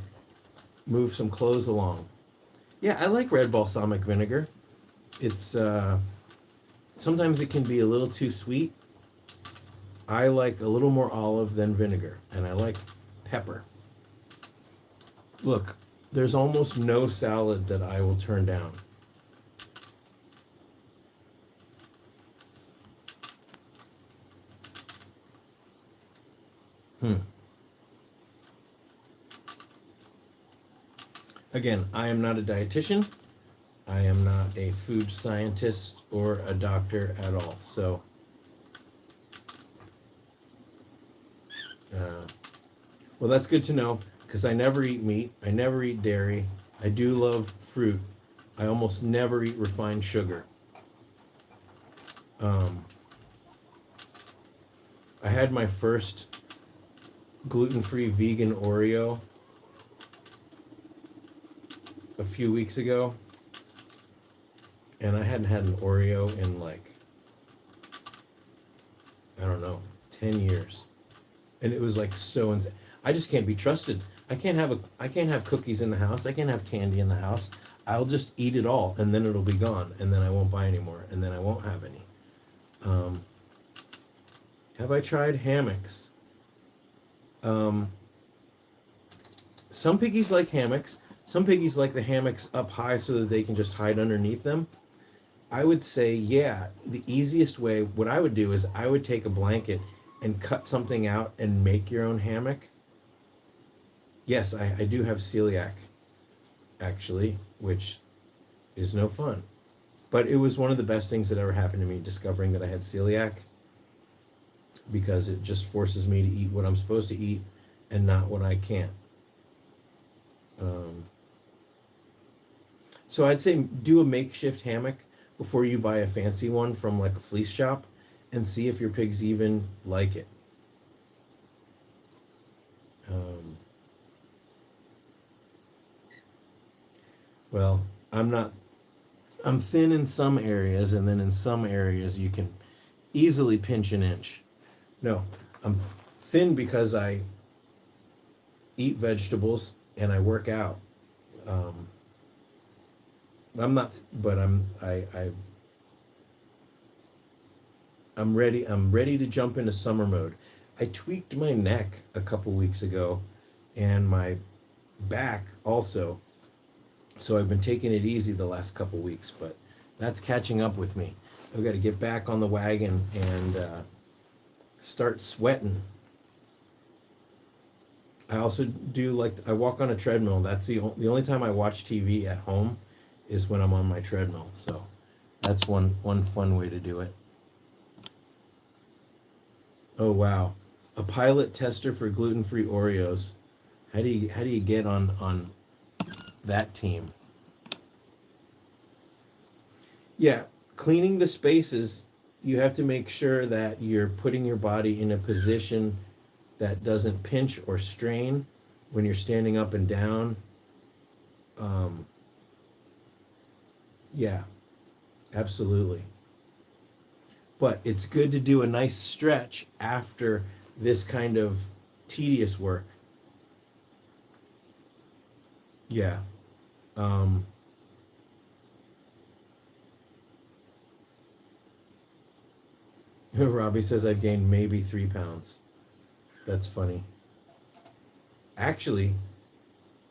move some clothes along. Yeah, I like red balsamic vinegar. It's sometimes it can be a little too sweet. I like a little more olive than vinegar, and I like pepper. Look, there's almost no salad that I will turn down. Again, I am not a dietitian. I am not a food scientist or a doctor at all. So, well, that's good to know because I never eat meat. I never eat dairy. I do love fruit. I almost never eat refined sugar. I had my first gluten-free vegan Oreo a few weeks ago, and I hadn't had an Oreo in like, I don't know, 10 years. And it was like so insane. I just can't be trusted. I can't have cookies in the house. I can't have candy in the house. I'll just eat it all and then it'll be gone and then I won't buy any more and then I won't have any. Have I tried hammocks? Some piggies like hammocks. Some piggies like the hammocks up high so that they can just hide underneath them. I would say, yeah, the easiest way, what I would do is I would take a blanket and cut something out and make your own hammock. Yes, I do have celiac, actually, which is no fun. But it was one of the best things that ever happened to me, discovering that I had celiac, because it just forces me to eat what I'm supposed to eat and not what I can't. So I'd say do a makeshift hammock before you buy a fancy one from like a fleece shop and see if your pigs even like it. Well, I'm thin in some areas, and then in some areas you can easily pinch an inch. No, I'm thin because I eat vegetables and I work out. I'm not, but I'm ready. I'm ready to jump into summer mode. I tweaked my neck a couple weeks ago, and my back also. So I've been taking it easy the last couple weeks, but that's catching up with me. I've got to get back on the wagon and start sweating. I also do like, I walk on a treadmill. That's the only time I watch TV at home is when I'm on my treadmill. So that's one fun way to do it. Oh wow, a pilot tester for gluten-free Oreos. How do you get on that team? Yeah, cleaning the spaces, you have to make sure that you're putting your body in a position that doesn't pinch or strain when you're standing up and down. Yeah, absolutely. But it's good to do a nice stretch after this kind of tedious work. Yeah. Robbie says I've gained maybe 3 pounds. That's funny. Actually,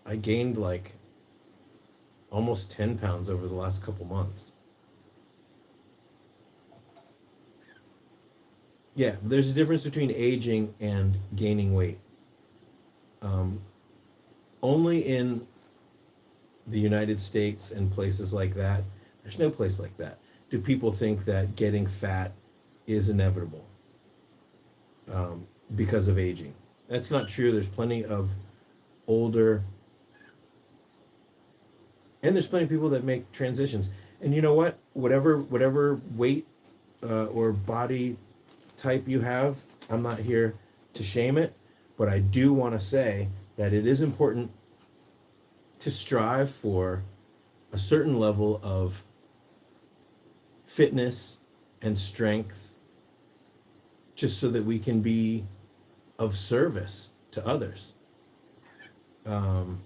I gained like almost 10 pounds over the last couple months. Yeah, there's a difference between aging and gaining weight. only in the United States and places like that, there's no place like that, do people think that getting fat is inevitable because of aging. That's not true. There's plenty of older, and there's plenty of people that make transitions. And you know what? Whatever weight or body type you have, I'm not here to shame it, but I do want to say that it is important to strive for a certain level of fitness and strength, just so that we can be of service to others. And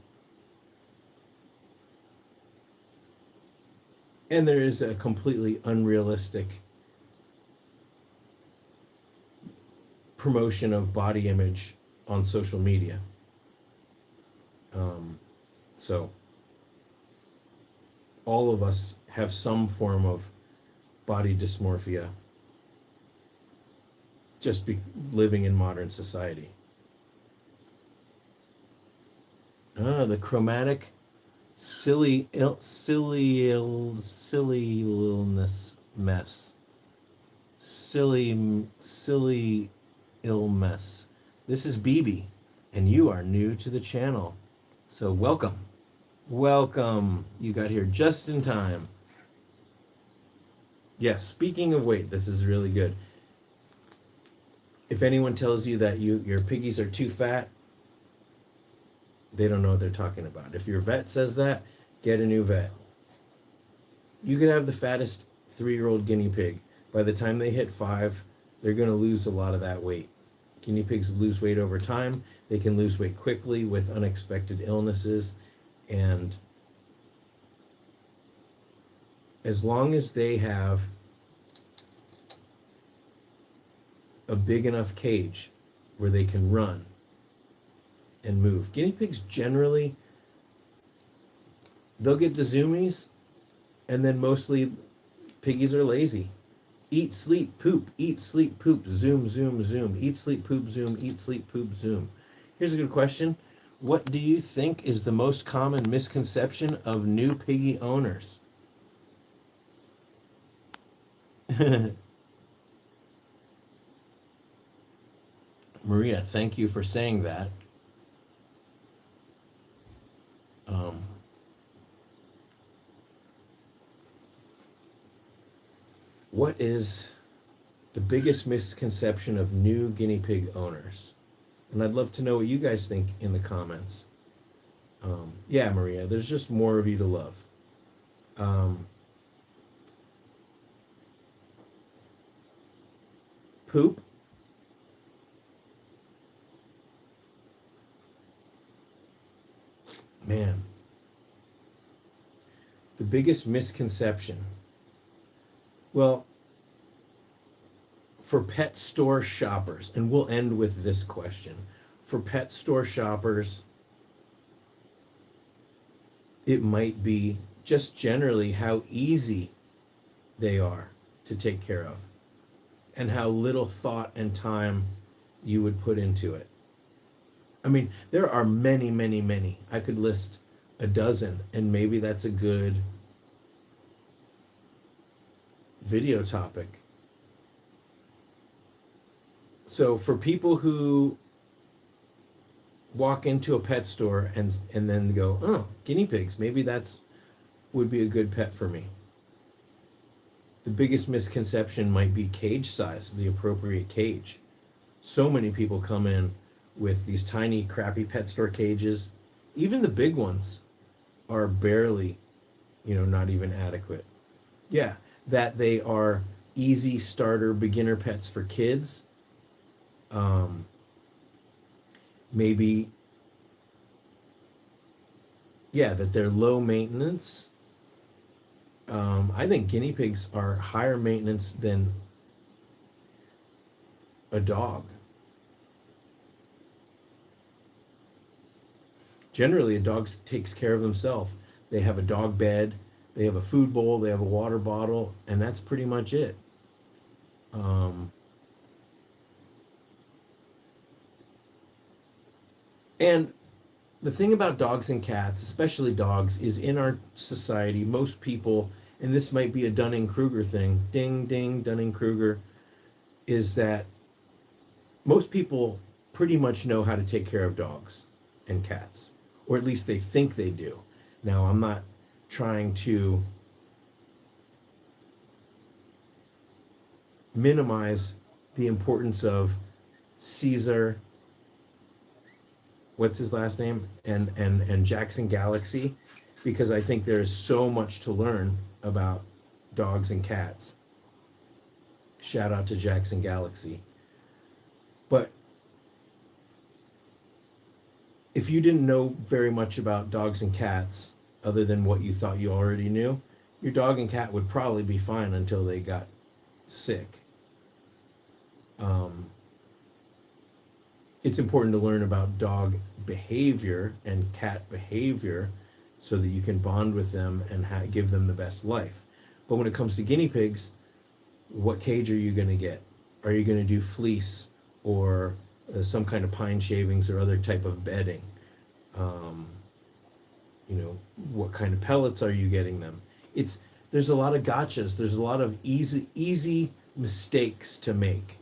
there is a completely unrealistic promotion of body image on social media. So all of us have some form of body dysmorphia, just living in modern society. The chromatic silliness mess. Silly ill mess. This is BB, and you are new to the channel. So welcome. You got here just in time. Yes, speaking of weight, this is really good. If anyone tells you that your piggies are too fat, they don't know what they're talking about. If your vet says that, get a new vet. You could have the fattest 3-year-old guinea pig. By the time they hit 5, they're going to lose a lot of that weight. Guinea pigs lose weight over time. They can lose weight quickly with unexpected illnesses. And as long as they have a big enough cage where they can run and move. Guinea pigs generally, they'll get the zoomies, and then mostly piggies are lazy. Eat, sleep, poop. Eat, sleep, poop. Zoom, zoom, zoom. Eat, sleep, poop, zoom. Eat, sleep, poop, zoom. Here's a good question. What do you think is the most common misconception of new piggy owners? Maria, thank you for saying that. What is the biggest misconception of new guinea pig owners? And I'd love to know what you guys think in the comments. Yeah, Maria, there's just more of you to love. Poop. Man, the biggest misconception. Well, for pet store shoppers, and we'll end with this question. For pet store shoppers, it might be just generally how easy they are to take care of and how little thought and time you would put into it. I mean, there are many, many, many. I could list a dozen, and maybe that's a good video topic. So for people who walk into a pet store and then go, oh, guinea pigs, maybe that's would be a good pet for me. The biggest misconception might be cage size, the appropriate cage. So many people come in with these tiny, crappy pet store cages. Even the big ones are barely, not even adequate. Yeah, that they are easy starter beginner pets for kids. Maybe, yeah, that they're low maintenance. I think guinea pigs are higher maintenance than a dog. Generally, a dog takes care of themselves. They have a dog bed, they have a food bowl, they have a water bottle, and that's pretty much it. And the thing about dogs and cats, especially dogs, is in our society, most people, and this might be a Dunning-Kruger thing, ding, ding, Dunning-Kruger, is that most people pretty much know how to take care of dogs and cats, or at least they think they do. Now, I'm not trying to minimize the importance of Caesar, what's his last name, and Jackson Galaxy, because I think there's so much to learn about dogs and cats. Shout out to Jackson Galaxy. But if you didn't know very much about dogs and cats, other than what you thought you already knew, your dog and cat would probably be fine until they got sick. It's important to learn about dog behavior and cat behavior so that you can bond with them and give them the best life. But when it comes to guinea pigs, what cage are you going to get? Are you going to do fleece or some kind of pine shavings or other type of bedding? What kind of pellets are you getting them? There's a lot of gotchas. There's a lot of easy mistakes to make.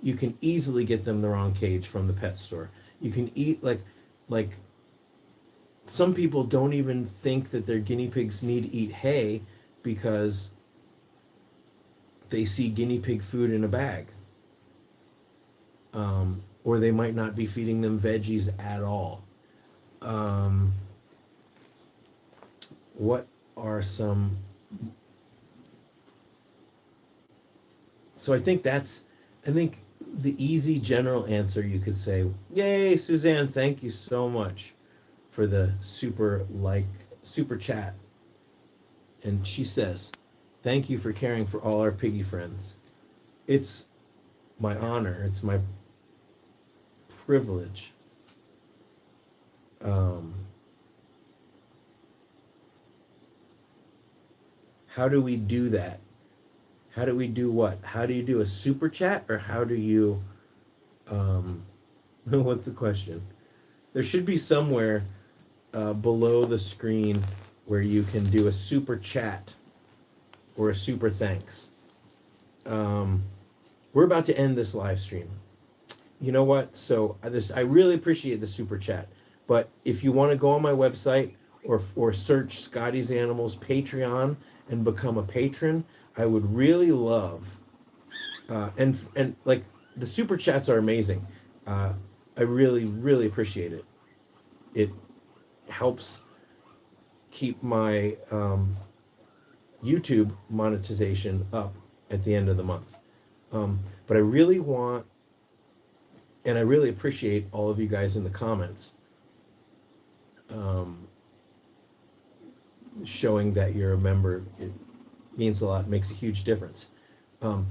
You can easily get them the wrong cage from the pet store. You can eat like some people don't even think that their guinea pigs need to eat hay because they see guinea pig food in a bag. Or they might not be feeding them veggies at all. What are some... So I think the easy general answer you could say, yay, Suzanne, thank you so much for the super chat. And she says, thank you for caring for all our piggy friends. It's my honor. It's my privilege. How do we do that? How do we do what? How do you do a super chat, or how do you, what's the question? There should be somewhere below the screen where you can do a super chat or a super thanks. We're about to end this live stream. You know what? So I really appreciate the super chat. But if you want to go on my website or search Scotty's Animals Patreon and become a patron, I would really love, and like the super chats are amazing. I really appreciate it. It helps keep my YouTube monetization up at the end of the month. But I really want, and I really appreciate all of you guys in the comments showing that you're a member. It means a lot, makes a huge difference. But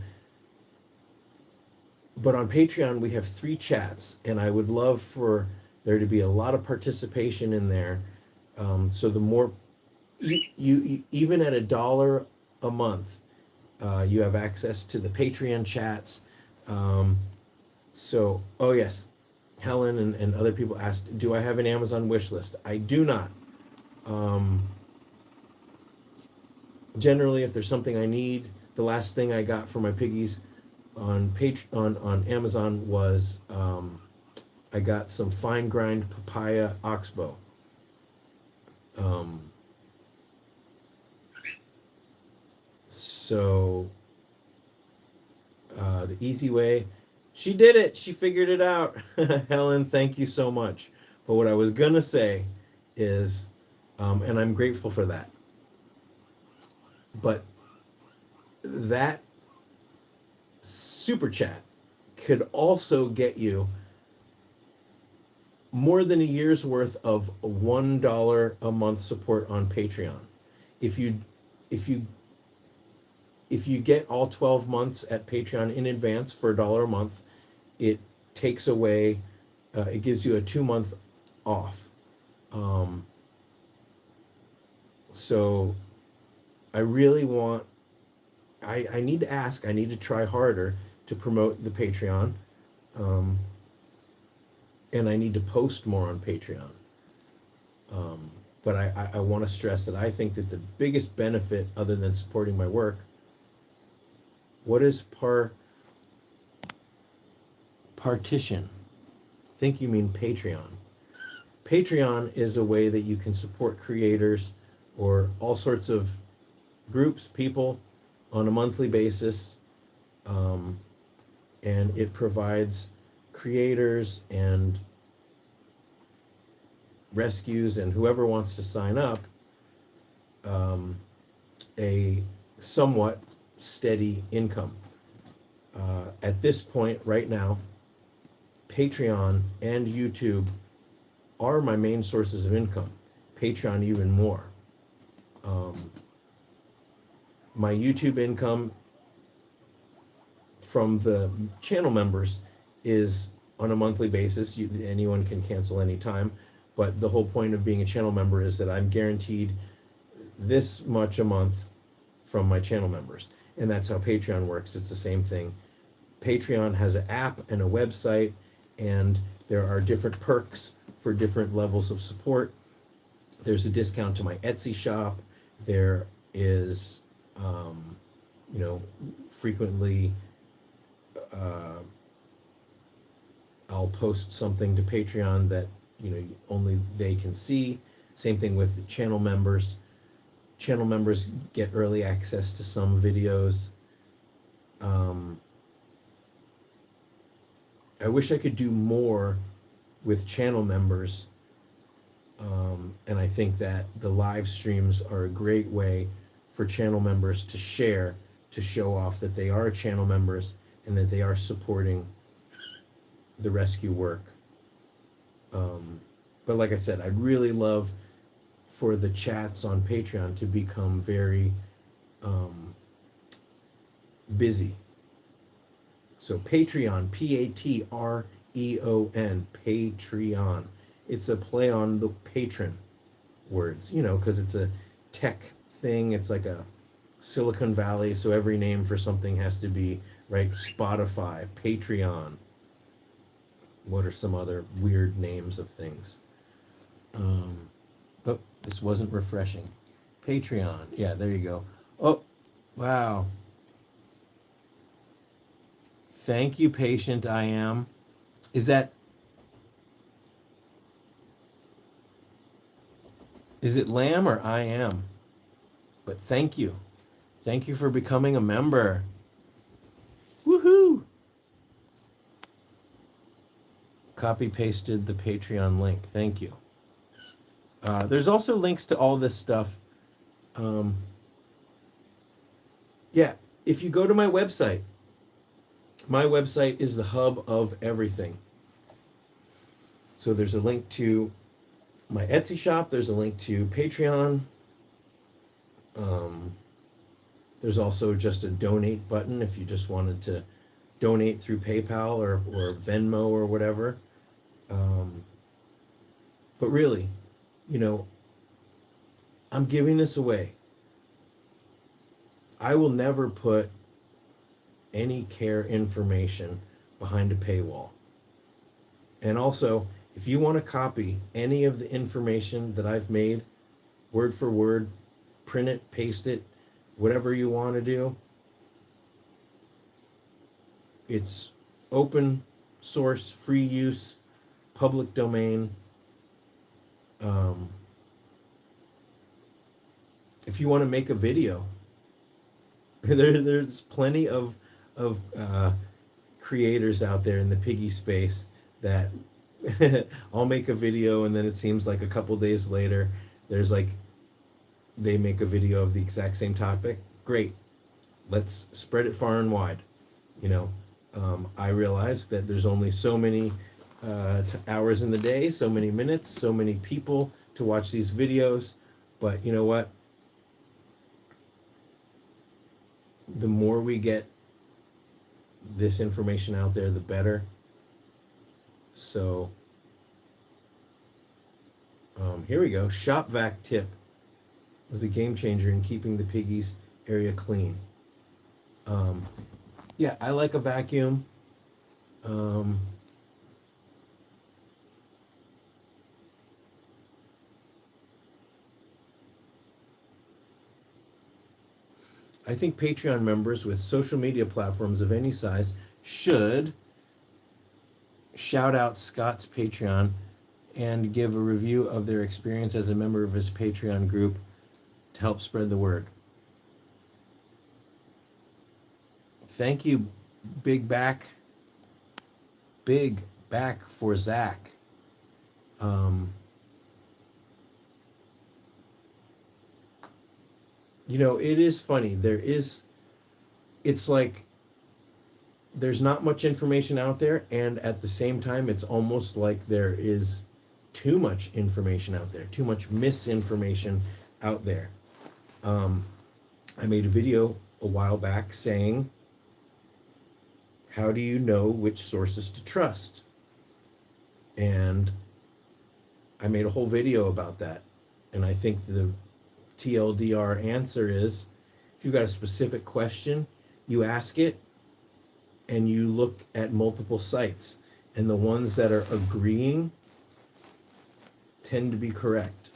on Patreon, we have 3 chats, and I would love for there to be a lot of participation in there. So the more, you even at $1 a month, you have access to the Patreon chats. So, oh yes, Helen and other people asked, do I have an Amazon wish list? I do not. Generally, if there's something I need, the last thing I got for my piggies on Amazon was I got some fine grind papaya oxbow. So the easy way, she did it. She figured it out. Helen, thank you so much. But what I was gonna say is, and I'm grateful for that, but that super chat could also get you more than a year's worth of $1 a month support on Patreon. If you get all 12 months at Patreon in advance for $1 a month, it takes away, it gives you a 2-month off. So I really want, I need to ask, I need to try harder to promote the Patreon. And I need to post more on Patreon. But I want to stress that I think that the biggest benefit, other than supporting my work, what is partition? I think you mean Patreon. Patreon is a way that you can support creators or all sorts of groups, people on a monthly basis. And it provides creators and rescues and whoever wants to sign up a somewhat steady income. At this point, right now, Patreon and YouTube are my main sources of income. Patreon even more. My YouTube income from the channel members is on a monthly basis. Anyone can cancel anytime, but the whole point of being a channel member is that I'm guaranteed this much a month from my channel members, and that's how Patreon works. It's the same thing. Patreon has an app and a website, and there are different perks for different levels of support. There's a discount to my Etsy shop. There is, frequently I'll post something to Patreon that only they can see. Same thing with channel members. Channel members get early access to some videos. I wish I could do more with channel members, and I think that the live streams are a great way for channel members to share, to show off that they are channel members and that they are supporting the rescue work. But like I said, I'd really love for the chats on Patreon to become very busy. So Patreon, Patreon, Patreon. It's a play on the patron words, because it's a tech thing. It's like a Silicon Valley, so every name for something has to be, right? Spotify, Patreon. What are some other weird names of things? Oh, this wasn't refreshing. Patreon. Yeah, there you go. Oh, wow. Thank you, patient I am. Is it Lamb or I am? But thank you. Thank you for becoming a member. Woohoo! Copy pasted the Patreon link. Thank you. There's also links to all this stuff. If you go to my website is the hub of everything. So there's a link to my Etsy shop. There's a link to Patreon. There's also just a donate button if you just wanted to donate through PayPal or Venmo or whatever. But really, I'm giving this away. I will never put any care information behind a paywall. And also, if you want to copy any of the information that I've made, word for word, print it, paste it, whatever you want to do, it's open source, free use, public domain. If you want to make a video, there's plenty of creators out there in the piggy space that I'll make a video and then it seems like a couple days later they make a video of the exact same topic. Great, let's spread it far and wide. I realize that there's only so many hours in the day, so many minutes, so many people to watch these videos, but you know what? The more we get this information out there, the better. So here we go. Shop vac tip was a game changer in keeping the piggies area clean. Yeah, I like a vacuum. I think Patreon members with social media platforms of any size should shout out Scott's Patreon and give a review of their experience as a member of his Patreon group to help spread the word. Thank you, Big Back for Zach. It is funny. It's like there's not much information out there, and at the same time, it's almost like there is too much information out there, too much misinformation out there. I made a video a while back saying, how do you know which sources to trust? And I made a whole video about that. And I think the TLDR answer is, if you've got a specific question, you ask it and you look at multiple sites. And the ones that are agreeing tend to be correct.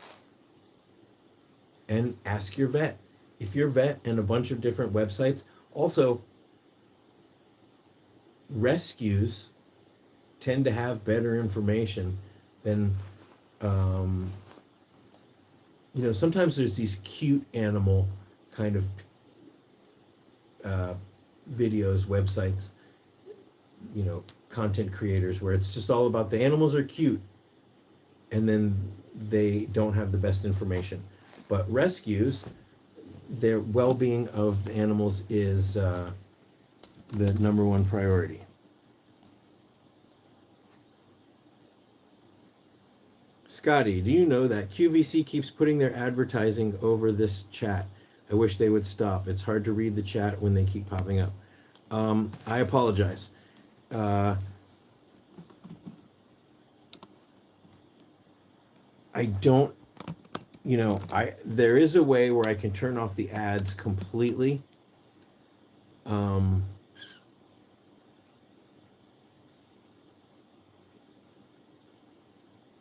And ask your vet. If your vet and a bunch of different websites, also rescues tend to have better information than, sometimes there's these cute animal kind of videos, websites, content creators where it's just all about the animals are cute and then they don't have the best information. But rescues, their well-being of the animals is the number one priority. Scotty, do you know that QVC keeps putting their advertising over this chat? I wish they would stop. It's hard to read the chat when they keep popping up. I apologize. I don't, there is a way where I can turn off the ads completely.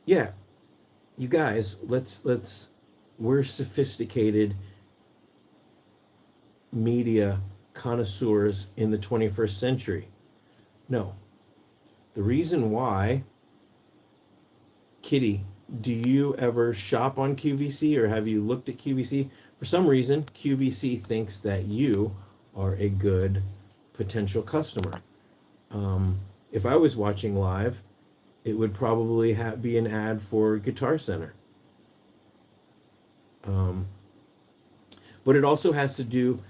Yeah, you guys, we're sophisticated media connoisseurs in the 21st century. No. The reason why, Kitty, do you ever shop on QVC or have you looked at QVC? For some reason, QVC thinks that you are a good potential customer. If I was watching live, it would probably be an ad for Guitar Center. But it also has to do,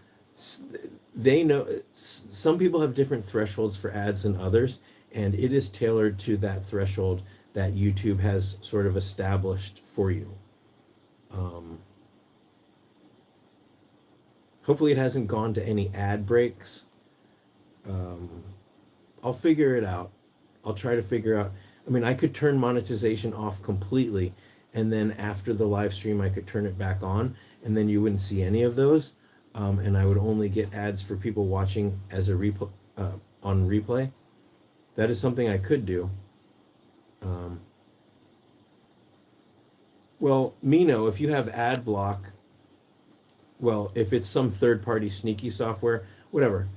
they know, some people have different thresholds for ads than others, and it is tailored to that threshold that YouTube has sort of established for you. Hopefully it hasn't gone to any ad breaks. I'll figure it out. I'll try to figure out. I mean, I could turn monetization off completely, and then after the live stream, I could turn it back on, and then you wouldn't see any of those, and I would only get ads for people watching as a on replay. That is something I could do. Well, Mino, if you have ad block, well, if it's some third-party sneaky software, whatever,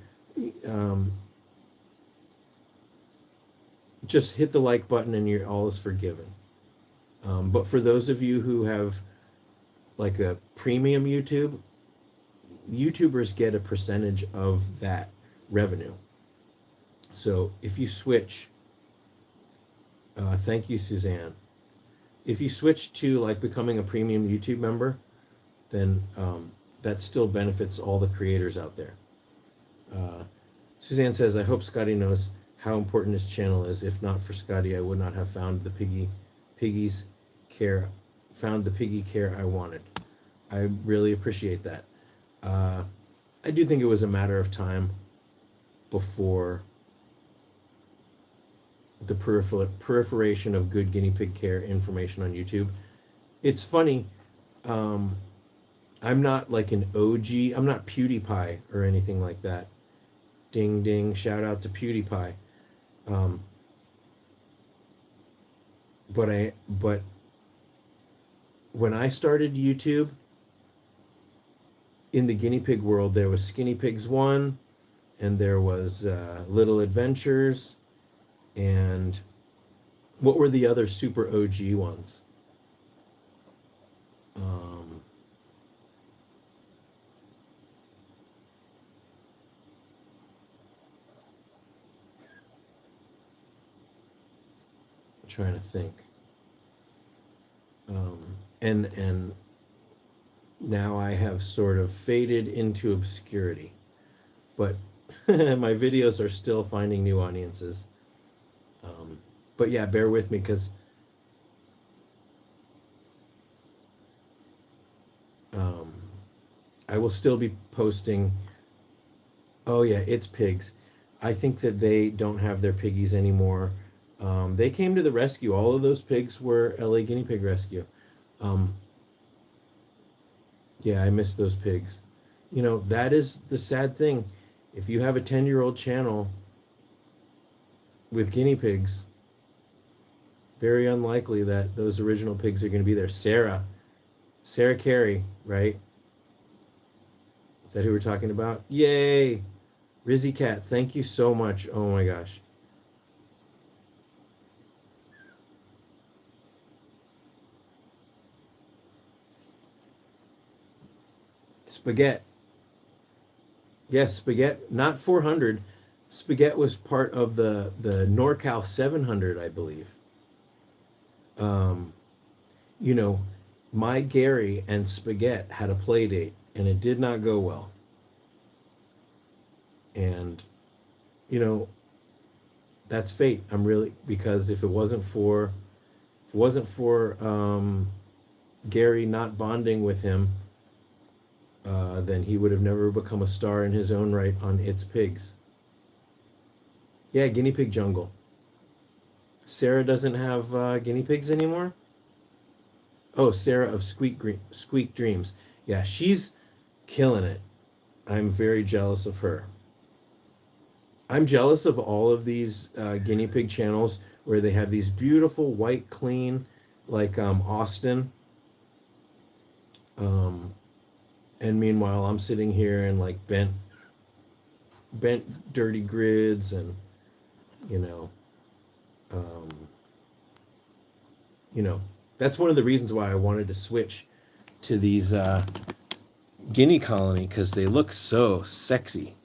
just hit the like button and all is forgiven. But for those of you who have like a premium YouTubers get a percentage of that revenue. So if you switch, thank you, Suzanne. If you switch to like becoming a premium YouTube member, then that still benefits all the creators out there. Suzanne says, I hope Scotty knows how important his channel is. If not for Scotty, I would not have found the piggy care I wanted. I really appreciate that. I do think it was a matter of time before the proliferation of good guinea pig care information on YouTube. It's funny. I'm not like an OG. I'm not PewDiePie or anything like that. Ding, ding. Shout out to PewDiePie. But when I started YouTube, in the guinea pig world, there was Skinny Pigs 1, and there was Little Adventures, and what were the other super OG ones? I'm trying to think. And now I have sort of faded into obscurity, but my videos are still finding new audiences. But yeah, bear with me, because I will still be posting. Oh yeah, it's pigs. I think that they don't have their piggies anymore. They came to the rescue. All of those pigs were LA Guinea Pig Rescue. Yeah, I miss those pigs. You know, that is the sad thing. If you have a 10-year-old channel with guinea pigs, very unlikely that those original pigs are going to be there. Sarah Carey, right? Is that who we're talking about? Yay! Rizzy Cat, thank you so much. Oh my gosh. Spaghetti. Yes, Spaghetti. Not 400. Spaghetti was part of the NorCal 700, I believe. You know, my Gary and Spaghetti had a play date, and it did not go well. And, you know, that's fate. Because if it wasn't for Gary not bonding with him, then he would have never become a star in his own right on It's Pigs. Yeah, Guinea Pig Jungle. Sarah doesn't have guinea pigs anymore? Oh, Sarah of Squeak Dreams. Yeah, she's killing it. I'm very jealous of her. I'm jealous of all of these guinea pig channels where they have these beautiful white clean, like Austin. And meanwhile, I'm sitting here in like bent dirty grids, and you know, that's one of the reasons why I wanted to switch to these guinea colony, because they look so sexy.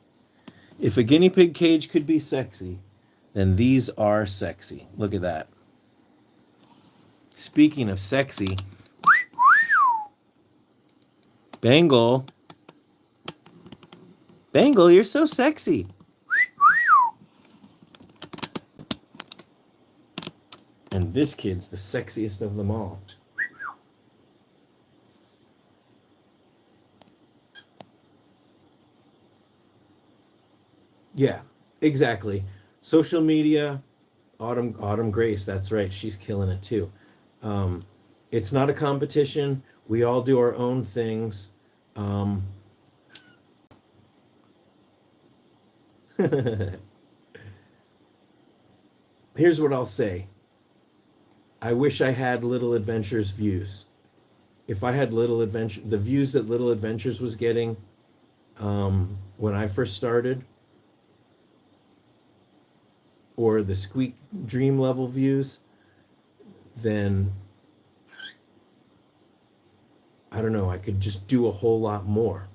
If a guinea pig cage could be sexy, then these are sexy. Look at that. Speaking of sexy, Bengal, you're so sexy. And this kid's the sexiest of them all. Yeah, exactly. Social media, Autumn Grace, that's right. She's killing it too. It's not a competition. We all do our own things. Here's what I'll say. I wish I had Little Adventures views. If I had the views that Little Adventures was getting when I first started, or the Squeak Dream level views, then I don't know, I could just do a whole lot more.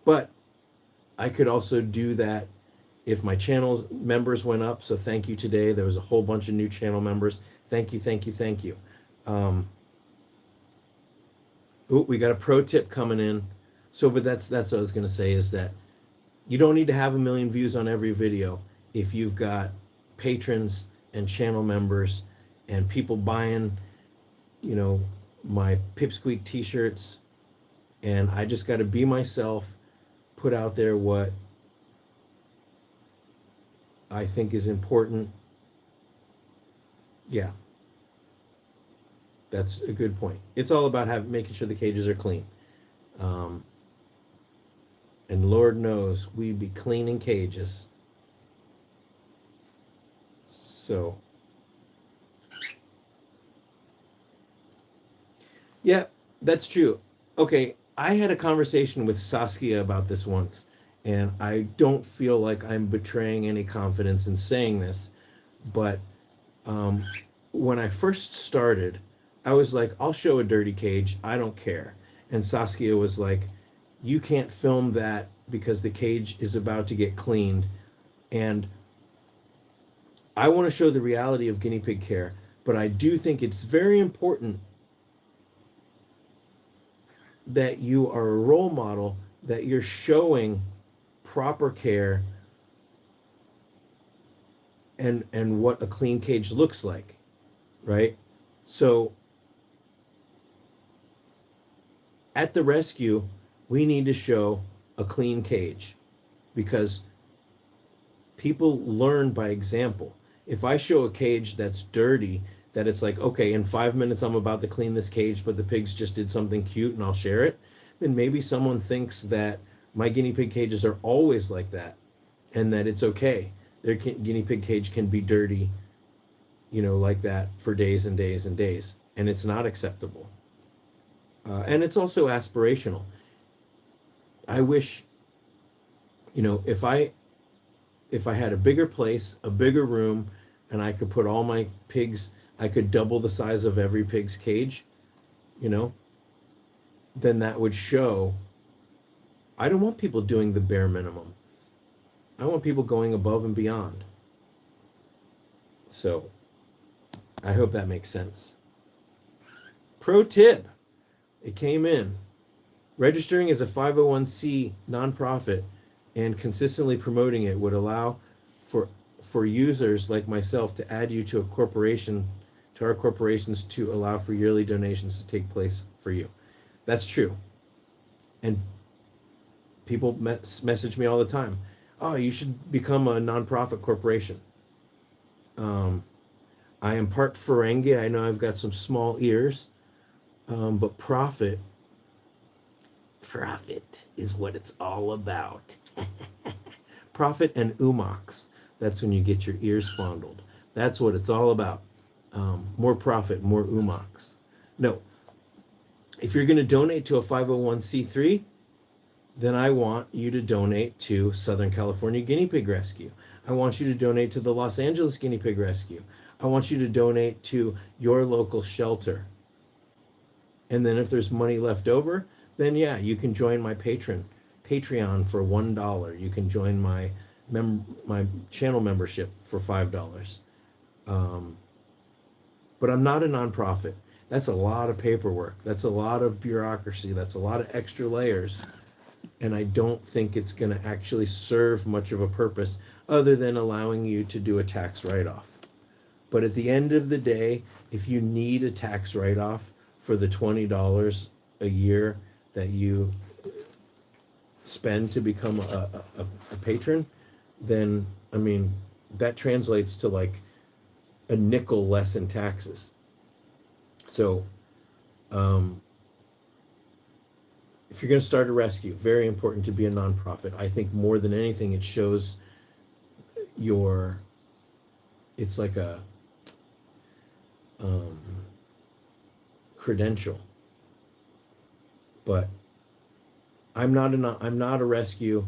But I could also do that if my channel members went up. So thank you today. There was a whole bunch of new channel members. Thank you, thank you, thank you. We got a pro tip coming in. So, but that's what I was going to say, is that you don't need to have 1 million views on every video if you've got patrons and channel members and people buying, my Pipsqueak t-shirts. And I just got to be myself, put out there what I think is important. Yeah, that's a good point. It's all about making sure the cages are clean. And Lord knows we be cleaning cages. So Yeah, that's true. Okay, I had a conversation with Saskia about this once, and I don't feel like I'm betraying any confidence in saying this, but um, when I first started, I was like, I'll show a dirty cage, I don't care. And Saskia was like, you can't film that because the cage is about to get cleaned. And I want to show the reality of guinea pig care, but I do think it's very important that you are a role model, that you're showing proper care and what a clean cage looks like, right? So at the rescue, we need to show a clean cage because people learn by example. If I show a cage that's dirty, that it's like, okay, in 5 minutes I'm about to clean this cage, but the pigs just did something cute and I'll share it, then maybe someone thinks that my guinea pig cages are always like that and that it's okay. Their guinea pig cage can be dirty, like that for days and days and days, and it's not acceptable. And it's also aspirational. I wish, if I had a bigger place, a bigger room, and I could put all my pigs, I could double the size of every pig's cage, you know, then that would show. I don't want people doing the bare minimum. I want people going above and beyond. So I hope that makes sense. Pro tip. It came in. Registering as a 501c nonprofit and consistently promoting it would allow for users like myself to add you to our corporations to allow for yearly donations to take place for you. That's true. And people message me all the time. Oh, you should become a nonprofit corporation. I am part Ferengi. I know I've got some small ears, but profit is what it's all about. Profit and umox. That's when you get your ears fondled. That's what it's all about. More profit, more umox. No, if you're going to donate to a 501c3, then I want you to donate to Southern California Guinea Pig Rescue. I want you to donate to the Los Angeles Guinea Pig Rescue. I want you to donate to your local shelter. And then if there's money left over, then yeah, you can join my Patreon for $1. You can join my channel membership for $5. But I'm not a nonprofit. That's a lot of paperwork. That's a lot of bureaucracy. That's a lot of extra layers. And I don't think it's going to actually serve much of a purpose other than allowing you to do a tax write-off. But at the end of the day, if you need a tax write-off for the $20 a year that you spend to become a patron, then, I mean, that translates to like a nickel less in taxes. So, if you're going to start a rescue, very important to be a nonprofit. I think more than anything, it shows it's like a credential. But I'm not a rescue.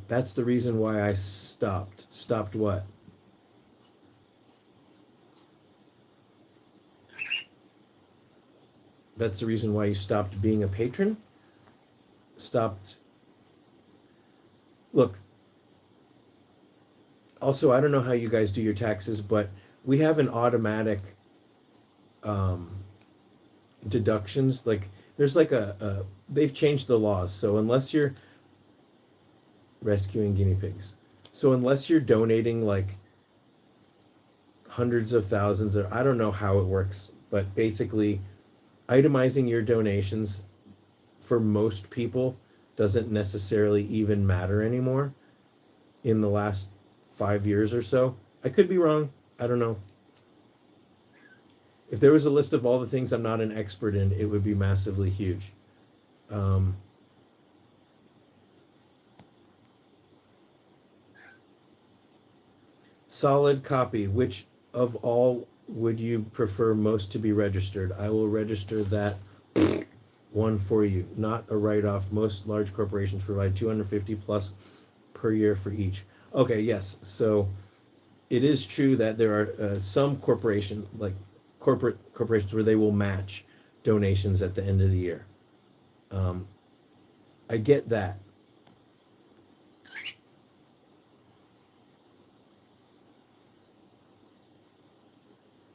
That's the reason why I stopped. Stopped what? That's the reason why you stopped being a patron? Stopped. Look, also, I don't know how you guys do your taxes, but we have an automatic deductions. Like, there's like they've changed the laws. So unless you're rescuing guinea pigs, so unless you're donating like hundreds of thousands, or I don't know how it works, but basically itemizing your donations for most people doesn't necessarily even matter anymore in the last 5 years or so. I could be wrong. I don't know. If there was a list of all the things I'm not an expert in, it would be massively huge. Solid copy. Which of all would you prefer most to be registered? I will register that one for you. Not a write-off. Most large corporations provide 250 plus per year for each. Okay, yes. So it is true that there are some corporations, like corporate corporations, where they will match donations at the end of the year. I get that.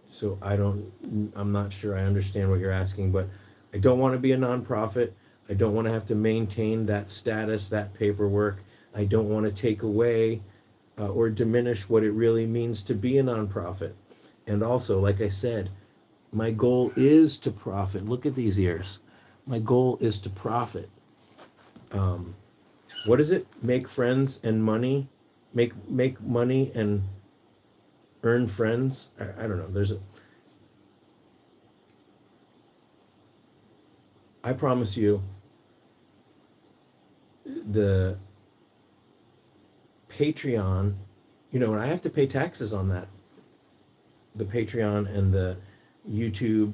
So I'm not sure I understand what you're asking, but I don't want to be a nonprofit. I don't want to have to maintain that status, that paperwork. I don't want to take away or diminish what it really means to be a nonprofit. And also, like I said, my goal is to profit. Look at these ears. My goal is to profit. What is it? Make friends and money. Make money and earn friends. I don't know. I promise you, the Patreon, and I have to pay taxes on that. The Patreon and the YouTube,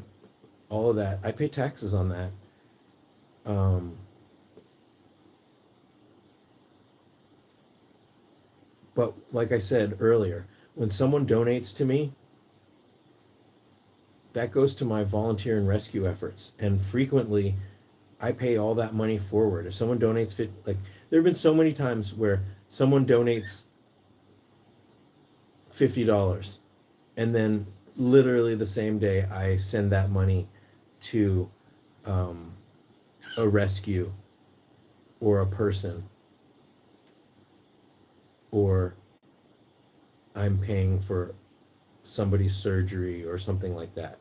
all of that. I pay taxes on that. But like I said earlier, when someone donates to me, that goes to my volunteer and rescue efforts. And frequently, I pay all that money forward. If someone donates, like, there have been so many times where someone donates $50, and then literally the same day I send that money to a rescue or a person, or I'm paying for somebody's surgery or something like that.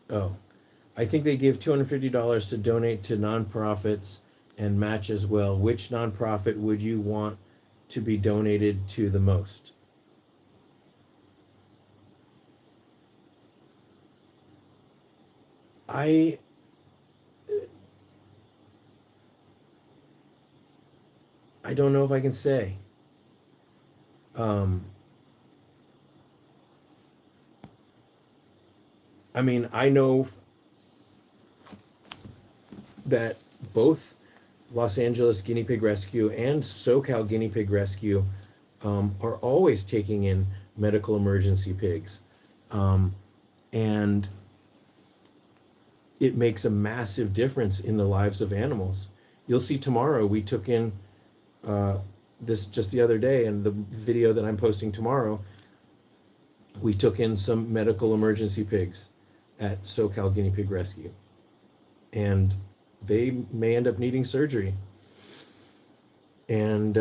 Oh, I think they give $250 to donate to nonprofits and match as well. Which nonprofit would you want to be donated to the most? I don't know if I can say. I mean, I know that both Los Angeles Guinea Pig Rescue and SoCal Guinea Pig Rescue are always taking in medical emergency pigs. And it makes a massive difference in the lives of animals. You'll see tomorrow, we took in this just the other day, and the video that I'm posting tomorrow, we took in some medical emergency pigs at SoCal Guinea Pig Rescue. And they may end up needing surgery. And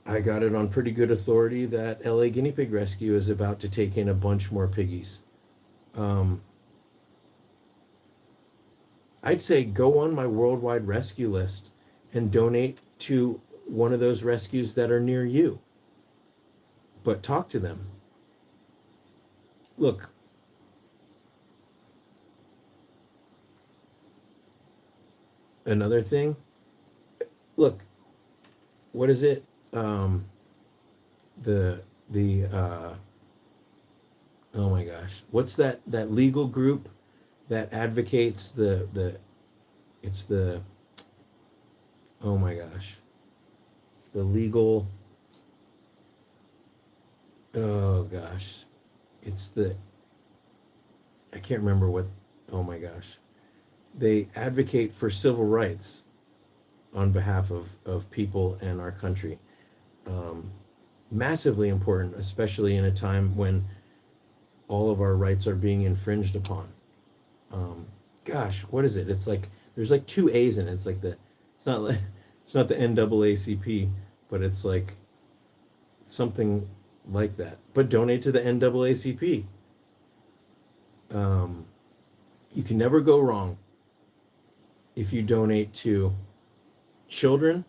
I got it on pretty good authority that LA Guinea Pig Rescue is about to take in a bunch more piggies. I'd say go on my worldwide rescue list and donate to one of those rescues that are near you. But talk to them. Look, another thing, look, what is it? Oh my gosh, what's that legal group that advocates oh my gosh, the legal, oh gosh, I can't remember what, oh my gosh, they advocate for civil rights on behalf of people and our country. Massively important, especially in a time when all of our rights are being infringed upon. Gosh, what is it? It's like there's like two A's in it. It's like it's not the NAACP, but it's like something like that. But donate to the NAACP. You can never go wrong if you donate to children,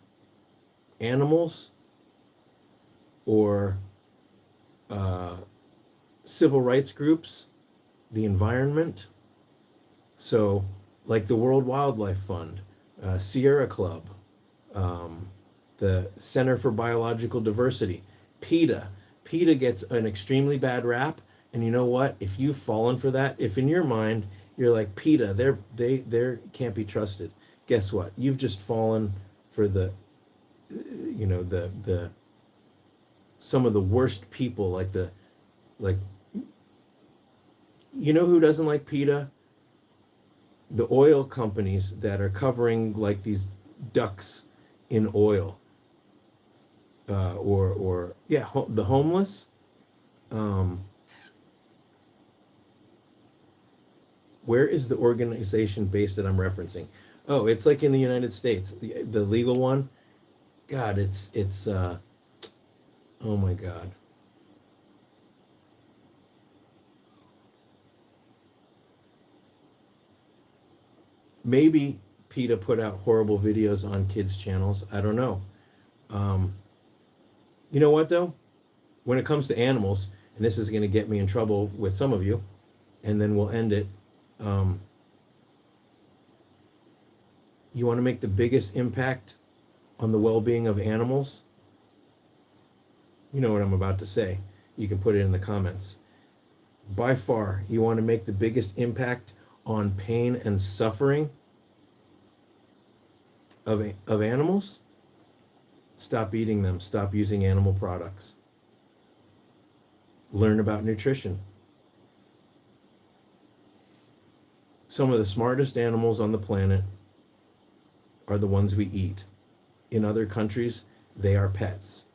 animals, or civil rights groups, the environment. So, like the World Wildlife Fund, Sierra Club, the Center for Biological Diversity, PETA. PETA gets an extremely bad rap, and you know what? If you've fallen for that, if in your mind you're like PETA, they can't be trusted. Guess what? You've just fallen for the some of the worst people, like who doesn't like PETA? The oil companies that are covering like these ducks in oil, the homeless. Where is the organization based that I'm referencing? Oh, it's like in the United States, the legal one. God, it's oh my God. Maybe PETA put out horrible videos on kids' channels. I don't know. You know what though? When it comes to animals, and this is going to get me in trouble with some of you, and then we'll end it. You want to make the biggest impact on the well-being of animals? You know what I'm about to say. You can put it in the comments. By far, you want to make the biggest impact on pain and suffering of animals? Stop eating them. Stop using animal products. Learn about nutrition. Some of the smartest animals on the planet are the ones we eat. In other countries, they are pets.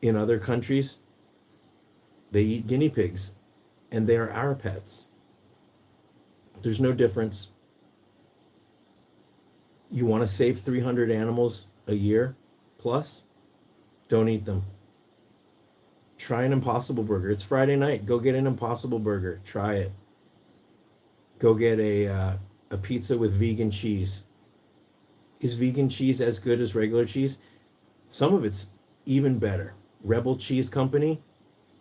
In other countries, they eat guinea pigs, and they are our pets. There's no difference. You want to save 300 animals a year plus? Don't eat them. Try an Impossible Burger. It's Friday night. Go get an Impossible Burger. Try it. Go get a pizza with vegan cheese. Is vegan cheese as good as regular cheese? Some of it's even better. Rebel Cheese Company,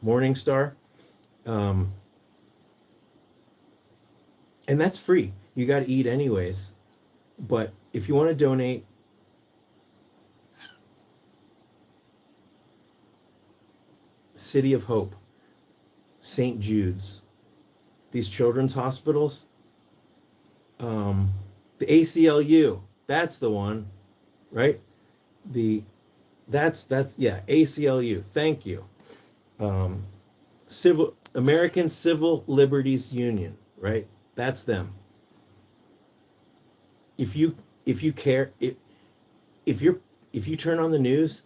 Morningstar. And that's free. You got to eat anyways. But if you want to donate, City of Hope, St. Jude's, these children's hospitals, the ACLU, that's the one, right? ACLU. Thank you. American Civil Liberties Union, right? That's them. If you care, if you turn on the news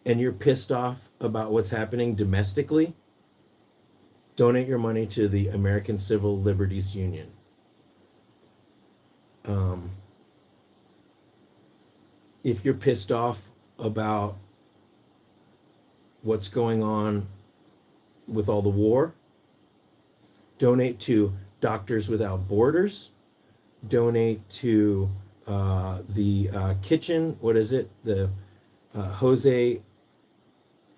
and you're pissed off about what's happening domestically, donate your money to the American Civil Liberties Union. If you're pissed off about what's going on with all the war, donate to Doctors Without Borders. Donate to the kitchen. What is it? The Jose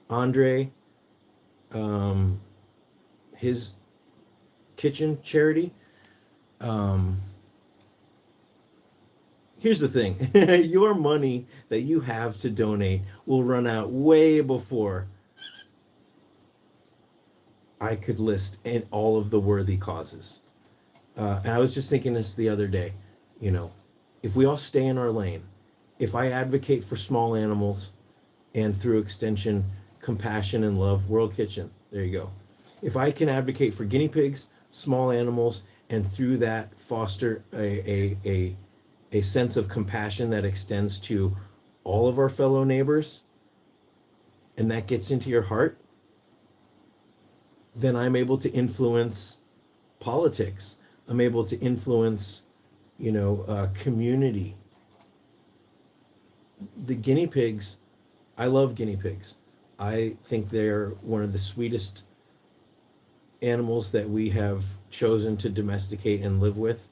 Andre, his kitchen charity. Here's the thing. Your money that you have to donate will run out way before I could list all of the worthy causes. And I was just thinking this the other day, if we all stay in our lane, if I advocate for small animals and through extension, compassion and love, World Kitchen, there you go. If I can advocate for guinea pigs, small animals, and through that foster a sense of compassion that extends to all of our fellow neighbors, and that gets into your heart, then I'm able to influence politics. I'm able to influence, community. The guinea pigs, I love guinea pigs. I think they're one of the sweetest animals that we have chosen to domesticate and live with.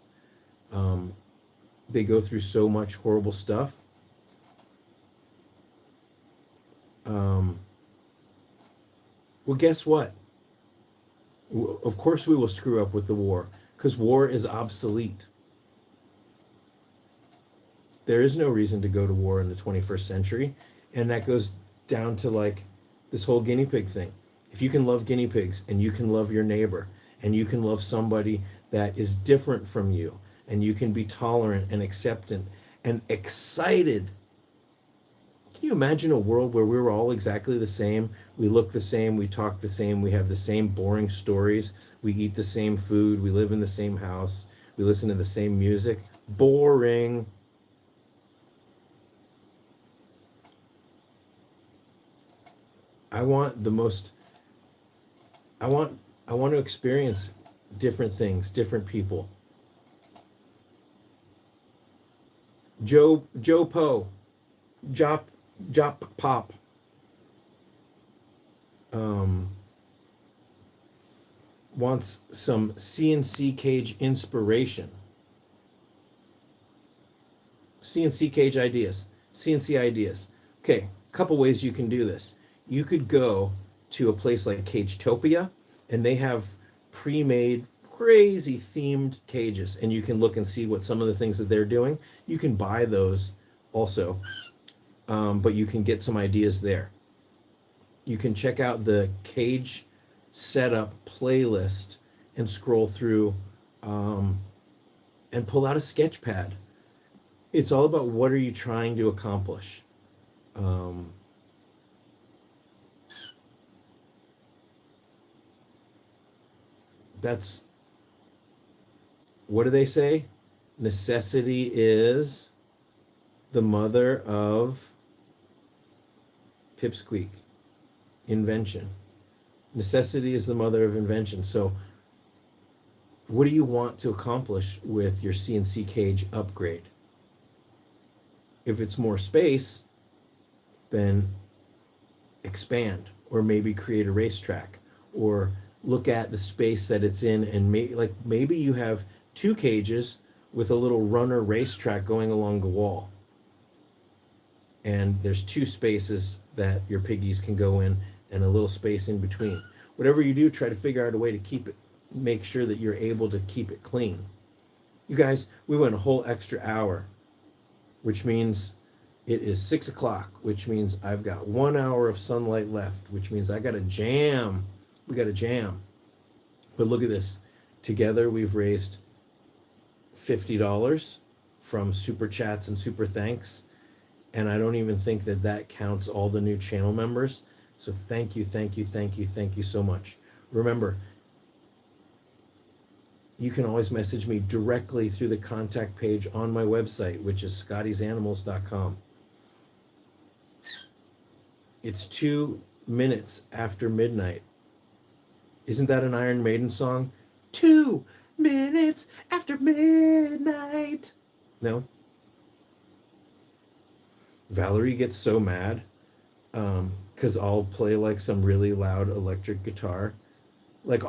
They go through so much horrible stuff. Well, guess what? Of course we will screw up with the war, because war is obsolete. there is no reason to go to war in the 21st century. And that goes down to like this whole guinea pig thing. If you can love guinea pigs, and you can love your neighbor, and you can love somebody that is different from you, and you can be tolerant and acceptant and excited. Can you imagine a world where we were all exactly the same? We look the same, we talk the same, we have the same boring stories, we eat the same food, we live in the same house, we listen to the same music. Boring. I want to experience different things, different people. Joe Poe, Jop Pop, wants some CNC cage inspiration. CNC cage ideas, CNC ideas. Okay, a couple ways you can do this. You could go to a place like Cagetopia, and they have pre-made crazy themed cages, and you can look and see what some of the things that they're doing. You can buy those also, but you can get some ideas there. You can check out the cage setup playlist and scroll through and pull out a sketch pad. It's all about what are you trying to accomplish. That's, what do they say? Necessity is the mother of pipsqueak. Invention. Necessity is the mother of invention. So what do you want to accomplish with your CNC cage upgrade? If it's more space, then expand, or maybe create a racetrack, or look at the space that it's in, and maybe you have 2 cages with a little runner racetrack going along the wall, and there's 2 spaces that your piggies can go in and a little space in between. Whatever you do, try to figure out a way to make sure that you're able to keep it clean. You guys, we went a whole extra hour, which means it is 6 o'clock, which means I've got 1 hour of sunlight left, which means I got to jam. We got to jam. But look at this. Together we've raised $50 from super chats and super thanks. And I don't even think that counts all the new channel members. So thank you so much. Remember, you can always message me directly through the contact page on my website, which is scottysanimals.com. It's 2 minutes after midnight. Isn't that an Iron Maiden song? 2 minutes after midnight. No? Valerie gets so mad because I'll play like some really loud electric guitar. Like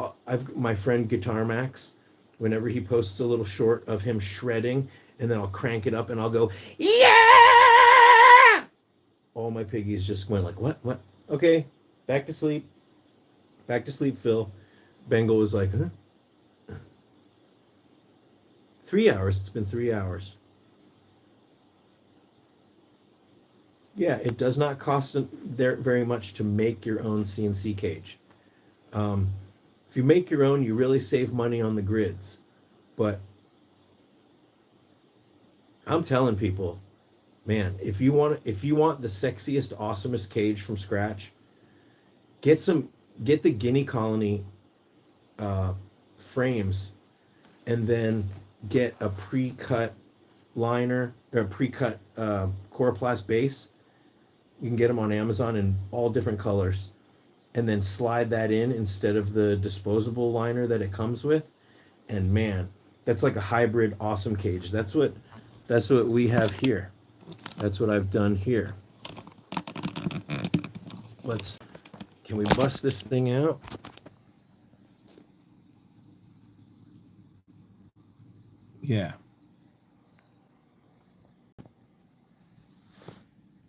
my friend Guitar Max, whenever he posts a little short of him shredding, and then I'll crank it up and I'll go, yeah! All my piggies just went like, what? Okay, back to sleep. Back to sleep, Phil. Bengal was like, huh? 3 hours. It's been 3 hours. Yeah, it does not cost there very much to make your own CNC cage. If you make your own, you really save money on the grids. But I'm telling people, man, if you want the sexiest, awesomest cage from scratch, get the Guinea Colony frames, and then get a pre-cut liner or a pre-cut Coroplast base. You can get them on Amazon in all different colors, and then slide that in instead of the disposable liner that it comes with. And man, that's like a hybrid awesome cage. That's what we have here. That's what I've done here. Can we bust this thing out? Yeah.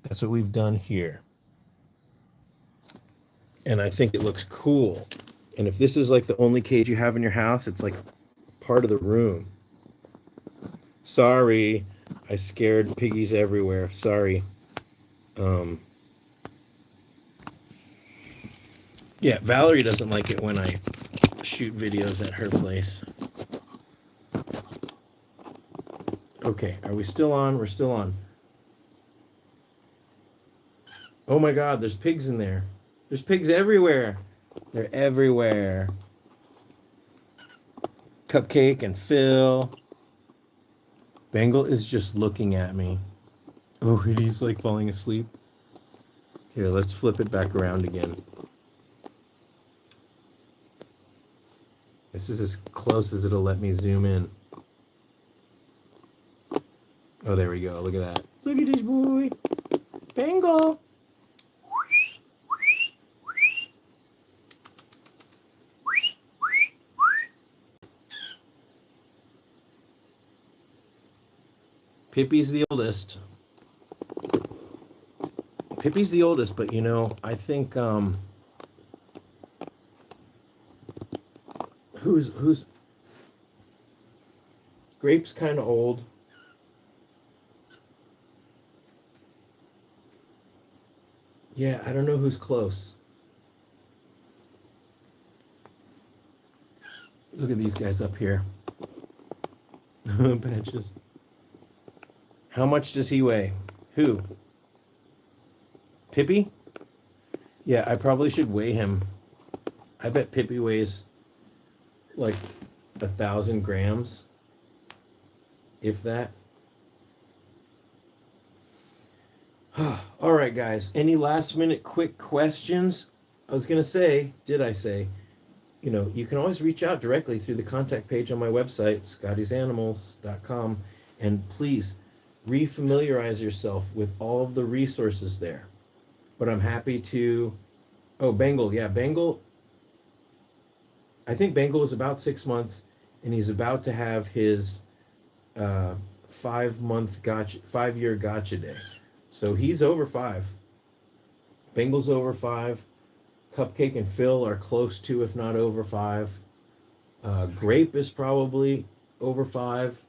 That's what we've done here. And I think it looks cool. And if this is like the only cage you have in your house, it's like part of the room. Sorry, I scared piggies everywhere. Sorry. Yeah, Valerie doesn't like it when I shoot videos at her place. Okay, are we still on? We're still on. Oh my God, there's pigs in there. There's pigs everywhere. They're everywhere. Cupcake and Phil. Bengal is just looking at me. Oh, he's like falling asleep. Here, let's flip it back around again. This is as close as it'll let me zoom in. Oh, there we go. Look at that. Look at this boy. Bengal. Pippi's the oldest. Pippi's the oldest, but you know, I think who's Grape's kind of old. Yeah, I don't know who's close. Look at these guys up here. Patches. How much does he weigh? Who? Pippi? Yeah, I probably should weigh him. I bet Pippi weighs like 1,000 grams, if that. All right, guys. Any last minute quick questions? I was going to say, did I say, you know, you can always reach out directly through the contact page on my website, scottysanimals.com, and please refamiliarize yourself with all of the resources there. But I'm happy to... Oh, Bengal. Yeah, Bengal. I think Bengal was about 6 months, and he's about to have his 5-year gotcha day. So he's over 5. Bengal's over 5. Cupcake and Phil are close to, if not over 5. Grape is probably over 5.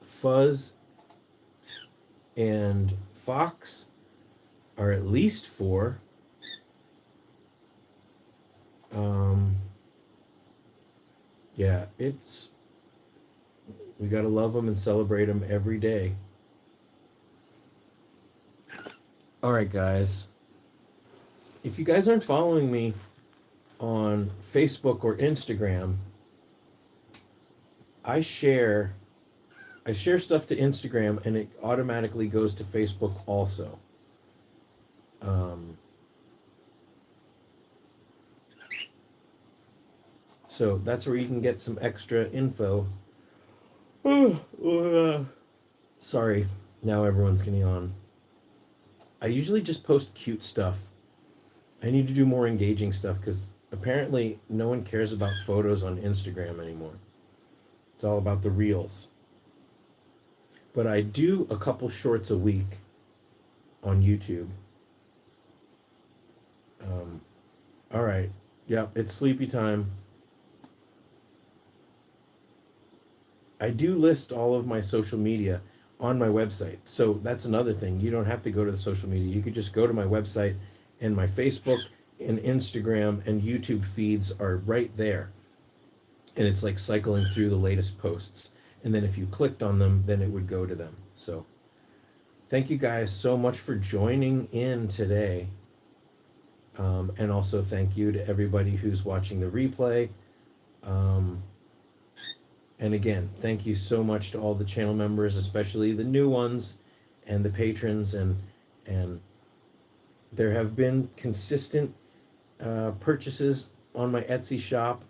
Fuzz and Fox are at least 4. Yeah, we gotta love them and celebrate them every day. All right, guys. If you guys aren't following me on Facebook or Instagram, I share stuff to Instagram and it automatically goes to Facebook also. So that's where you can get some extra info. Sorry, now everyone's getting on. I usually just post cute stuff. I need to do more engaging stuff because apparently no one cares about photos on Instagram anymore. It's all about the reels. But I do a couple shorts a week on YouTube. All right. Yep, it's sleepy time. I do list all of my social media on my website. So that's another thing. You don't have to go to the social media. You could just go to my website, and my Facebook and Instagram and YouTube feeds are right there. And it's like cycling through the latest posts. And then if you clicked on them, then it would go to them. So thank you guys so much for joining in today. And also thank you to everybody who's watching the replay. And again, thank you so much to all the channel members, especially the new ones and the patrons. And there have been consistent purchases on my Etsy shop.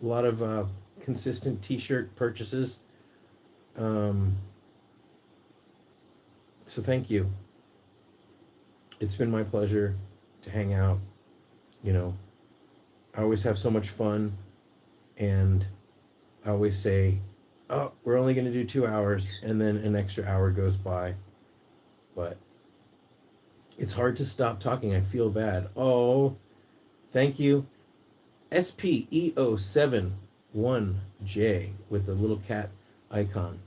A lot of consistent t-shirt purchases. So thank you. It's been my pleasure to hang out. You know, I always have so much fun, and I always say, oh, we're only going to do 2 hours, and then an extra hour goes by. But it's hard to stop talking. I feel bad. Oh, Thank you. SPEO71J with a little cat icon.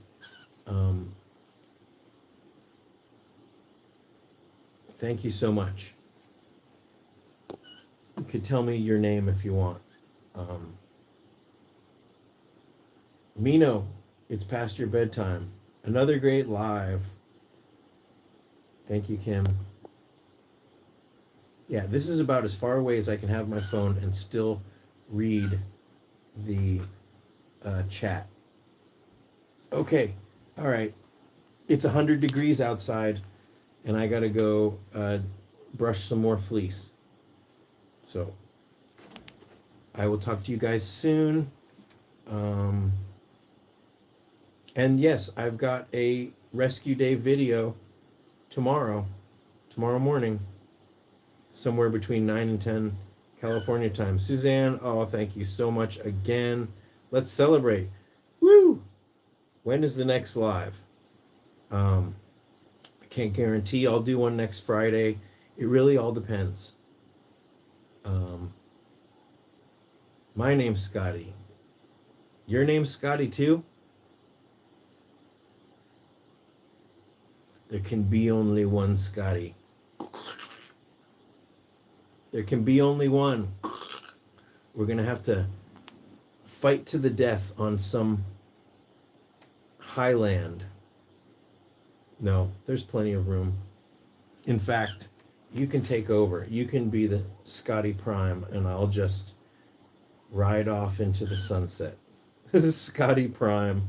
Thank you so much. You could tell me your name if you want. Mino, it's past your bedtime. Another great live. Thank you, Kim. Yeah, this is about as far away as I can have my phone and still read the chat. Okay, all right. It's 100 degrees outside, and I gotta go brush some more fleece. So I will talk to you guys soon. And yes, I've got a rescue day video tomorrow morning, somewhere between 9 and 10 California time. Suzanne, oh, thank you so much again. Let's celebrate. Woo! When is the next live? I can't guarantee I'll do one next Friday. It really all depends. My name's Scotty. Your name's Scotty too? There can be only one Scotty. There can be only one. We're going to have to fight to the death on some highland. No, there's plenty of room. In fact, you can take over. You can be the Scotty Prime, and I'll just ride off into the sunset. This is Scotty Prime.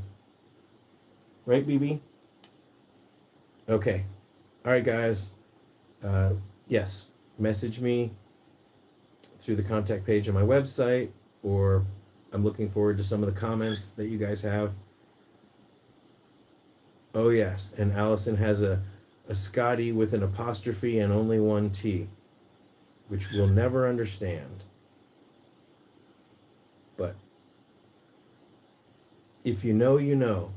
Right, BB? Okay. All right, guys. Yes, message me through the contact page on my website, or I'm looking forward to some of the comments that you guys have. Oh, yes. And Allison has a Scotty with an apostrophe and only one T, which we'll never understand. But if you know, you know.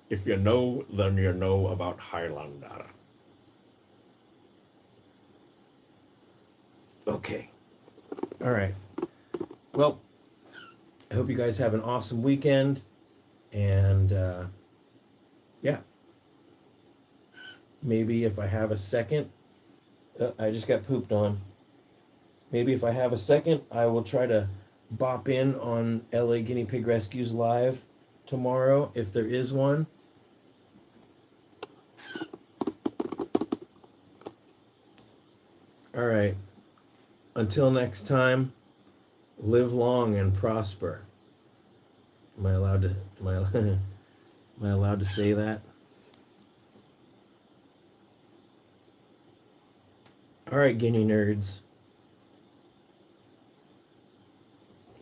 If you know, then you know about Highlander. Okay. All right. Well, I hope you guys have an awesome weekend. And yeah. Maybe if I have a second, I just got pooped on. Maybe if I have a second, I will try to bop in on LA Guinea Pig Rescues Live tomorrow, if there is one. All right. Until next time, live long and prosper. Am I allowed to say that? All right, guinea nerds.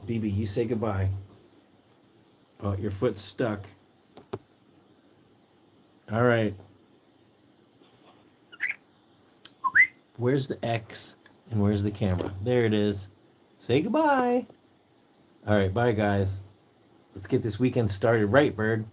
BB, you say goodbye. Oh, your foot's stuck. All right. Where's the X and where's the camera? There it is. Say goodbye. All right, bye, guys. Let's get this weekend started right, bird.